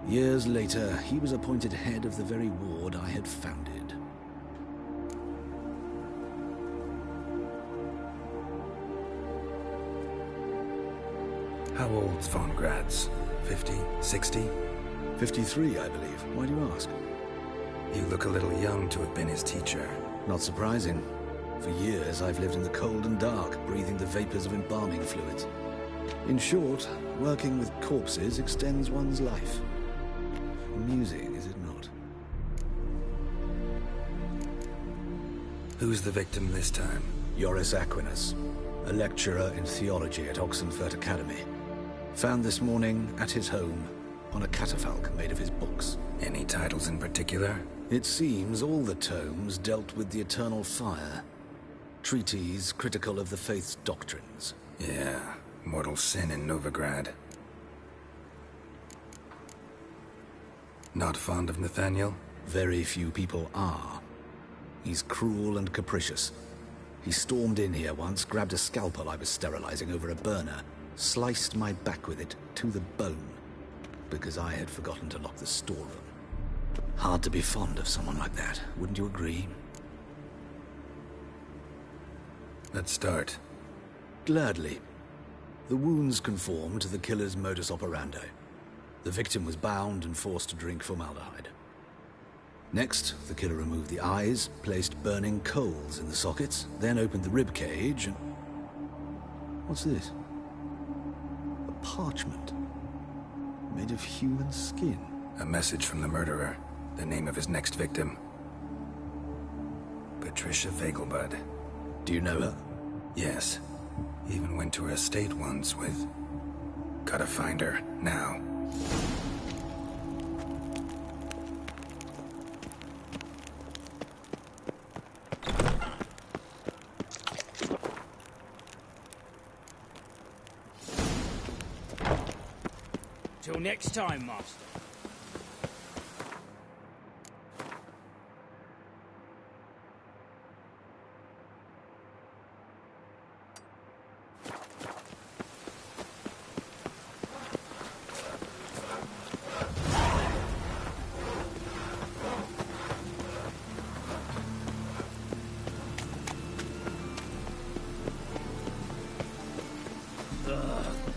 Years later, he was appointed head of the very ward I had founded. How old's Von Gratz? 50? 60? 53, I believe. Why do you ask? You look a little young to have been his teacher. Not surprising. For years, I've lived in the cold and dark, breathing the vapors of embalming fluids. In short, working with corpses extends one's life. Amusing, is it not? Who's the victim this time? Joris Aquinas, a lecturer in theology at Oxenfurt Academy. Found this morning at his home on a catafalque made of his books. Any titles in particular? It seems all the tomes dealt with the eternal fire. Treatises critical of the faith's doctrines. Yeah, mortal sin in Novigrad. Not fond of Nathaniel? Very few people are. He's cruel and capricious. He stormed in here once, grabbed a scalpel I was sterilizing over a burner, sliced my back with it to the bone, because I had forgotten to lock the storeroom. Hard to be fond of someone like that, wouldn't you agree? Let's start. Gladly. The wounds conform to the killer's modus operandi. The victim was bound and forced to drink formaldehyde. Next, the killer removed the eyes, placed burning coals in the sockets, then opened the rib cage and... What's this? A parchment. Made of human skin. A message from the murderer. The name of his next victim. Patricia Vegelbud. Do you know her? Yes. Even went to her estate once with... Gotta find her, now. Till next time, Master.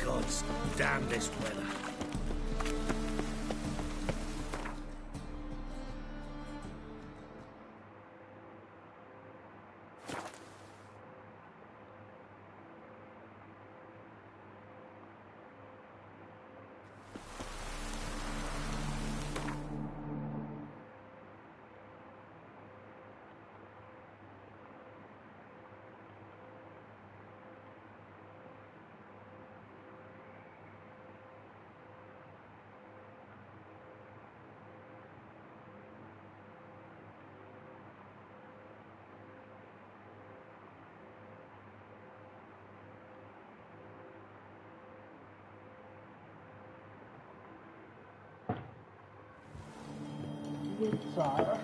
Gods damn this weather. Sire.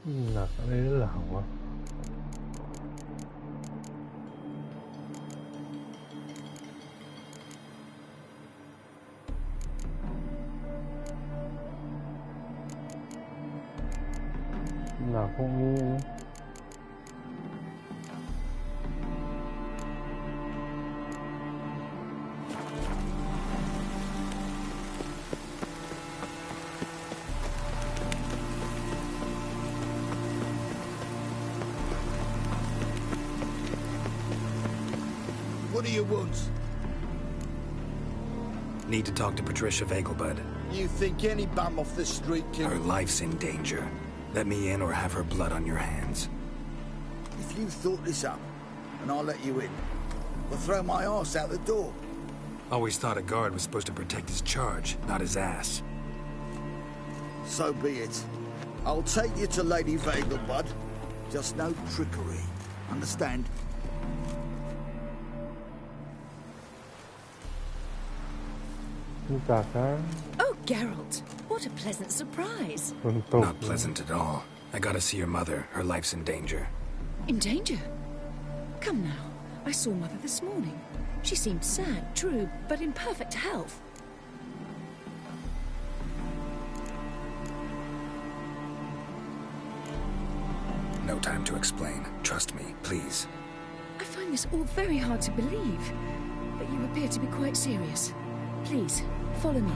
หนักอะไรด้านหลังวะหนักพวกนี้นะ What do you want? Need to talk to Patricia Vegelbud. You think any bum off the street can... Her life's in danger. Let me in or have her blood on your hands. If you thought this up, and I'll let you in, I'll throw my ass out the door. Always thought a guard was supposed to protect his charge, not his ass. So be it. I'll take you to Lady Vegelbud. Just no trickery. Understand? Oh, Geralt, what a pleasant surprise. Not pleasant at all. I gotta see your mother. Her life's in danger. In danger? Come now. I saw Mother this morning. She seemed sad, true, but in perfect health. No time to explain. Trust me, please. I find this all very hard to believe, but you appear to be quite serious. Please, follow me.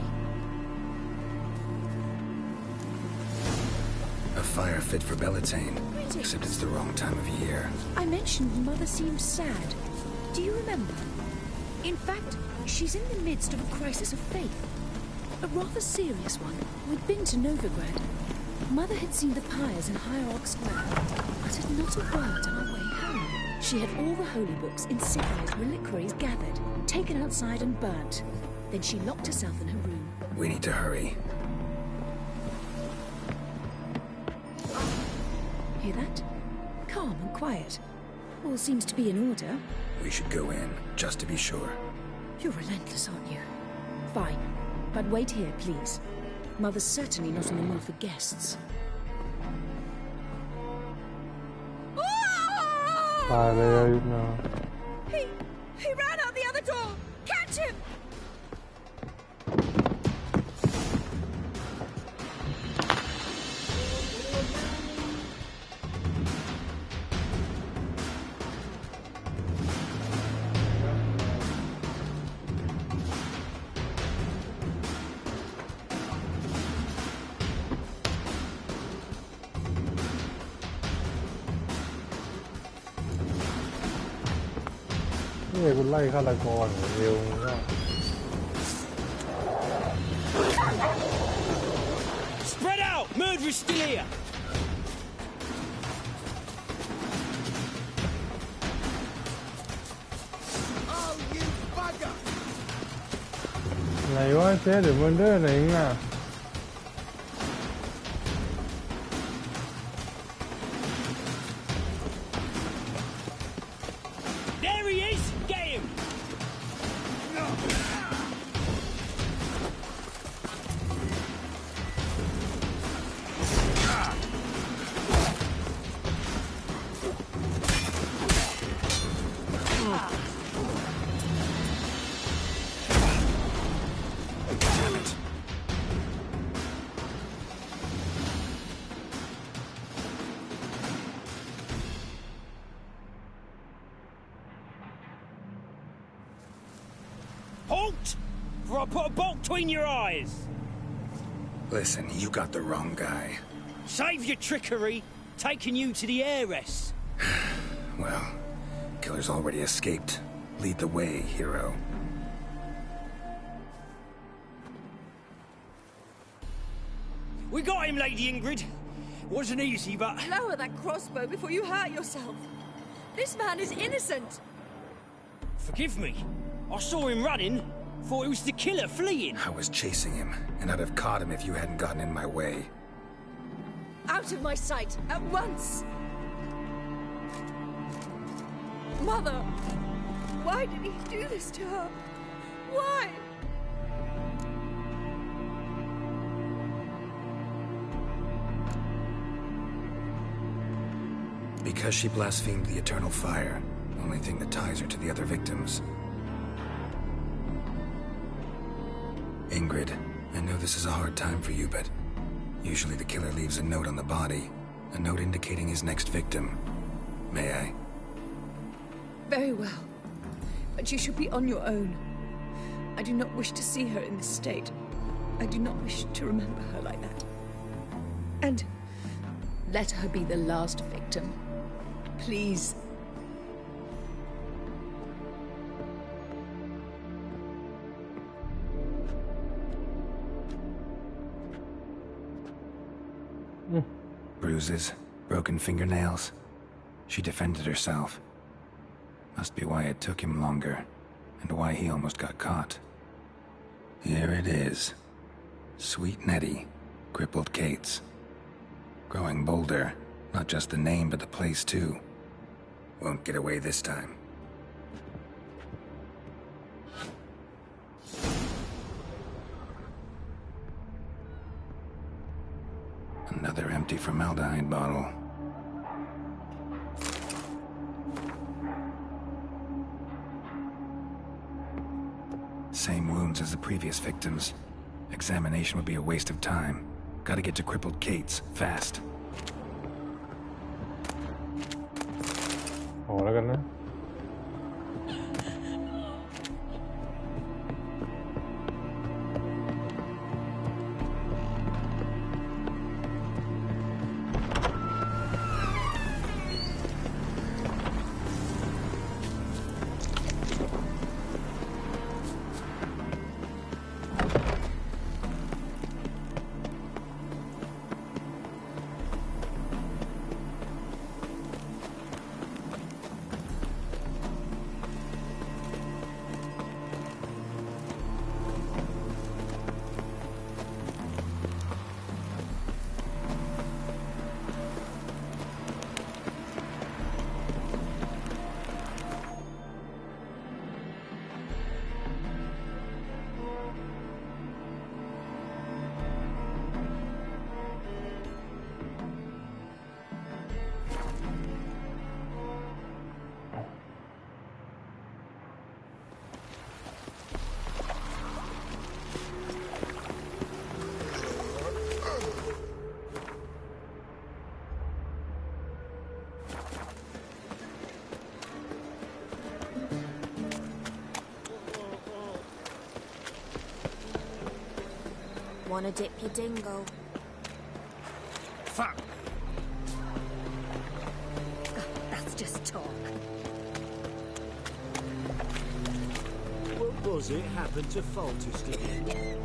A fire fit for Bellatane, except it's the wrong time of year. I mentioned Mother seemed sad. Do you remember? In fact, she's in the midst of a crisis of faith. A rather serious one. We'd been to Novigrad. Mother had seen the pyres in Hierarch Square, uttered not a word on our way home. She had all the holy books, insignias, reliquaries gathered, taken outside and burnt. Then she locked herself in her room. We need to hurry. Hear that? Calm and quiet. All seems to be in order. We should go in, just to be sure. You're relentless, aren't you? Fine. But wait here, please. Mother's certainly not in the mood for guests. He ran out the other door! Catch him! Spread out! Murderer's still here! Oh, you bugger! ไหนวะเจ๊เดี๋ยวมันเด้อไหนอ่ะ There he is! Get him! Halt! Or I'll put a bolt between your eyes! Listen, you got the wrong guy. Save your trickery, taking you to the heiress. Well, killer's already escaped. Lead the way, hero. We got him, Lady Ingrid. Wasn't easy, but... Lower that crossbow before you hurt yourself. This man is innocent. Forgive me. I saw him running. Thought it was the killer fleeing. I was chasing him, and I'd have caught him if you hadn't gotten in my way. Out of my sight, at once! Mother! Why did he do this to her? Why? Because she blasphemed the eternal fire, only thing that ties her to the other victims. Ingrid, I know this is a hard time for you, but usually the killer leaves a note on the body, a note indicating his next victim. May I? Very well. But you should be on your own. I do not wish to see her in this state. I do not wish to remember her like that. And let her be the last victim. Please. Bruises, broken fingernails. She defended herself. Must be why it took him longer, and why he almost got caught. Here it is. Sweet Nettie, crippled Kate's. Growing bolder, not just the name but the place too. Won't get away this time. Another empty formaldehyde bottle. Same wounds as the previous victims. Examination would be a waste of time. Gotta get to crippled Kate's, fast. โอ้แล้วกันนะ Wanna dip your dingo? Fuck! That's just talk. What was it happened to Faltus again?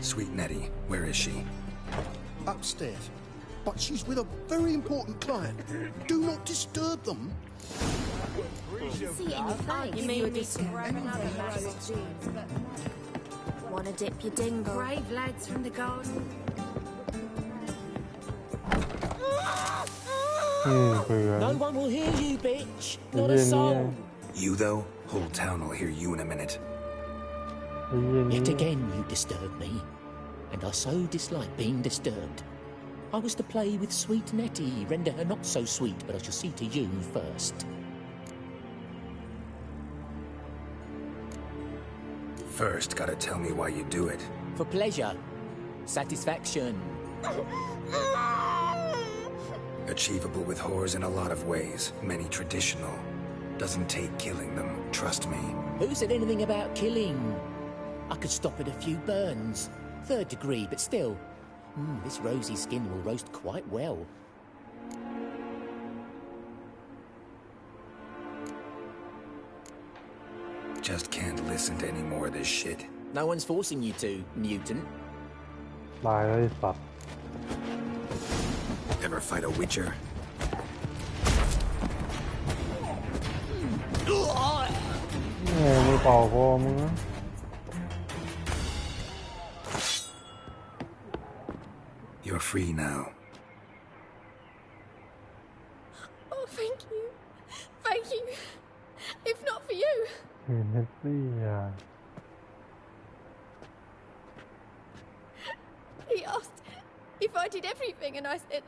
Sweet Nettie, where is she? Upstairs. But she's with a very important client. Do not disturb them. See it in your face. You mean Wanna dip your dingo? Brave lads from the garden. เบื่อ No one will hear you, bitch. ไอ้ Not เหี้ a ยเนี่ย soul. You though? Whole town will hear you in a minute. ไอ้เหี้ยเนี่ย Yet again you disturb me, and I so dislike being disturbed. I was to play with sweet Nettie, render her not so sweet, but I shall see to you first. First, gotta tell me why you do it. For pleasure, satisfaction. Achievable with whores in a lot of ways, many traditional. Doesn't take killing them, trust me. Who said anything about killing? I could stop at a few burns. 3rd degree, but still. This rosy skin will roast quite well. Just can't listen to any more of this shit. No one's forcing you to, mutant. ตายแล้วไอ้สัตว์ Ever fight a witcher? แม่มือเป่าคอมึงนะ You're free now. Oh, thank you. Thank you. If not for you. เห็นแท็กซี่อ่ะ He asked if I did everything, and I said,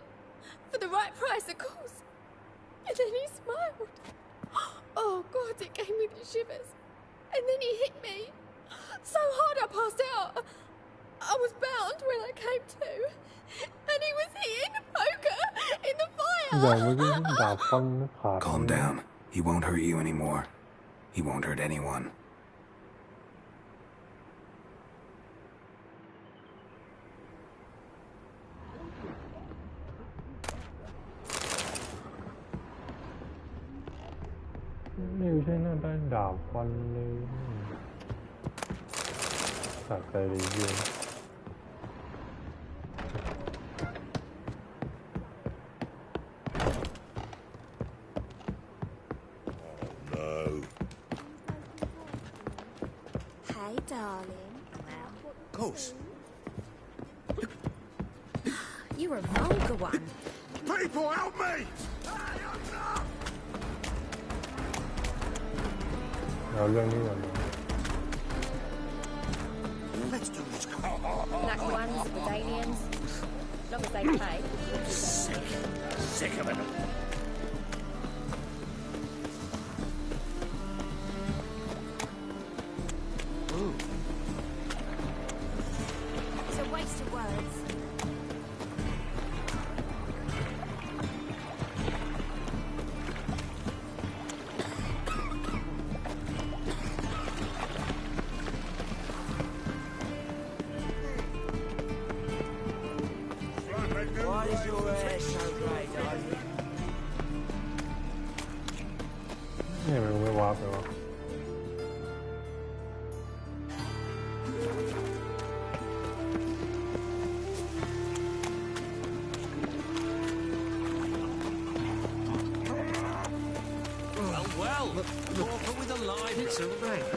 for the right price, of course. And then he smiled. Oh, God, it gave me the shivers. And then he hit me so hard I passed out. I was bound when I came to. And he was hitting the poker in the fire. อย่างเมื่อกี้ดาบฟันขาด Calm down. He won't hurt you anymore. He won't hurt anyone. นี่ไม่ใช่หน้าได้ดาบฟันเลยสะใจเลยเยอะ Hey, darling. Of course. You're a vulgar one. People, help me! เอาเรื่องนี้ก่อน Let's do this. Black ones, Brazilians. Long as they pay. Sick of it. It's a waste of words. Why is your hair so grey, darling? นี่มันไม่ว้าไปวะ Well, Pauper with a live, it's a rare.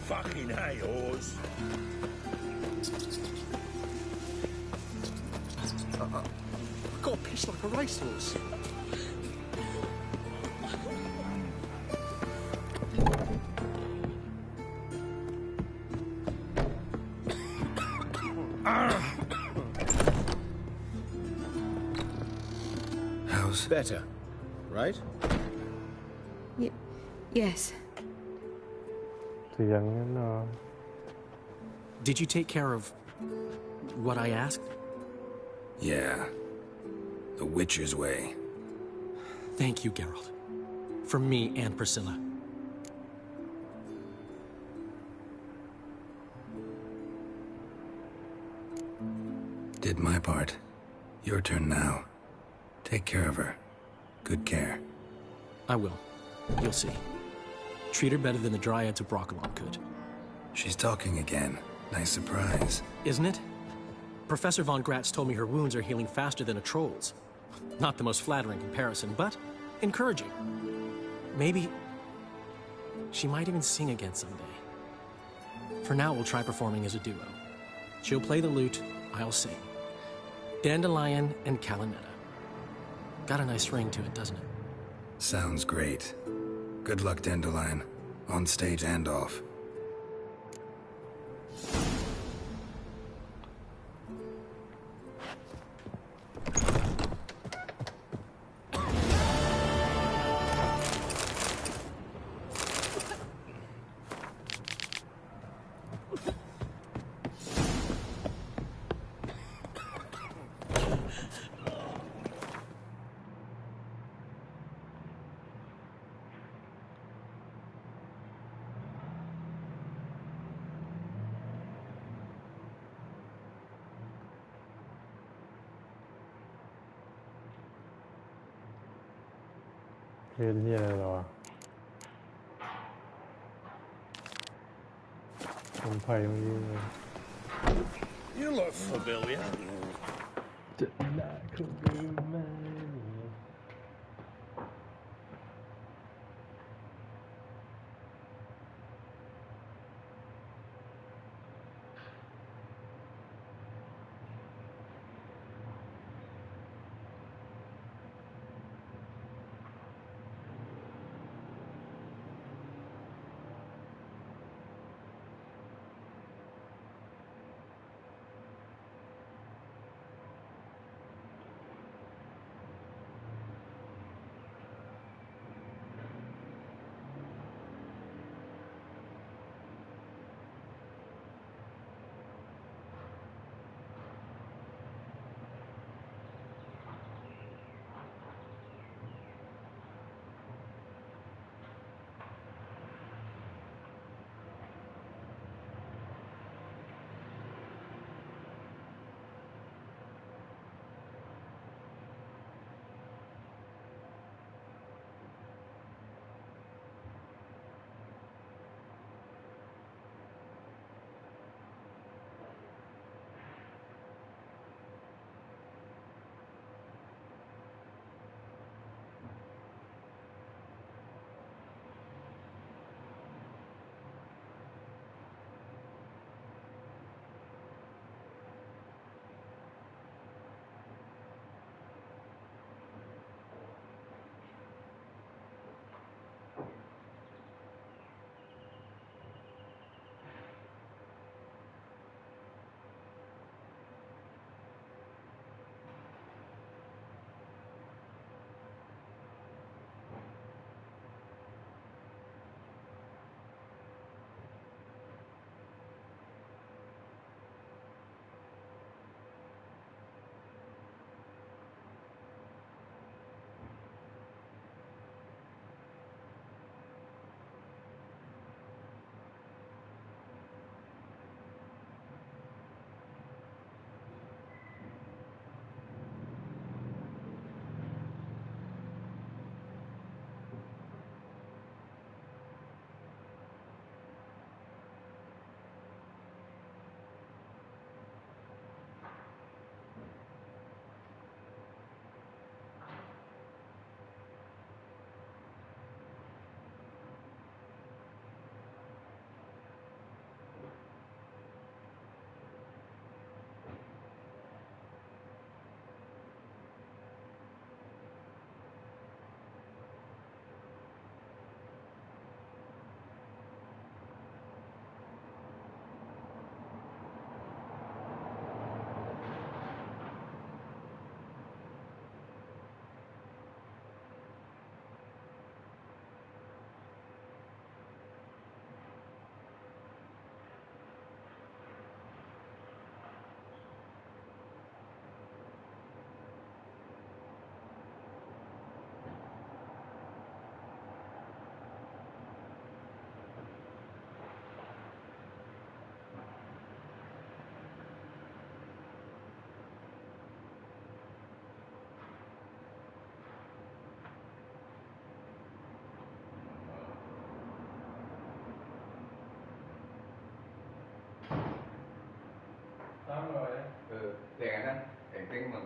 Fucking hey, Oars. I've got pissed like a racehorse. How's better, right? Yes. เสียงนั่นเนาะ Did you take care of what I asked? Yeah. The Witcher's way. Thank you, Geralt. From me and Priscilla. Did my part. Your turn now. Take care of her. Good care. I will. You'll see. Treat her better than the Dryads of Broccolon could. She's talking again. Nice surprise. Isn't it? Professor von Gratz told me her wounds are healing faster than a troll's. Not the most flattering comparison, but encouraging. Maybe she might even sing again someday. For now, we'll try performing as a duo. She'll play the lute, I'll sing. Dandelion and Calinetta. Got a nice ring to it, doesn't it? Sounds great. Good luck, Dandelion. On stage and off.เรียนที่อะไรหรอคนไทยเมื่อกี้เลย You look familiar. จะได้คนดูไหม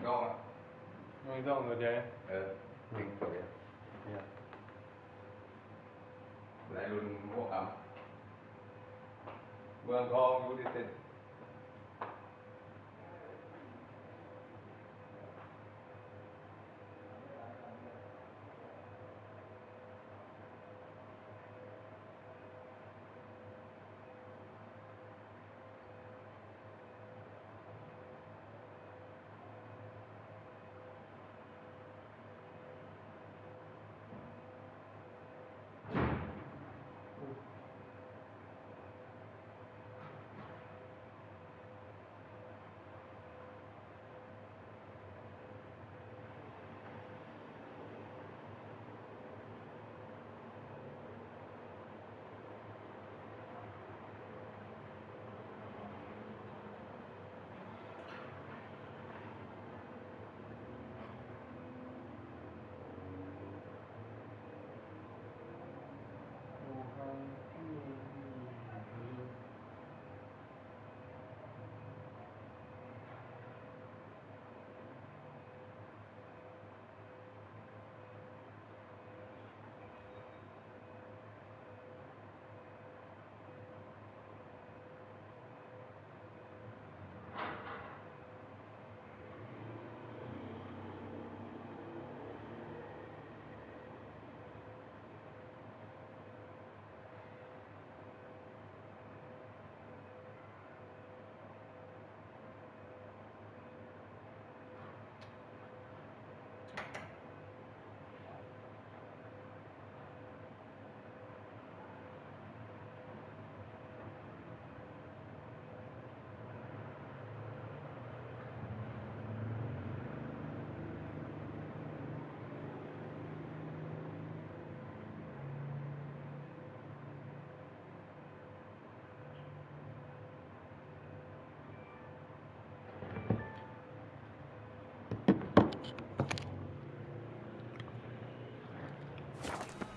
con à? Mình con rồi vậy? Mình tuổi à? Lại luôn mua ẩm. Vâng con vô đi tìm.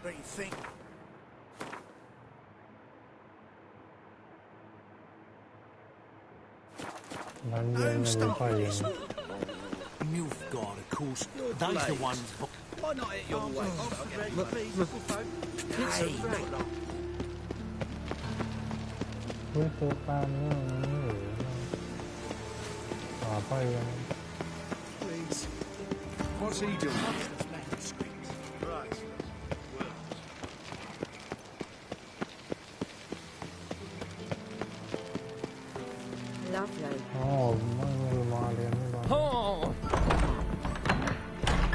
What do you think? Who's started this? Nilfgaard, of course. Those the ones. Why not hit your way? Hey, look. คุยตัวปานเนี่ยต่อไปกัน Please. What's he doing? Right. Lovely. อ๋อไม่มาเรียนไม่มา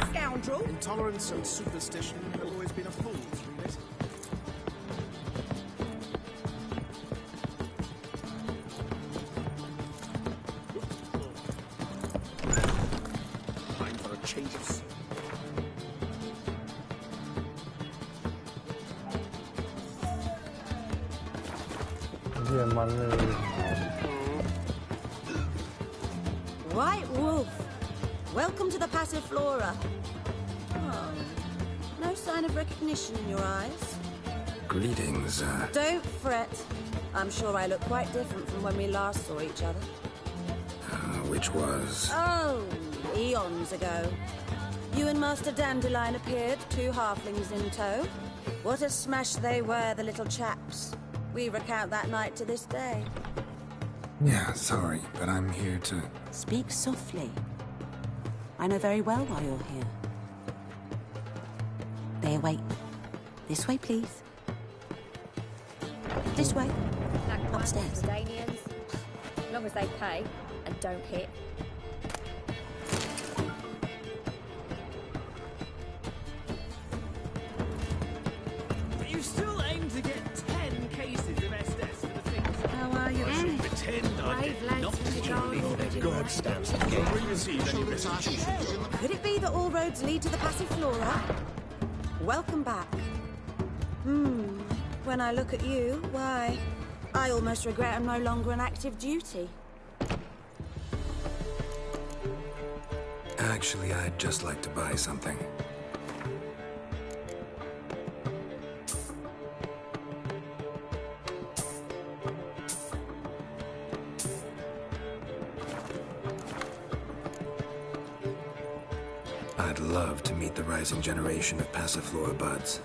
Scoundrel! Intolerance and superstition have always been a fool's remit. Time for a change of scene. เยี่ยมมันเลย White Wolf, welcome to the Passiflora. Oh, no sign of recognition in your eyes. Greetings, Don't fret. I'm sure I look quite different from when we last saw each other. Which was... Oh, eons ago. You and Master Dandelion appeared, two halflings in tow. What a smash they were, the little chaps. We recount that night to this day. Yeah, sorry, but I'm here to... Speak softly. I know very well why you're here. They await. This way, please. This way. Upstairs. Danians, as long as they pay and don't hit. But you still aim to get 10 cases of SDS for the things. How are you? Pretend I did not Brave God stands to gain. Could it be that all roads lead to the Passiflora? Welcome back. When I look at you, why, I almost regret I'm no longer on active duty. Actually, I'd just like to buy something. I'd love to meet the rising generation of Passiflora buds.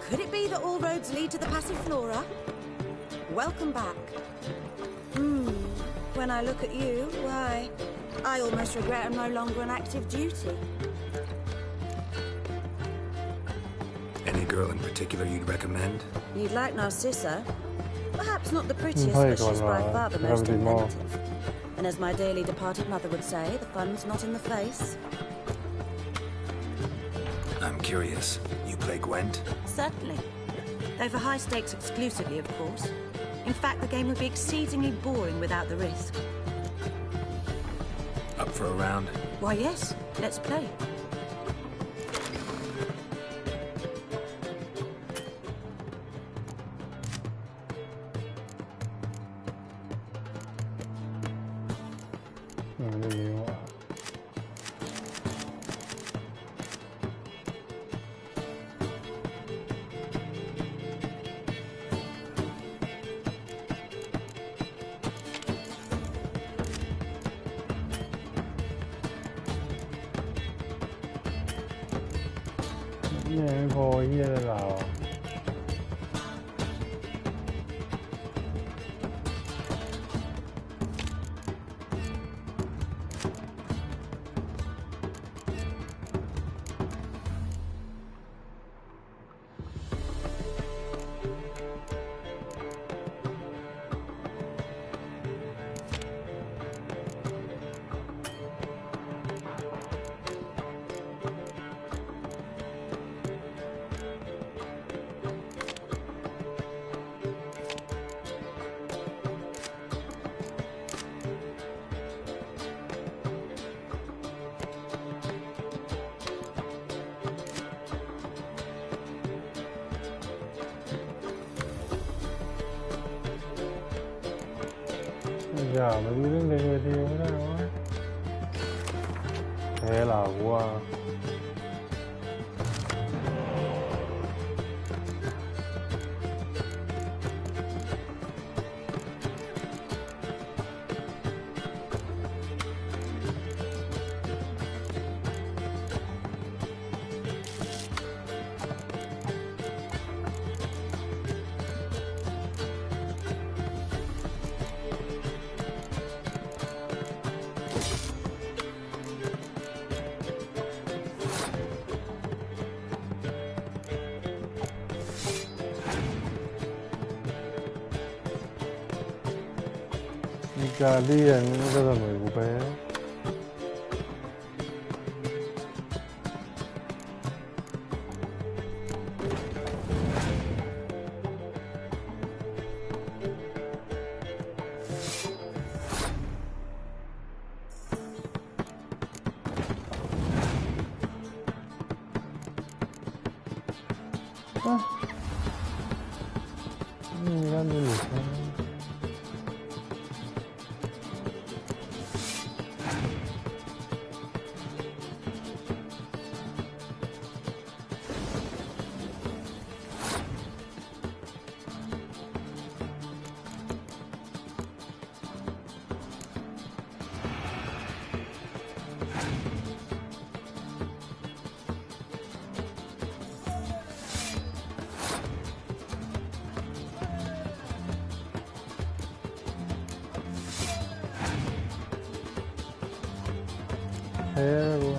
Could it be that all roads lead to the Passiflora? Welcome back. When I look at you, why, I almost regret I'm no longer on active duty. Any girl in particular you'd recommend? You'd like Narcissa? Perhaps not the prettiest, but she's by far the most inventive. And as my dearly departed mother would say, the fun's not in the face. I'm curious. You play Gwent? Certainly. Though for high stakes exclusively, of course. In fact, the game would be exceedingly boring without the risk. Up for a round? Why, yes. Let's play.อย่ามาดูเรื่องในเวทีไม่ได้วะแพ้หล่าวัว Guardian nó rất là người của bé. Ra đi được không? Thế luôn.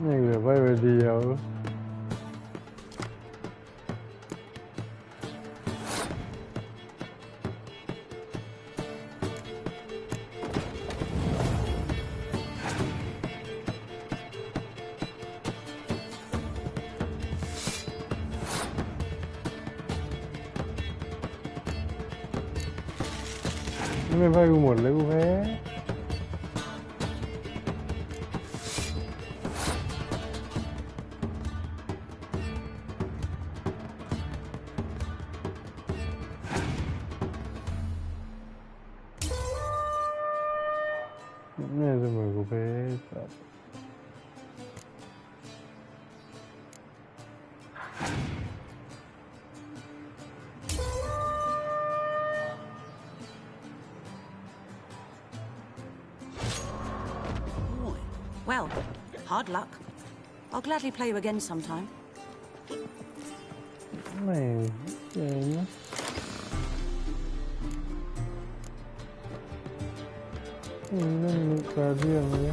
Nhưng mà quay về điềuไม่ไปกูหมดเลยกูแพ้ สัตว์Well, hard luck. I'll gladly play you again sometime. ไม่เจ๋งนะเล่นมีการเรื่องนี้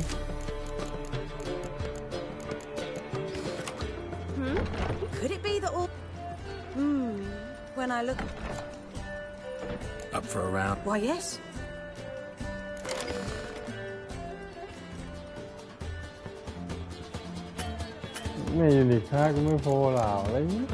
Could it be that all... When I look... Up for a round? Why, yes. ไม่ยูนิคค่าก็ไม่พอหล่าอะไรนี้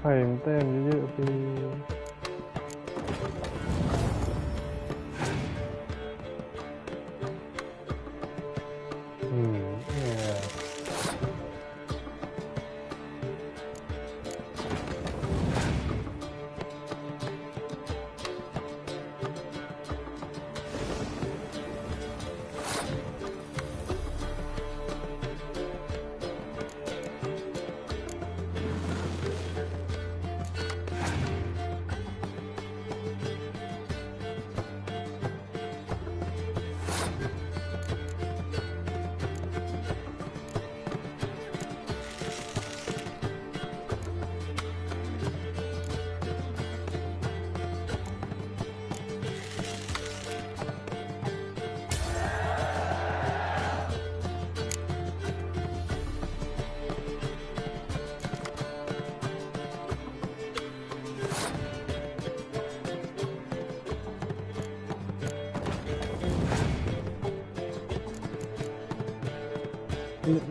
ไผ่เต้นเยอะๆไป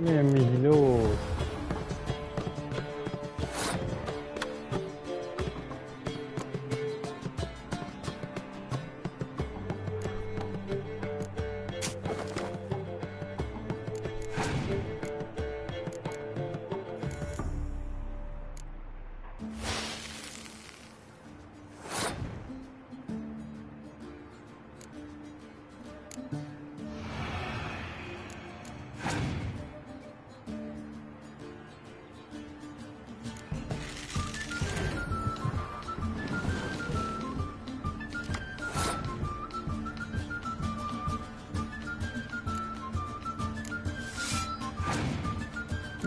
แม่มีฮีโร่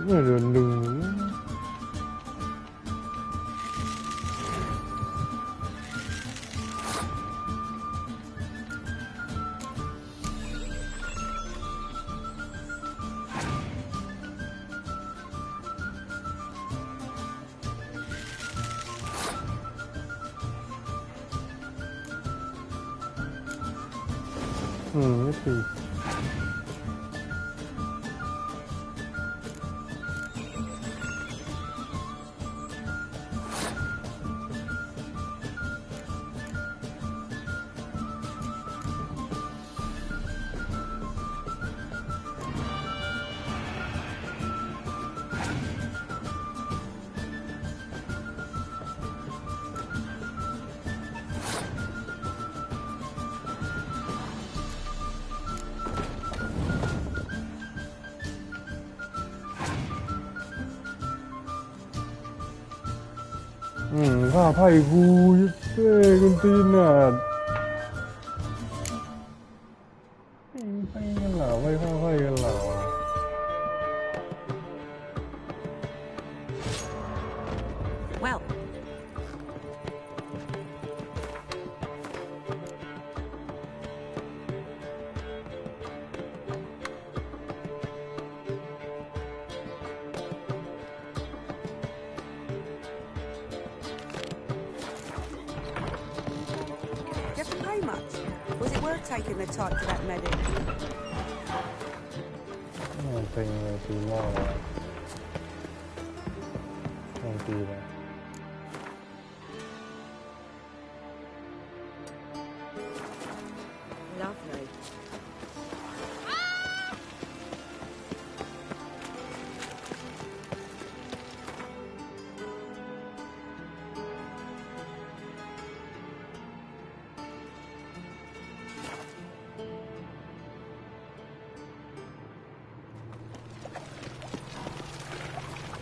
ไม่โดนดึงไม่ตี เ ฆ่าไพ่กูเฮ้ยคุณตีนน่ะไปกันเหรอไปฆ่าไพ่กันเหรอWell, you have to pay much? Was it worth taking the type to that medic? ตีเลยตีหม้อเลยต้องตีเลย Lovely.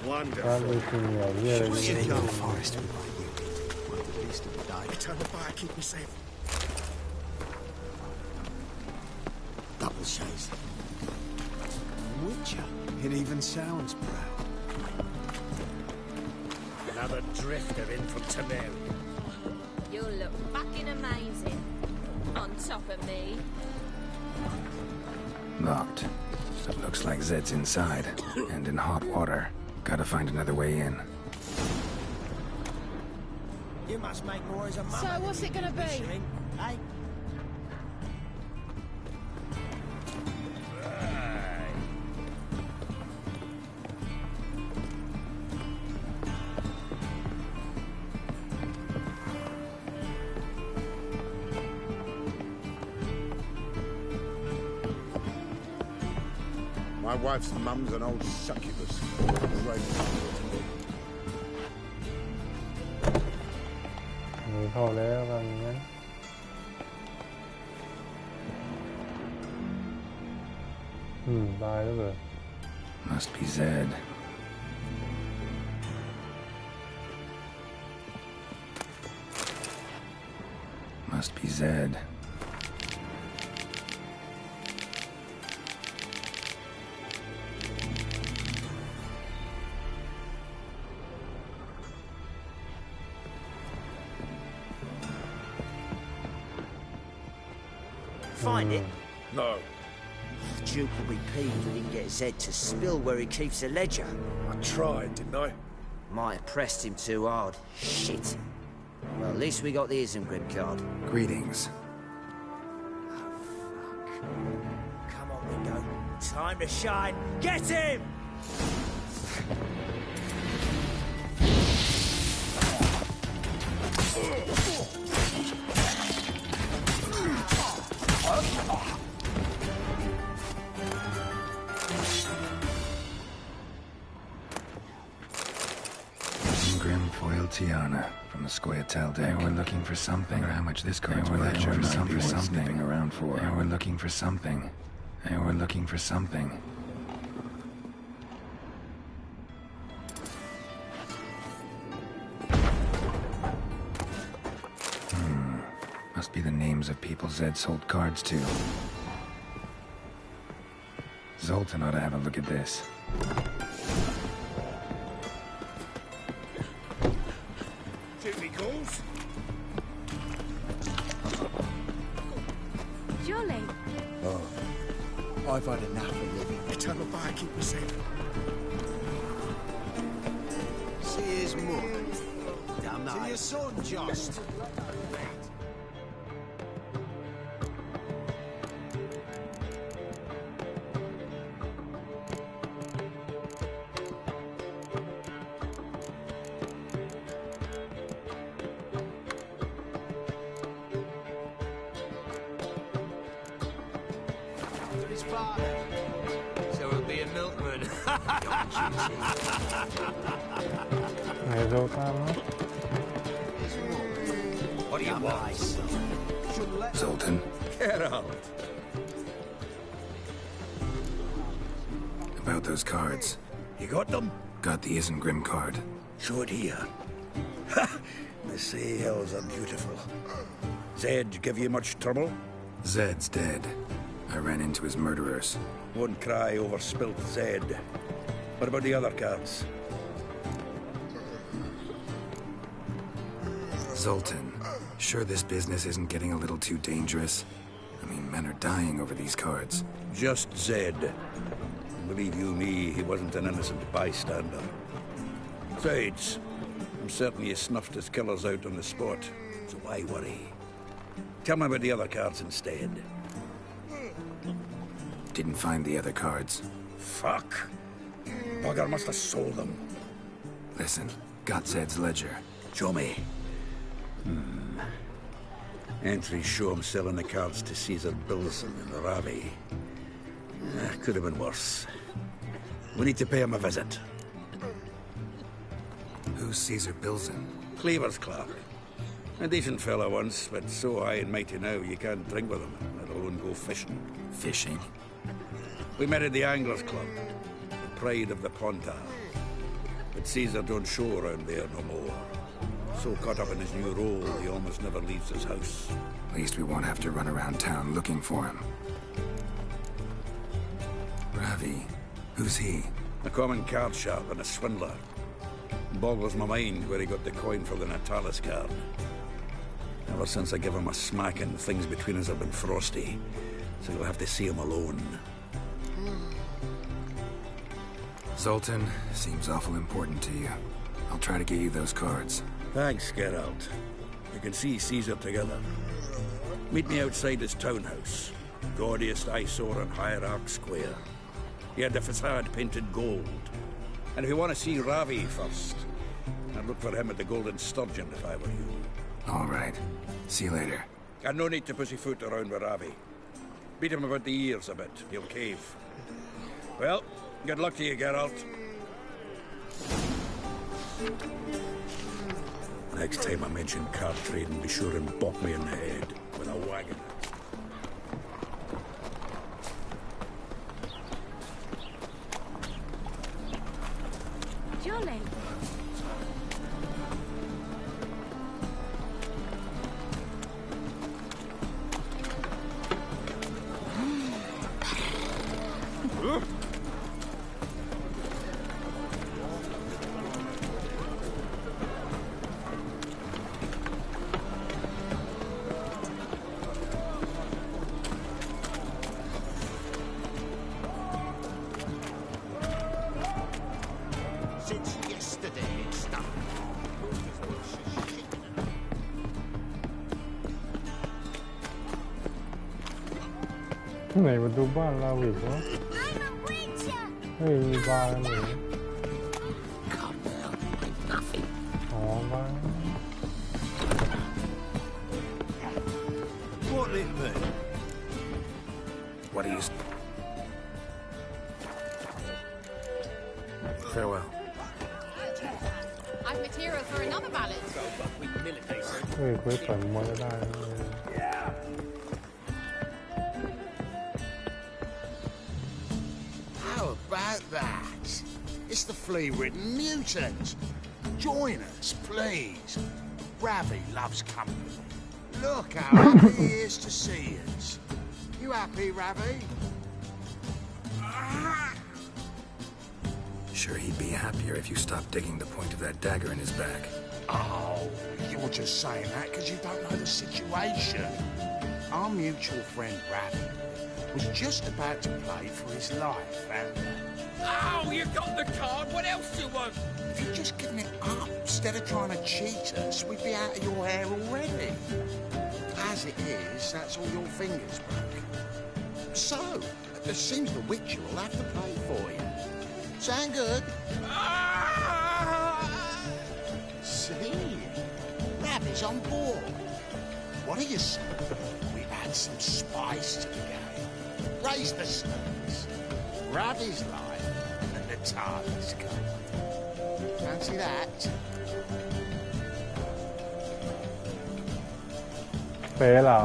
Wonderful. Shit, young forest with my wounded. One of the least of the day. Turn the fire, keep me safe. Double shades. Witcher. It even sounds proud. Another drifter in from Temeria. You look fucking amazing. On top of me. Locked. It looks like Zed's inside, and in hot water. Gotta find another way in. You must make more as a mum. So what's it gonna be? Eh? My wife's mum's an old succubus. Great. หนีเข้าแล้วกันงั้นตายแล้วเหรอ Must be Zed. Must be Zed. Find it? No. Duke will be peeved we didn't get Zed to spill where he keeps the ledger. I tried, didn't I? Might have pressed him too hard. Shit. Well, at least we got the Isengrim card. Greetings. Come on, Ringo. Time to shine. Get him! Grim foil Tiana from the Scoia'tael deck. They were looking for something, or how much this card's worth. They were looking for something around for. They were looking for something. They were looking for something. Must be the names of people Zed sold cards to. Zoltan ought to have a look at this. Duty calls. Jolly. Oh, I've had enough of living. Turn the fire, keep me safe. See his mum. Damn that. To your son, just. So he'll be a milkman. ไหนโซตามนะ What do you want? Zoltan. Get out. About those cards. You got them? Got the Isengrim card. Show it here. I say hells are beautiful. Zed give you much trouble? Zed's dead. I ran into his murderers. Won't cry over spilt Zed. What about the other cards? Zoltan, sure this business isn't getting a little too dangerous? I mean, men are dying over these cards. Just Zed. Believe you me, he wasn't an innocent bystander. Besides, I'm certain he snuffed his killers out on the spot, so why worry? Tell me about the other cards instead. Didn't find the other cards. Fuck. Bugger must have sold them. Listen, got Zed's ledger. Show me. Entries show him selling the cards to Caesar Bilson and Ravi. Could have been worse. We need to pay him a visit. Who's Caesar Bilson? Cleaver's clerk. A decent fellow once, but so high and mighty now you can't drink with him, let alone go fishing. Fishing? We met at the Anglers Club, the pride of the Pontar. But Caesar don't show around there no more. So caught up in his new role, he almost never leaves his house. At least we won't have to run around town looking for him. Ravi, who's he? A common card sharp and a swindler. Boggles my mind where he got the coin for the Natalis card. Ever since I gave him a smacking, things between us have been frosty. So you'll have to see him alone. Zoltan, seems awful important to you. I'll try to get you those cards. Thanks, Geralt. You can see Caesar together. Meet me outside his townhouse. Gaudiest eyesore on Hierarch Square. He had the facade painted gold. And if you want to see Ravi first, I'd look for him at the Golden Sturgeon if I were you. All right. See you later. And no need to pussyfoot around with Ravi. Beat him about the ears a bit. He'll cave. Well, good luck to you, Geralt. Next time I mention card trading, be sure and bop me in the head with a wagon. Jolly. Since yesterday it's done. Cái này mà tôi ba lao việc quá. Ê, ba này. Ồ, ba. What it be? What do you... Farewell. I've material for another ballad. Ê, quấy tận mới ra. How about that? It's the flea-ridden mutant. Join us, please. Ravi loves company. Look how happy he is to see us. You happy, Ravi? Sure, he'd be happier if you stopped digging the point of that dagger in his back. Oh, you're just saying that because you don't know the situation. Our mutual friend Ravi was just about to play for his life, and... Oh, you got the card. What else do you want? If you'd just given it up instead of trying to cheat us, we'd be out of your hair already. As it is, that's all your fingers broke. So, it seems the Witcher will have to play for you. Sound good? See? Ravi's on board. What do you say? We add some spice to the game. Raise the stakes. Ravi's life and Natalia's cup. Fancy that? เป๊ะเรา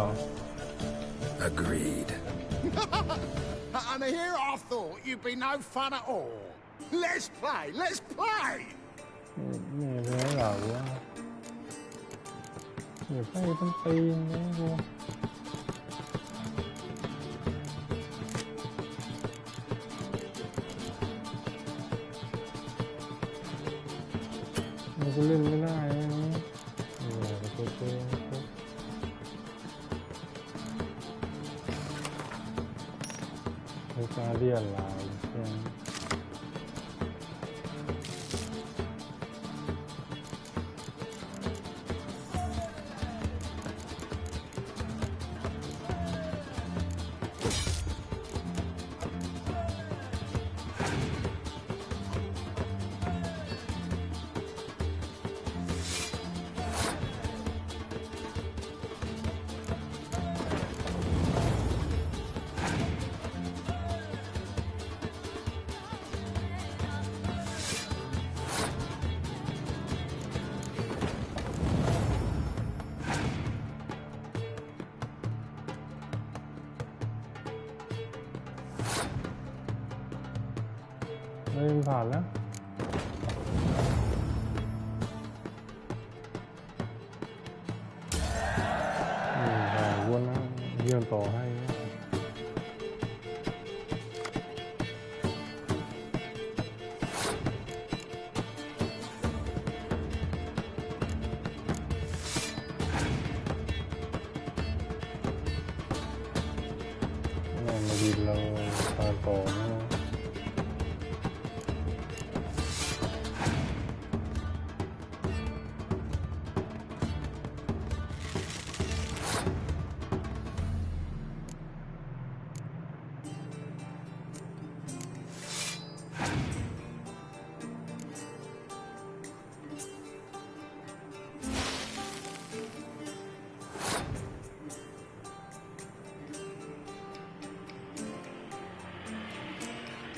Agreed. And here I thought you'd be no fun at all. Let's play, let's play! นี่เป๊ะเราว่า อย่าไปต้องตีนนะกูมันก็เล่นไม่ได้นะอย่าไปตัวเองไอ้การเดียนลายผ่านแล้ววนนะเยี่ยมต่อให้มาดีเราตาต่อนะ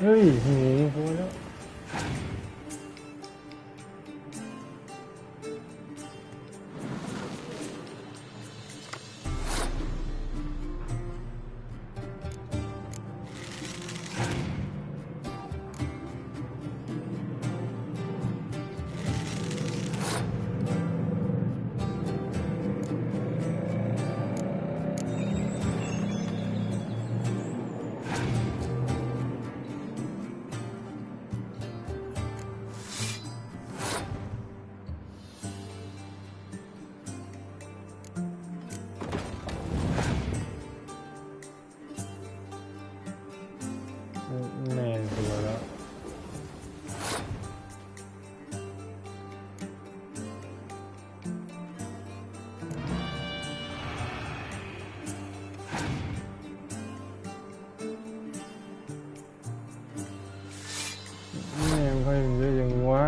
เฮ้ยหูพอแล้วแม่นตัวแล้วแม่งใครเยอะอย่างวะ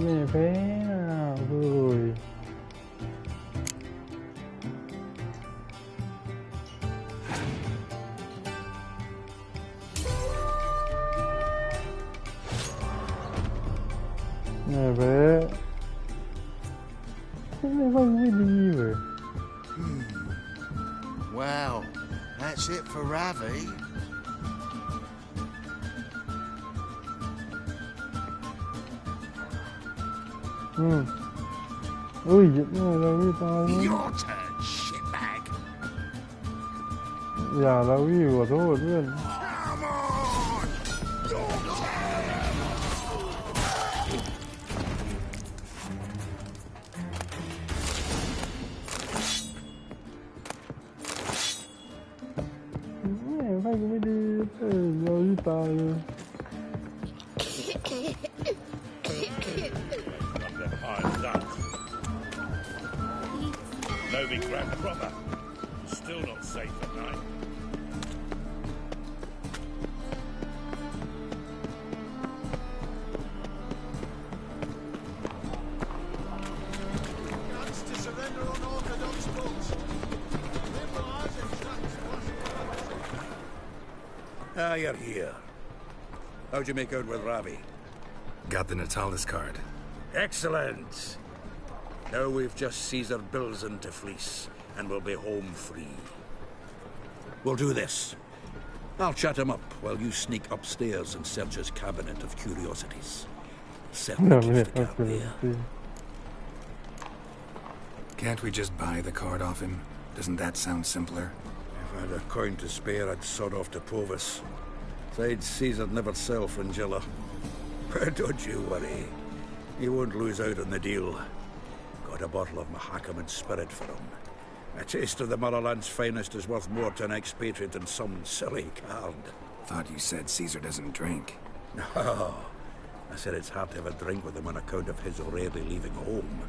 ไม่เพ้เฮ้ยไม่เพ้ไม่ค่อยไม่ดีเลย Well, that's it for Ravi. อุ้ยเยอะมากเลยพี่ตาย Your turn, shitbag. อย่าแล้วพี่ขอโทษเพื่อน Come on! Your turn! ไฟกูไม่ดีเราพี่ตายเลย Novigrad proper. Still not safe at night. Guns to surrender on Orthodox books. Ah, you're here. How'd you make out with Ravi? Got the Natalis card. Excellent. Now we've just Caesar bills into fleece. and we'll be home free. We'll do this. I'll chat him up while you sneak upstairs and search his cabinet of curiosities. Can't we just buy the card off him? Doesn't that sound simpler? If I had a coin to spare, I'd sod off to Provis. Besides, Caesar'd never sell Fringilla. But don't you worry. He won't lose out on the deal. Got a bottle of Mahakaman spirit for him. A taste of the motherland's finest is worth more to an expatriate than some silly card. Thought you said Caesar doesn't drink. No. I said it's hard to have a drink with him on account of his rarely leaving home.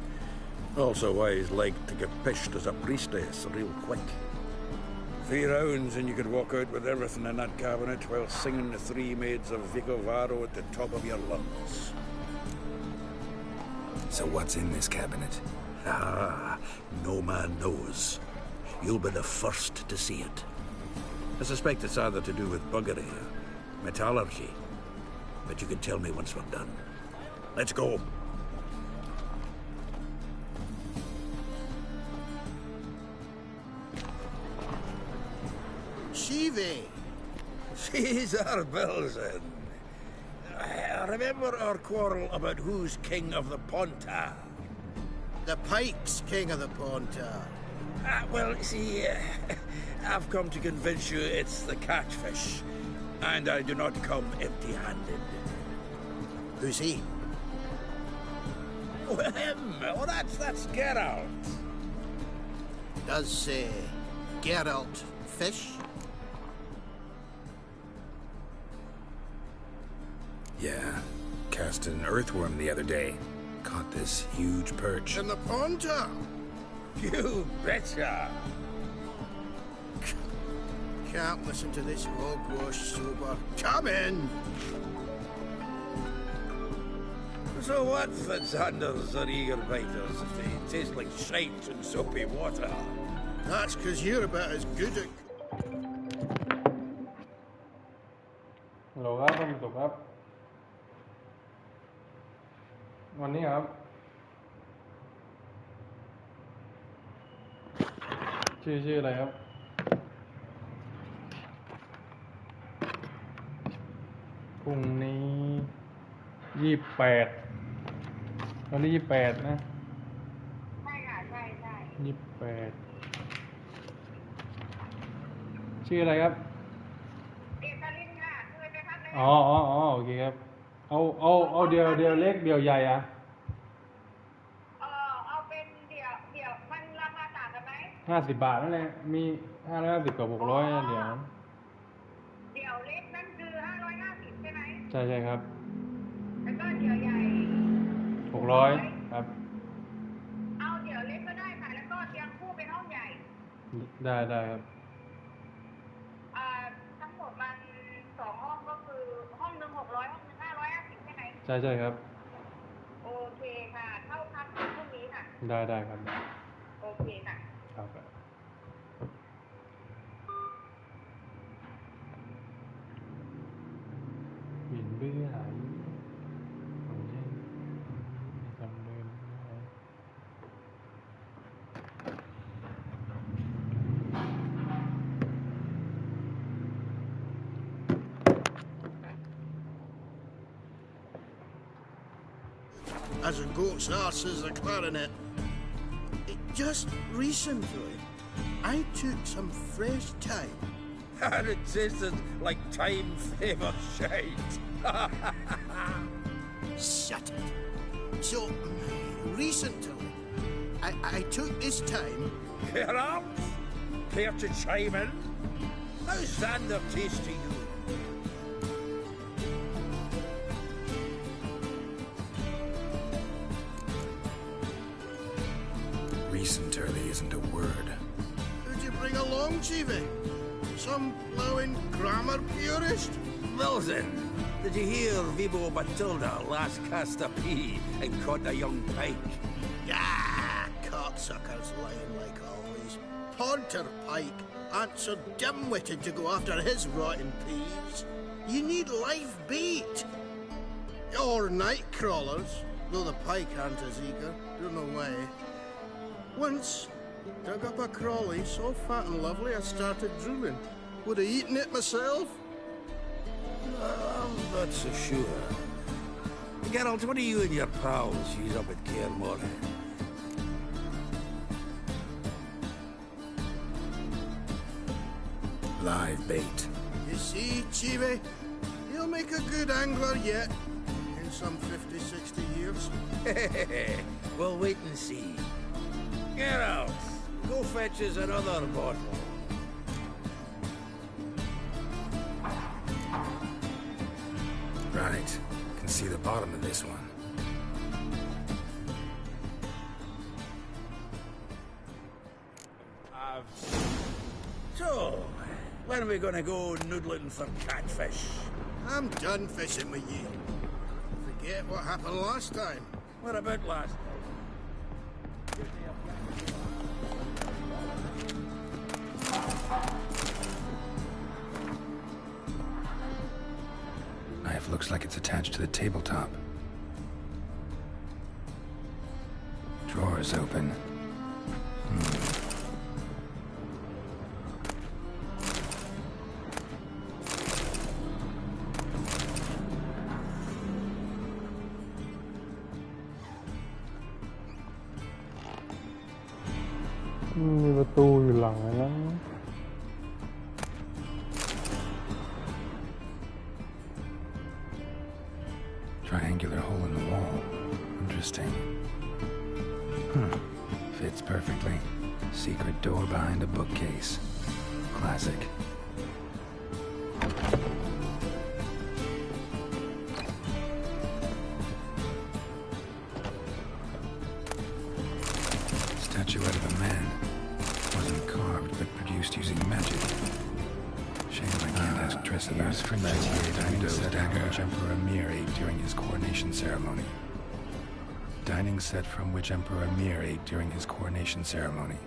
Also why he's like to get pished as a priestess real quick. 3 rounds and you could walk out with everything in that cabinet while singing the 3 maids of Vicovaro at the top of your lungs. So what's in this cabinet? Ah, no man knows. You'll be the first to see it. I suspect it's either to do with buggery or metallurgy. But you can tell me once we're done. Let's go. Shivi! Caesar Belzen. I remember our quarrel about who's king of the Pontar. The Pike's king of the Pontar. Well, see, I've come to convince you it's the catfish. And I do not come empty-handed. Who's he? Well, him. Oh, that's Geralt. Does Geralt fish? Yeah. Cast an earthworm the other day. Caught this huge perch. In the Pontar? You betcha. Can't listen to this hogwash sober. Come in! So what, Fitzhanders or eager biters, if they taste like shite and soapy water? That's because you're about as good at... ฮัลโหลครับท่านผู้ชมครับวันนี้ครับชื่ออะไรครับพรุ่งนี้28วันนี้28นะใช่ค่ะใช่28ชื่ออะไรครับเอกลินค่ะเคยไปพักไหมอ๋อโอเคครับเอาเดียวเล็กเดียวใหญ่อะเอาเป็นเดี่ยวมันราคาต่างกันไหม50 บาทนั่นแหละมี550กับ600นะเดี๋ยวเล็กนั่นคือ550ใช่ไหมใช่ครับแล้วก็เดี่ยวใหญ่600ครับเอาเดี่ยวเล็กก็ได้ค่ะแล้วก็เตียงคู่เป็นห้องใหญ่ได้ครับทั้งหมดมัน2 ห้องก็คือห้องนึง600ห้องนึง550ใช่ไหมใช่ครับโอเคค่ะเท่ากันพรุ่งนี้ค่ะได้ครับโอเคค่ะครับหินเบื่อของเช่นจำเดิมAs a goat's arse is a clarinet. Just recently, I took some fresh time. And it tasted like time-favor shite. Shut it. So, recently, I took this time... Geralt? Care to chime in? How's Xander taste to you? Recently isn't a word. Who'd you bring along, Chiefy? Some blowing grammar purist? Wilson, did you hear Vibo Batilda last cast a pea and caught a young pike? Ah, cocksuckers lying like always. Pontar Pike ain't so dim-witted to go after his rotten peas. You need live bait. Or night crawlers, though the pike aren't as eager. Don't know why. Once, Dug up a crawly so fat and lovely I started drooling. Would have eaten it myself? I'm not so sure. Geralt, what are you and your pals use up at Cairmore? Live bait. You see, Chive, he'll make a good angler yet. In some 50, 60 years. We'll wait and see. Geralt, go fetch us another bottle. Right. Can see the bottom of this one. So, when are we gonna go noodling for catfish? I'm done fishing with you. Forget what happened last time. What about last? Knife looks like it's attached to the tabletop. Drawer is open.มีประตูอยู่หลังนะ Triangular hole in the wall. Interesting. Fits perfectly. Secret door behind a bookcase. Classic. Statuette of a man. Wasn't carved, but produced using magic. Shame I can't ask Tresseller's from that dining set from which Emperor Mir ate during his coronation ceremony. Dining set from which Emperor Mir ate during his coronation ceremony.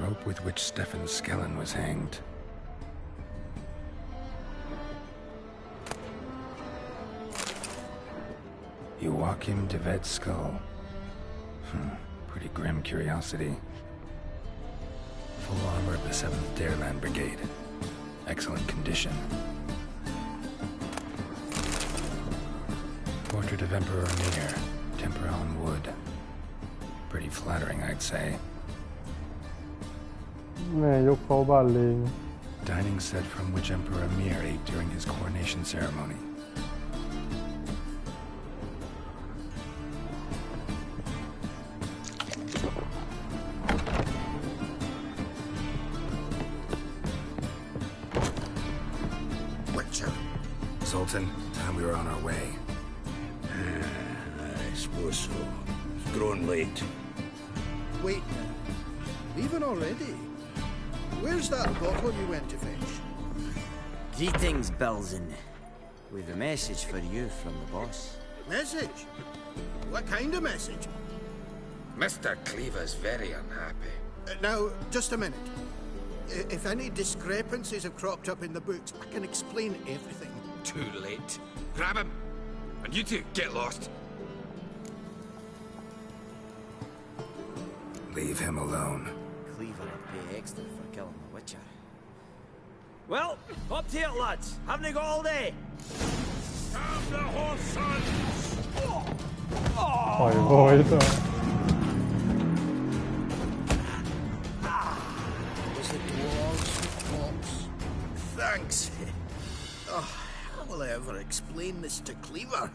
Rope with which Stefan Skellen was hanged. Joachim de Ved's skull. Pretty grim curiosity. Full armor of the 7th Dareland Brigade. Excellent condition. Portrait of Emperor Mir. Tempera on wood. Pretty flattering, I'd say. แม่ยกเขาบ้านเลง Dining set from which Emperor Mir ate during his coronation ceremony. Sultan, time we were on our way. I suppose so. It's grown late. Wait, leaving already? Where's that bottle you went to fetch? Greetings, Belzen. We've a message for you from the boss. Message? What kind of message? Mr. Cleaver's very unhappy. Now, just a minute. If any discrepancies have cropped up in the books, I can explain everything. Too late. Grab him. And you two, get lost. Leave him alone. Cleaver will pay extra for killing the Witcher. Well, up to it, lads. Haven't they got all day? Stop the horse, son! ปล่อยบอยต่อ Was the dwarves corpse? Thanks. Oh, how will I ever explain this to Cleaver?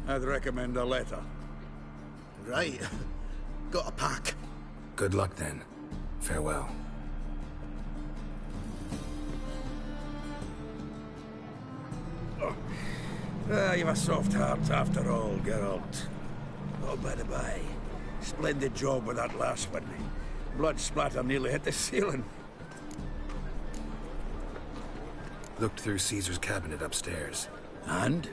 I'd recommend a letter. Right. Got a pack. Good luck then. Farewell. You've a soft heart after all, Geralt. Oh, by the by, splendid job with that last one. Blood splatter nearly hit the ceiling. Looked through Caesar's cabinet upstairs. And?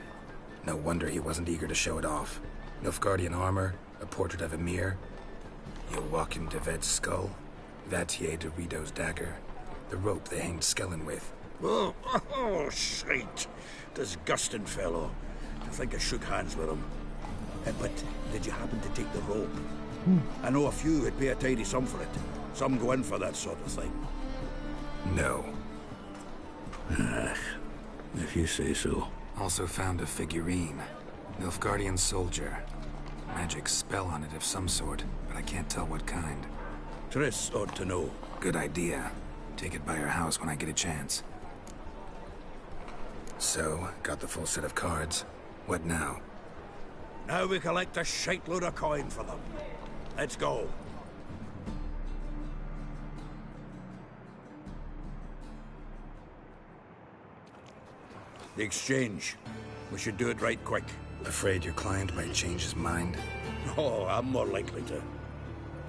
No wonder he wasn't eager to show it off. Nilfgaardian armor, a portrait of Emir, Joachim de Ved's skull, Vatier de Rideau's dagger, the rope they hanged Skellen with. Oh, shite. Disgusting fellow. To think I shook hands with him. But did you happen to take the rope? I know a few would pay a tidy sum for it. Some go in for that sort of thing. No. If you say so. Also found a figurine. Nilfgaardian soldier. Magic spell on it of some sort, but I can't tell what kind. Triss ought to know. Good idea. Take it by her house when I get a chance. So, got the full set of cards. What now? Now we collect a shite-load of coin for them. Let's go. The exchange. We should do it right quick. Afraid your client might change his mind? Oh, I'm more likely to.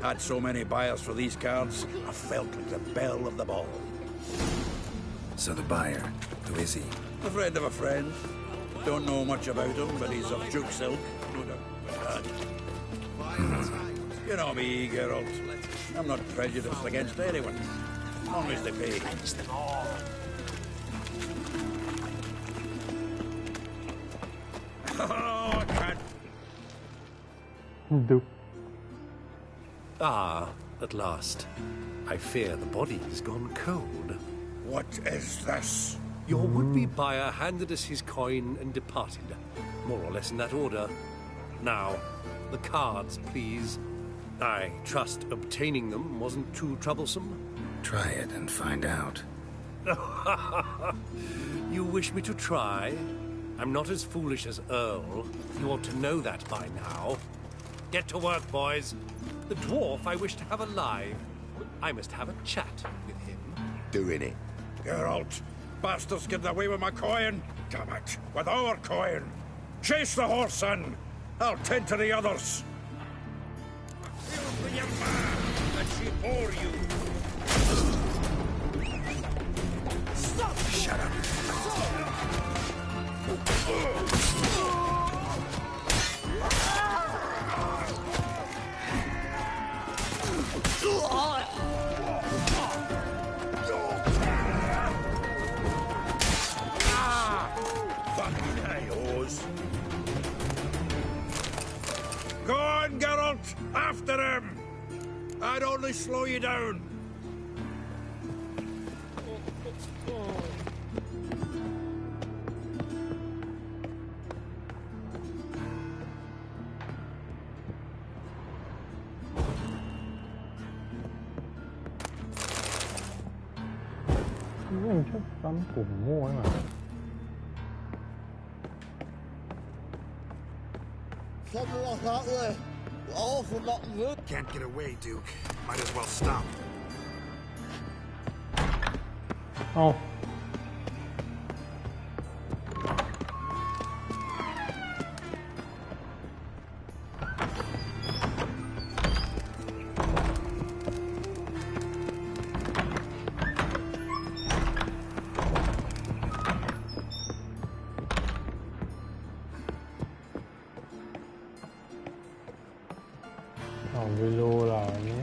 Had so many buyers for these cards, I felt like the belle of the ball. So the buyer, who is he? A friend of a friend. Don't know much about him, but he's of Duke's ilk. No doubt. You know me, Geralt. I'm not prejudiced against anyone. As long as they pay. Against them all. Oh, I can't. Duke. Ah, at last. I fear the body's gone cold. What is this? Your would-be buyer handed us his coin and departed. More or less in that order. Now, the cards, please. I trust obtaining them wasn't too troublesome. Try it and find out. You wish me to try? I'm not as foolish as Earl. You ought to know that by now. Get to work, boys. The dwarf I wish to have alive. I must have a chat with him. Doing it. Geralt, bastards getting away with my coin. Damn it, with our coin. Chase the horse, son. I'll tend to the others. Feel for your man that she bore you. Stop! Shut up. Fucking hey-os. Go on, Geralt! After him! I'd only slow you down. Mình chắc cắm củ mua ấy mà. Something like that there. Awful not good. Can't get away, Duke. Might as well stop. Oh. Vì lô là nhé.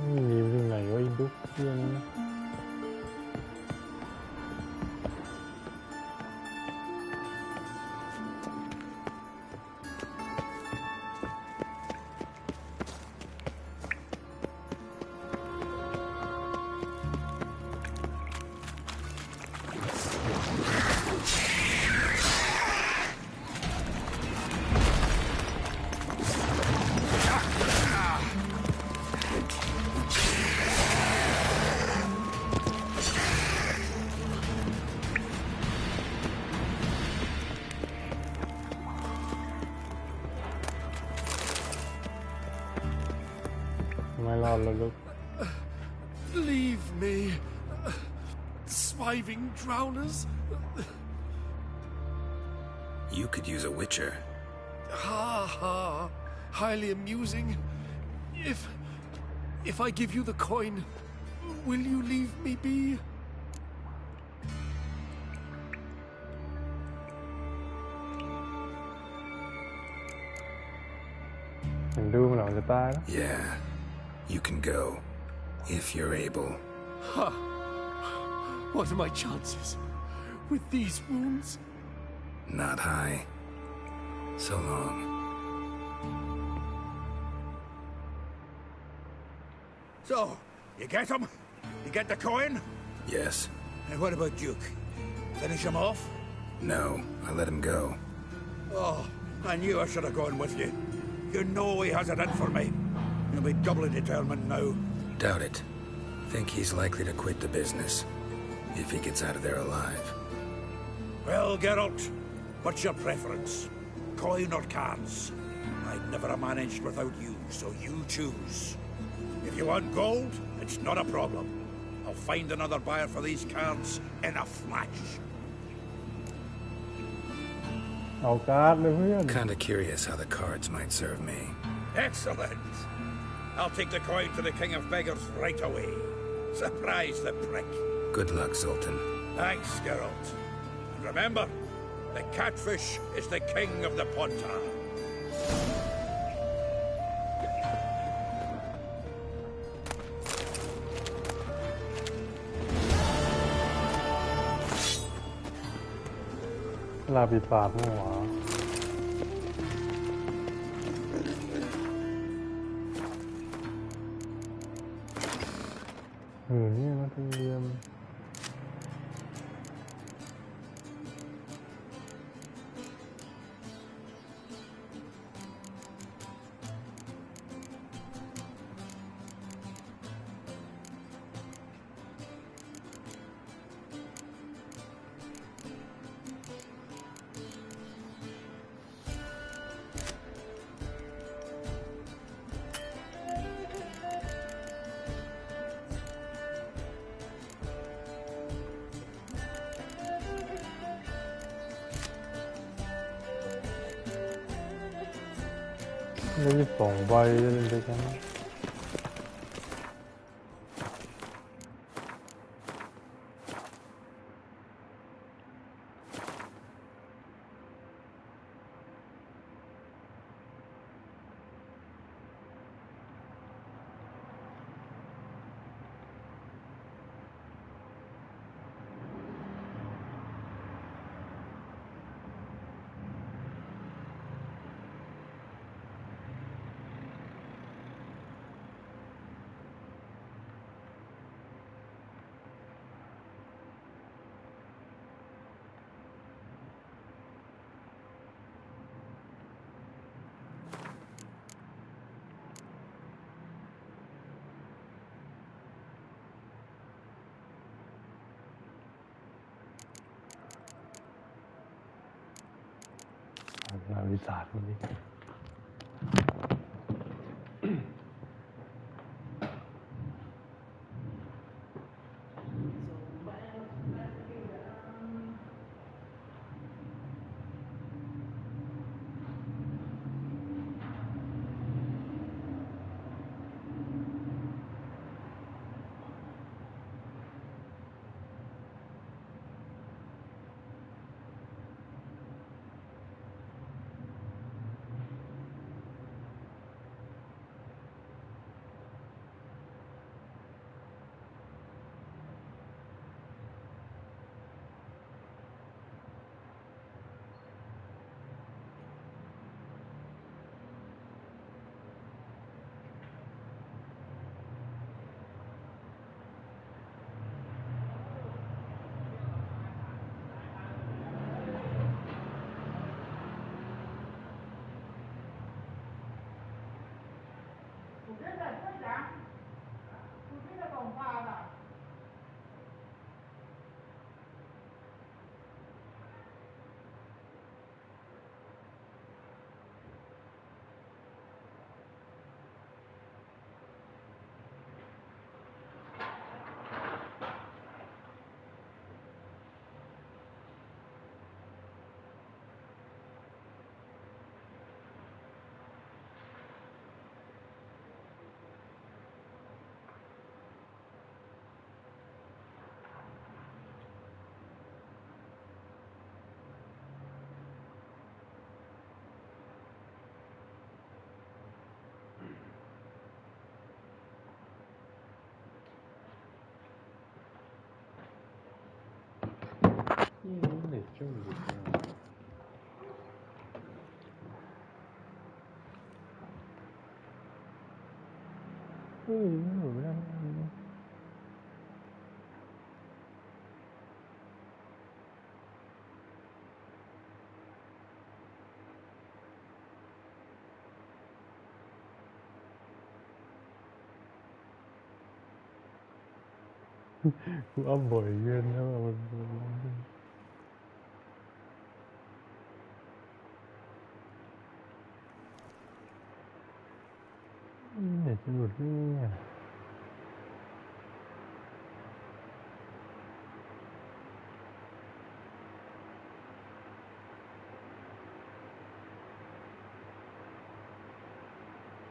Nhiều như này có induction. Mai lo là được. surviving drowners. You could use a witcher. Ha ha. Highly amusing. If I give you the coin, will you leave me be? Yeah, you can go, if you're able. Ha! What are my chances with these wounds? Not high. So long. So, you get him? You get the coin? Yes. And what about Duke? Finish him off? No, I let him go. Oh, I knew I should have gone with you. You know he has it in for me. He'll be doubly determined now. Doubt it. Think he's likely to quit the business, if he gets out of there alive. Well, Geralt, what's your preference? Coin or cards? I'd never have managed without you, so you choose. If you want gold, it's not a problem. I'll find another buyer for these cards in a flash. Kinda curious how the cards might serve me. Excellent. I'll take the coin to the King of Beggars right away. Surprise the prick. Good luck, Sultan. Thanks, Geralt. And remember, the catfish is the king of the Pontar.22 ใบจะเล่นไปกันวิสาคนนี้ เน็ตช่วยหยุดหนูไม่ได้กูอัพบ่อยเกินแล้วมันเน็ตจะหลุดเนี่ย